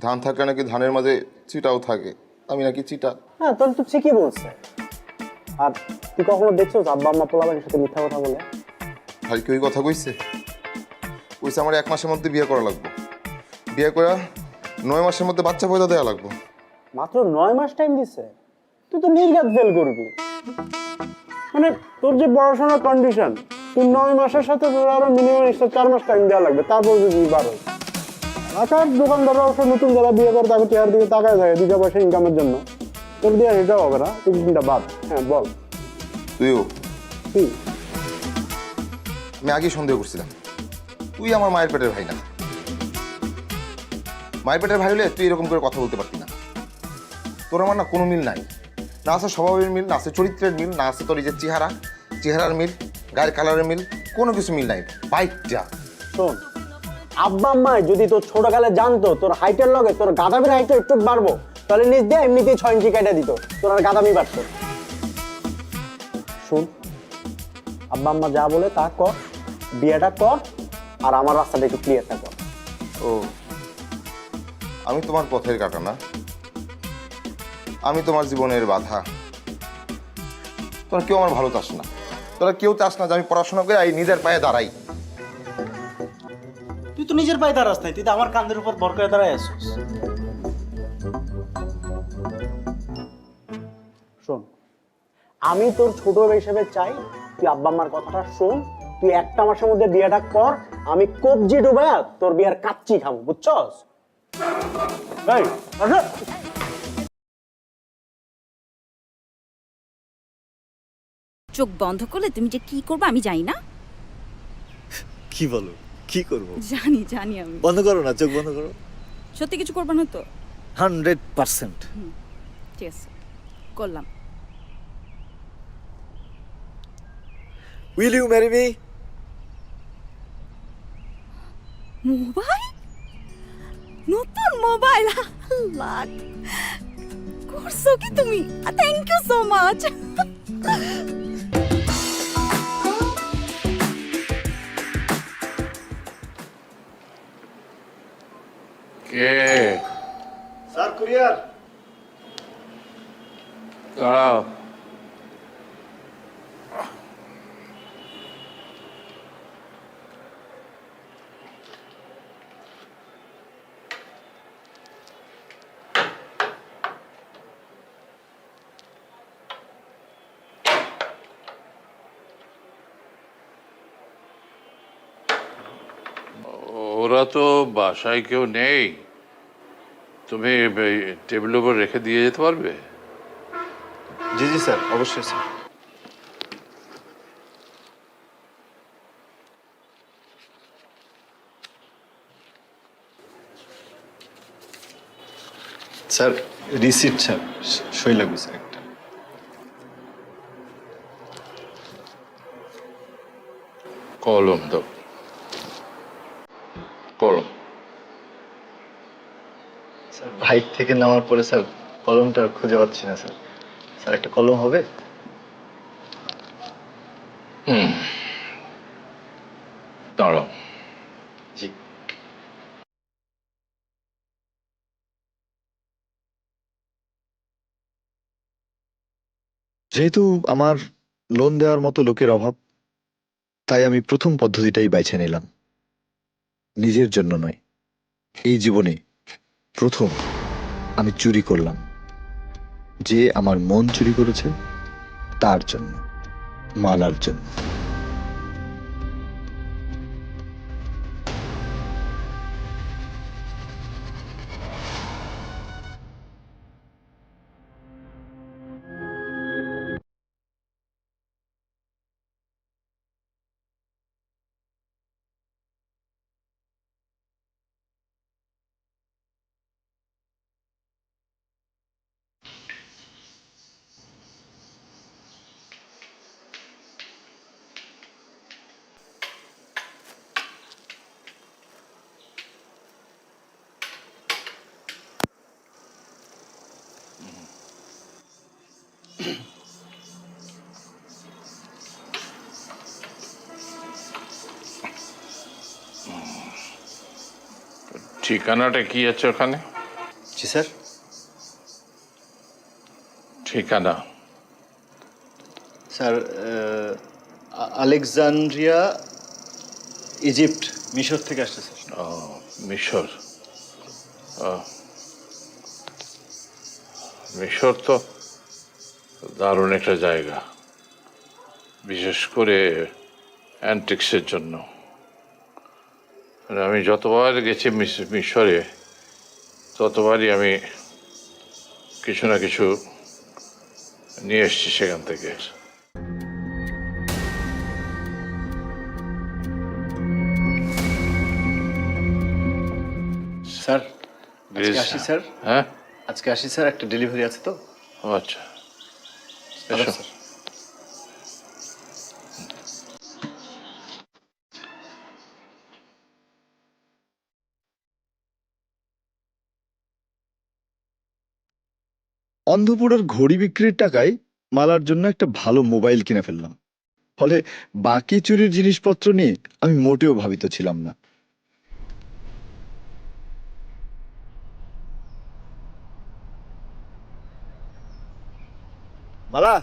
ধান থাকলে নাকি ধানের মাঝে চিটাও থাকে, আমি নাকি চিটা। হ্যাঁ, তোর তো ঠিকই বলছে। আর তুই কখনো দেখছো আব্বা আম্মা পোলাবাড়ির সাথে মিথ্যা কথা বলে? ভাই কি ওই কথা কইছে? কইছে আমার 1 মাসের মধ্যে বিয়ে করা লাগবে, বিয়ে করা 9 মাসের মধ্যে বাচ্চা পয়দা দেওয়া লাগবে। মাত্র 9 মাস টাইম দিছে? তুই তো নির্ঘাত ফেল করবি। মানে তোর যে পড়াশোনার কন্ডিশন, তুই 9 মাসের সাথে তোর আরো মিনিমাম 4 মাস টাইম দেওয়া লাগবে, তারপর যদি 12। আচ্ছা, দোকানদাররা অবশ্য নতুন যারা বিয়ে করে তাকে চেয়ার দিকে তাকায় থাকে 2 পয়সা ইনকামের জন্য, তোর দিয়ে এটাও হবে না। তুই চিন্তা বাদ। হ্যাঁ বল। তুইও কি? আমি আগে সন্দেহ করছিলাম তুই আমার মায়ের পেটের ভাই না। মায়ের পেটের ভাই হলে তুই এরকম করে কথা বলতে পারতি না। তোর আমার না কোনো মিল নাই, না আছে স্বভাবের মিল, না আছে চরিত্রের মিল, না আছে তোর এই যে চেহারার মিল, গায়ের কালারের মিল, কোনো কিছু মিল নাই। বাইকটা শোন, আব্বা আম্মা যদি তোর ছোটকালে জানতো তোর হাইটের লগে তোর গাদামির হাইটটা একটু বাড়বো, তাহলে নিজ দিয়ে এমনিতেই 6 ইঞ্চি কাটা দিত, তোর আর গাদামি বাড়তো। শুন, আব্বা আম্মা যা বলে তা কর, বিয়েটা কর, আর আমার রাস্তাটা একটু ক্লিয়ারটা কর। ও, আমি তোমার পথের কাটা না? আমি তোমার জীবনের বাধা? তোরা কেউ আমার ভালো চাস না, তোরা কেউ চাস না যে আমি পড়াশোনা করে এই নিজের পায়ে দাঁড়াই। তুই তো নিজের পায়ে দাঁড়াস নাই, তুই তো আমার কাঁধের উপর ভর করে দাঁড়ায় আসছিস। শোন, আমি তোর ছোট হিসেবে চাই তুই আব্বা আম্মার কথাটা শোন, তুই 1 মাসের মধ্যে বিয়েটা কর, আমি কবজি ডুবায়া তোর বিয়ার কাচ্চি খাবো, বুঝছস? এই, আসো। চোখ বন্ধ করলে তুমি যে কি করবে আমি জানি না। কি বলো? কি করব? জানি জানি আমি। বন্ধ করো না, চোখ বন্ধ করো। সত্যি কিছু করবে না তো? 100%। ঠিক আছে, করলাম। Will you marry me? Mobile? নতুন মোবাইল, আল্লাহ করছো কি তুমি? Thank you so much. কে? Sir courier. দাঁড়াও। ওরা তো বাসায় কেউ নেই, তুমি টেবিলের উপর রেখে দিয়ে যেতে পারবে? জি জি স্যার, অবশ্যই স্যার। স্যার রিসিপ্ট স্যার, সই লাগবে স্যার একটা। কলম দাও। কলম। স্যার বাইক থেকে নামার পরে স্যার কলমটা খুঁজে পাচ্ছি না স্যার। স্যার একটা কলম হবে? দাঁড়াও। জি। যেহেতু আমার লোন দেওয়ার মতো লোকের অভাব, তাই আমি প্রথম পদ্ধতিটাই বেছে নিলাম। নিজের জন্য নয়, এই জীবনে প্রথম আমি চুরি করলাম। যে আমার মন চুরি করেছে তার জন্য, মালার জন্য। ঠিকানাটা কি আছে ওখানে? জি স্যার। ঠিকানা? স্যার আলেকজান্দ্রিয়া, ইজিপ্ট, মিশর থেকে আসছে স্যার। ও, মিশর। মিশর তো দারুণ একটা জায়গা, বিশেষ করে অ্যান্টিক্সের জন্য। আমি যতবার গেছি মিশরে, ততবারই আমি কিছু না কিছু নিয়ে এসছি সেখান থেকে। স্যার আজকে আসি স্যার। হ্যাঁ আজকে আসি স্যার, একটা ডেলিভারি আছে তো। আচ্ছা এসো। অন্ধপুরের ঘড়ি বিক্রির টাকায় মালার জন্য একটা ভালো মোবাইল কিনে ফেললাম। ফলে বাকি চুরির জিনিসপত্র নিয়ে আমি মোটেও ভাবিত ছিলাম না। মালা,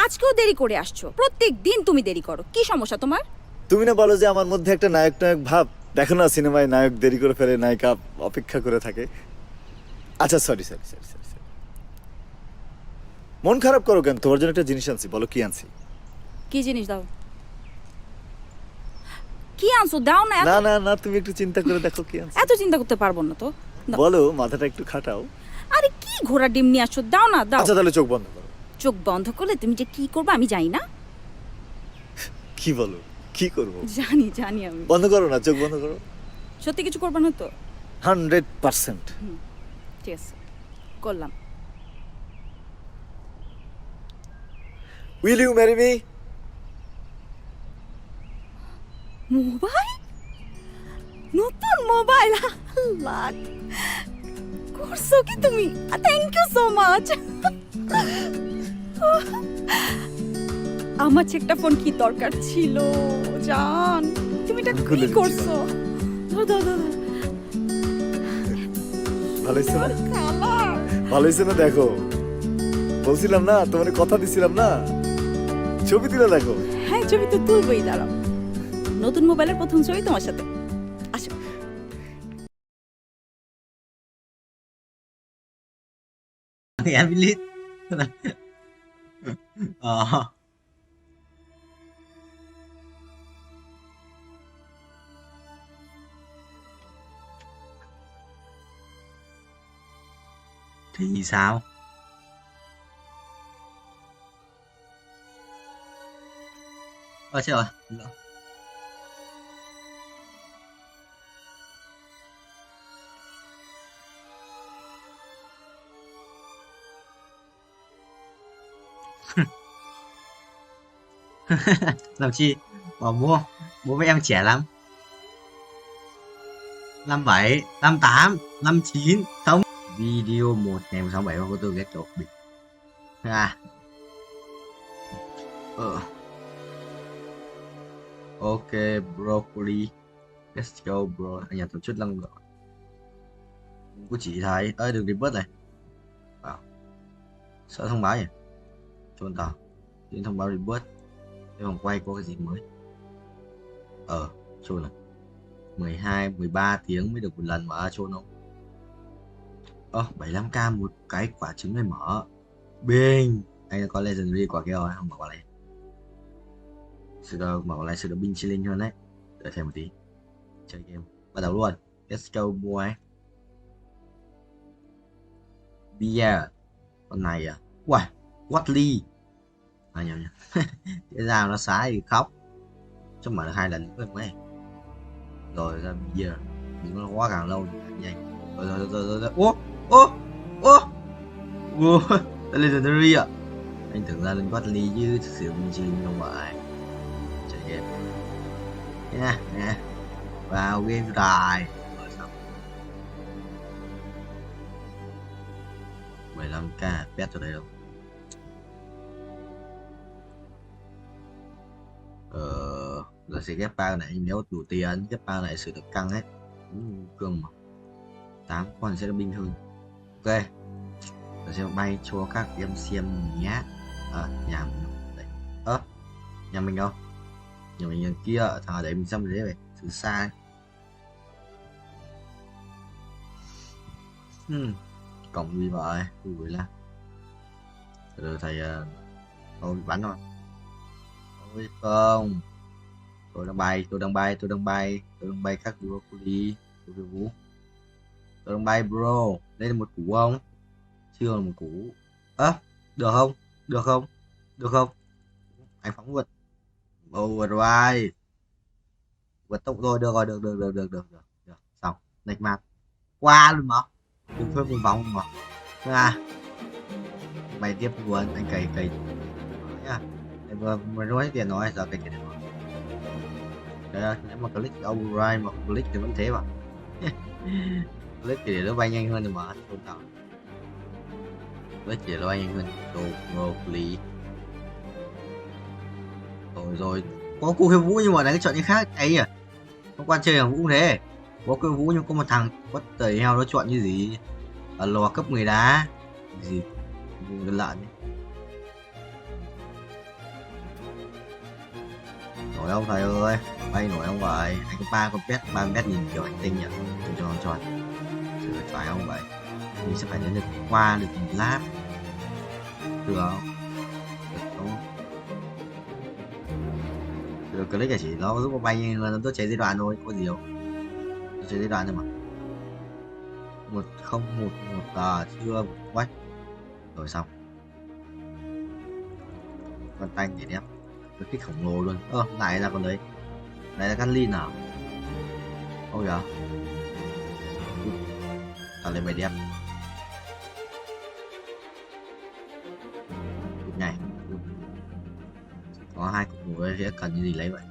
আজকেও দেরি করে আসছো। প্রত্যেক দিন তুমি দেরি করো, কি সমস্যা তোমার? তুমি না বলো যে আমার মধ্যে একটা নায়ক নায়ক ভাব? দেখো না সিনেমায় নায়ক দেরি করে ফেলে, নায়িকা অপেক্ষা করে থাকে। আচ্ছা সরি সরি সরি সরি। মন খারাপ করো কেন? তোমার জন্য একটা জিনিস আনছি, বলো কি আনছি। কি জিনিস? দাও। কি আনছো? দাও না। না না না, তুমি একটু চিন্তা করে দেখো কি আনছি। এত চিন্তা করতে পারবো না তো। বলো, মাথাটা একটু খাটাও। আরে কি ঘোড়া ডিম নিয়ে আসছো? দাও না, দাও। আচ্ছা তাহলে চোখ বন্ধ করো। চোখ বন্ধ করলে তুমি যে কি করবে আমি জানি না। কি বলো? কি করব? জানি জানি আমি। বন্ধ করো না, চোখ বন্ধ করো। সত্যি কিছু করবে না তো? 100%। ঠিক আছে, করলাম। Will you marry me? Mobile? নতুন মোবাইল আল্লাহ করছো কি তুমি থ্যাংক ইউ সো মাচ আমার একটা ফোন কি দরকার ছিল জান তুমি এটা কি করছো ধর ধর ধর ভালো হয়েছে না ভালো হয়েছে না দেখো বলছিলাম না তোমার কথা দিছিলাম না ছবি তুলে দেখো হ্যাঁ ছবি তো তুলবই দাঁড়াও নতুন মোবাইলের প্রথম ছবি তোমার সাথে আসো Em biết thì sao chết rồi làm chi mà bố với em trẻ lắm 57 58 59 sống video 1 ngày 67 của tôi ghét trộn bị ok broccoli let's go bro ở nhà tổ chức lăng gọi của chị thấy ơi đừng đi bớt này vào sợ thông báo nhỉ chôn tàu đến thông báo reboot cái vòng quay có cái gì mới chôn này 12 13 tiếng mới được một lần mà chôn không 75k một cái quả trứng này mở binh anh có legendary quả kia rồi không mở quả này mở quả này sự được binh chi linh hơn đấy đợi thêm một tí chơi game bắt đầu luôn let's go boy beer con này à wow Watley nhầm cái dao nó xá thì khóc chứ mà được 2 lần nữa mấy rồi ra beer đừng có quá càng lâu nhanh rồi ô legendary ạ anh tưởng ra lên Watley chứ thực sự mình chỉ không phải chơi game nha vào game đài rồi xong 15k pet cho đây đâu là sẽ ghép bao này nếu đủ tiền ghép bao này sự được căng hết cương mà 8 con sẽ binh hơn ok rồi sẽ bay cho các em xem nhé nhà mình đây nhà mình đâu nhà mình ở kia thằng đấy mình xem thế này từ xa cổng gì vậy vui lắm rồi thầy tôi bị bắn rồi ôi không tôi đang bay các broccoli tôi đang bay bro đây là một củ không chưa là một củ được không anh phóng vượt rồi vượt tốc rồi được xong nạch mặt qua luôn mà đừng phớt một vòng mà mày tiếp luôn anh cày nhá mà nói tiền nói giờ cày tiền nói đấy nếu mà click override mà click thì vẫn thế mà click thì để nó bay nhanh hơn rồi mà không tao click thì nó bay nhanh hơn broccoli rồi có cô khiêu vũ nhưng mà cái chọn như khác ấy à không quan chơi hàng vũ thế có khiêu vũ nhưng có một thằng có tẩy heo nó chọn như gì lò cấp 10 đá gì gần lợn nổi ông thầy ơi bay nổi ông vậy anh có 3 con pet 3 mét nhìn kiểu hành tinh nhỉ tôi cho nó tròn thử phải không vậy mình sẽ phải đến được qua được một lát được không được click là chỉ nó giúp bay nhanh hơn nó chạy giai đoạn thôi có gì đâu chạy giai đoạn thôi mà 1011 chưa quách rồi xong con tanh để đẹp cái kích khổng lồ luôn lại là con đấy này là căn lin nào ôi giờ tạo lên bài đẹp này có 2 cục nồi sẽ cần gì lấy vậy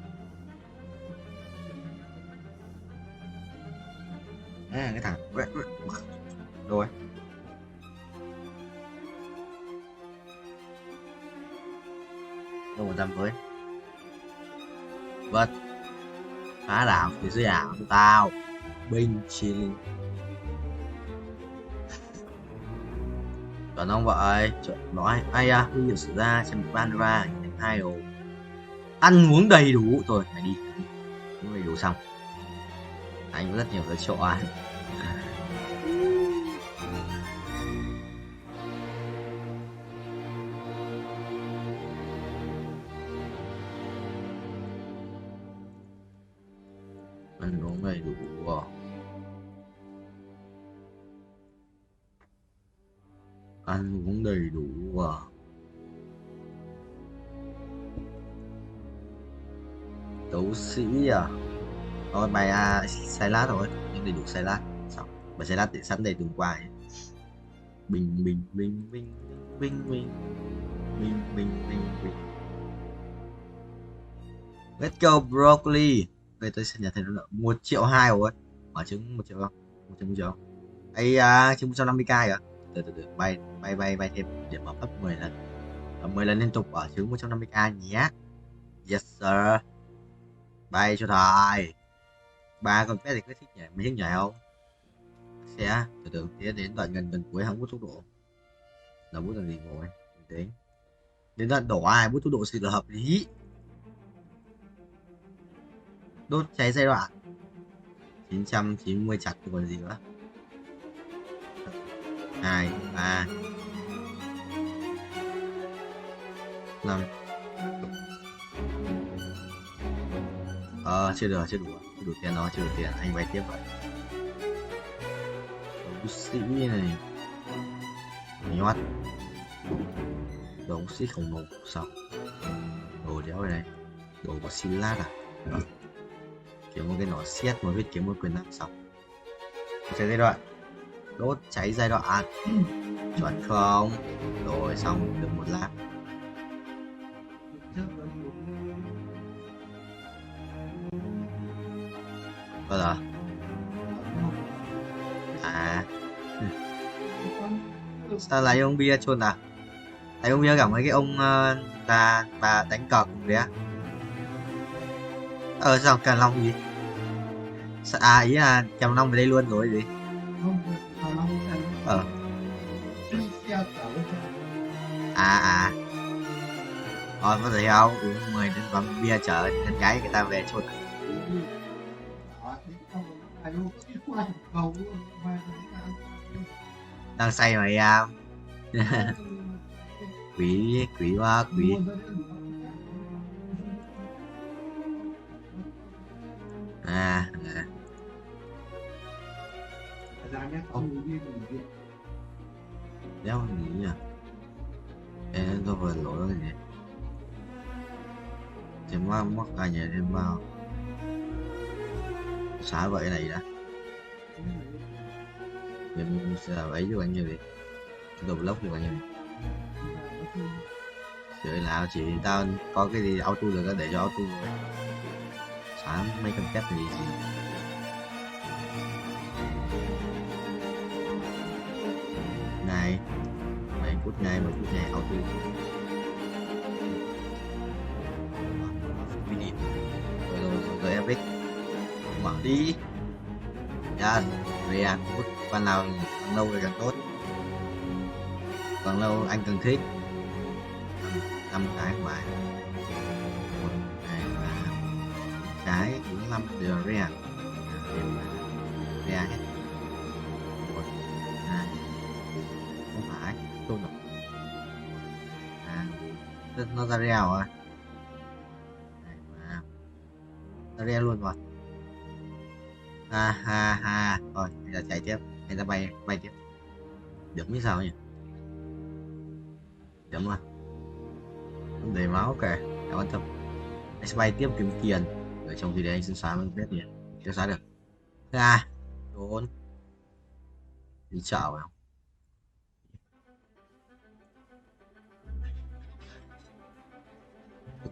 cái thằng rồi đâu 100 với vật phá đảo phía dưới ảo của tao binh chilling chuẩn không vậy chuẩn nói ai à huy hiệu sử ra xem một ban ra hai đồ ăn uống đầy đủ rồi mày đi uống đầy đủ xong anh có rất nhiều lựa chọn ăn uống đầy đủ ăn uống đầy đủ đấu sĩ à thôi bài salad rồi nhưng đầy đủ salad xong bài salad để sẵn đầy từng qua ấy. bình bình bình bình bình bình bình bình bình bình let's go broccoli đây tôi sẽ nhận thấy nó 1,2 triệu rồi mở trứng 1 triệu không 1 triệu ấy trứng 150k à từ bay thêm để mở gấp 10 lần 10 lần liên tục ở trứng 150k nhé yes sir bay cho thầy ba con pet thì có thích nhảy mấy thích nhảy không sẽ từ tiến đến đoạn gần cuối không bút tốc độ là bút là gì rồi đến đoạn đổ ai bút tốc độ sẽ là hợp lý đốt cháy giai đoạn 990 chặt còn gì nữa 2 3 5 chưa đủ tiền nó chưa đủ tiền anh vay tiếp vậy đấu sĩ này nhót đấu sĩ khổng lồ xong đồ đéo này đồ có xin lát à kiếm một cái nỏ xét một vết kiếm một quyền năng xong chơi giai đoạn đốt cháy giai đoạn chuẩn không rồi xong được 1 lát bao giờ sao lại ông bia chôn à tại ông bia gặp mấy cái ông là bà đánh cờ cùng đấy á sao cần long gì ý là chồng long về đây luôn rồi gì rồi có thể không uống 10 đến vòng bia chở con gái người ta về chôn đang say mà em quý quá quý đéo nghĩ à em tôi vừa lỗi rồi gì thì mắc cả nhà thêm vào xả vậy này đã mình sẽ ấy cho bạn như vậy đồ blog cho bạn như vậy chơi nào chị tao có cái gì auto được để cho auto rồi xả mấy con cách gì này 7 phút này auto rồi epic mở đi dạ về phút ban nào càng lâu thì càng tốt càng lâu anh càng thích 5 cái bài 1 2 3 cái 45 giờ ra hết 1 2 không phải tôi đọc nó ra reo rồi nó reo luôn rồi thôi bây giờ chạy tiếp người ta bay tiếp điểm biết sao nhỉ điểm rồi đầy máu kìa cảm ơn tâm anh sẽ bay tiếp kiếm tiền ở trong thì để anh xin xóa mình biết nhỉ chưa xóa được trốn đi chợ không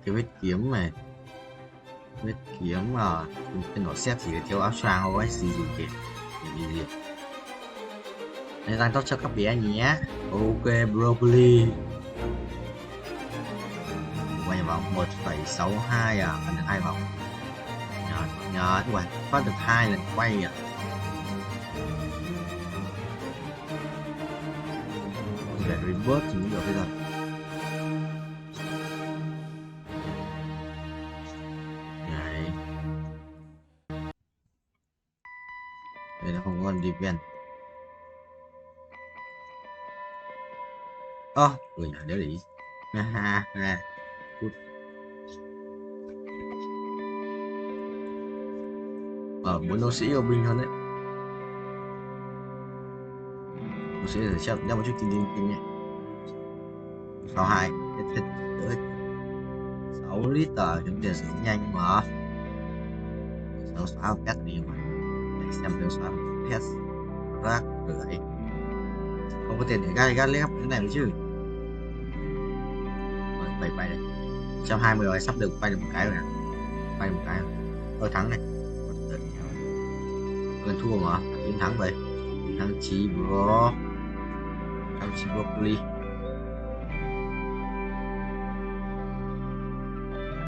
cái vết kiếm này vết kiếm mà cái nỏ xếp chỉ thiếu áo choàng thôi gì kìa Easy. Hãy tăng tốc cho các bé nhé. Ok broccoli. Quay vòng 1,62 à, ăn được 2 vòng. Nhớ các bạn, có được 2 lần quay à. Để reverse thì mới được bây giờ. Đấy. Đây là không có con defense. Người nhà để ý. Ha ha. Muốn đấu sĩ ở binh hơn đấy. Đấu sĩ sẽ chấp nhau một chút kinh nhé. 62 hết đỡ hết 6 lít kiếm tiền sử dụng nhanh mà. Sau xóa pet đi mà. Để xem nếu xóa pet rác rưởi. Không có tiền để gai lép cái này chứ. 7 bay đấy. 120 rồi, sắp được bay được một cái rồi nè. Bay một cái. Thắng này. Gần thua mà, thắng vậy. Thắng chí bro. Thắng chí broccoli.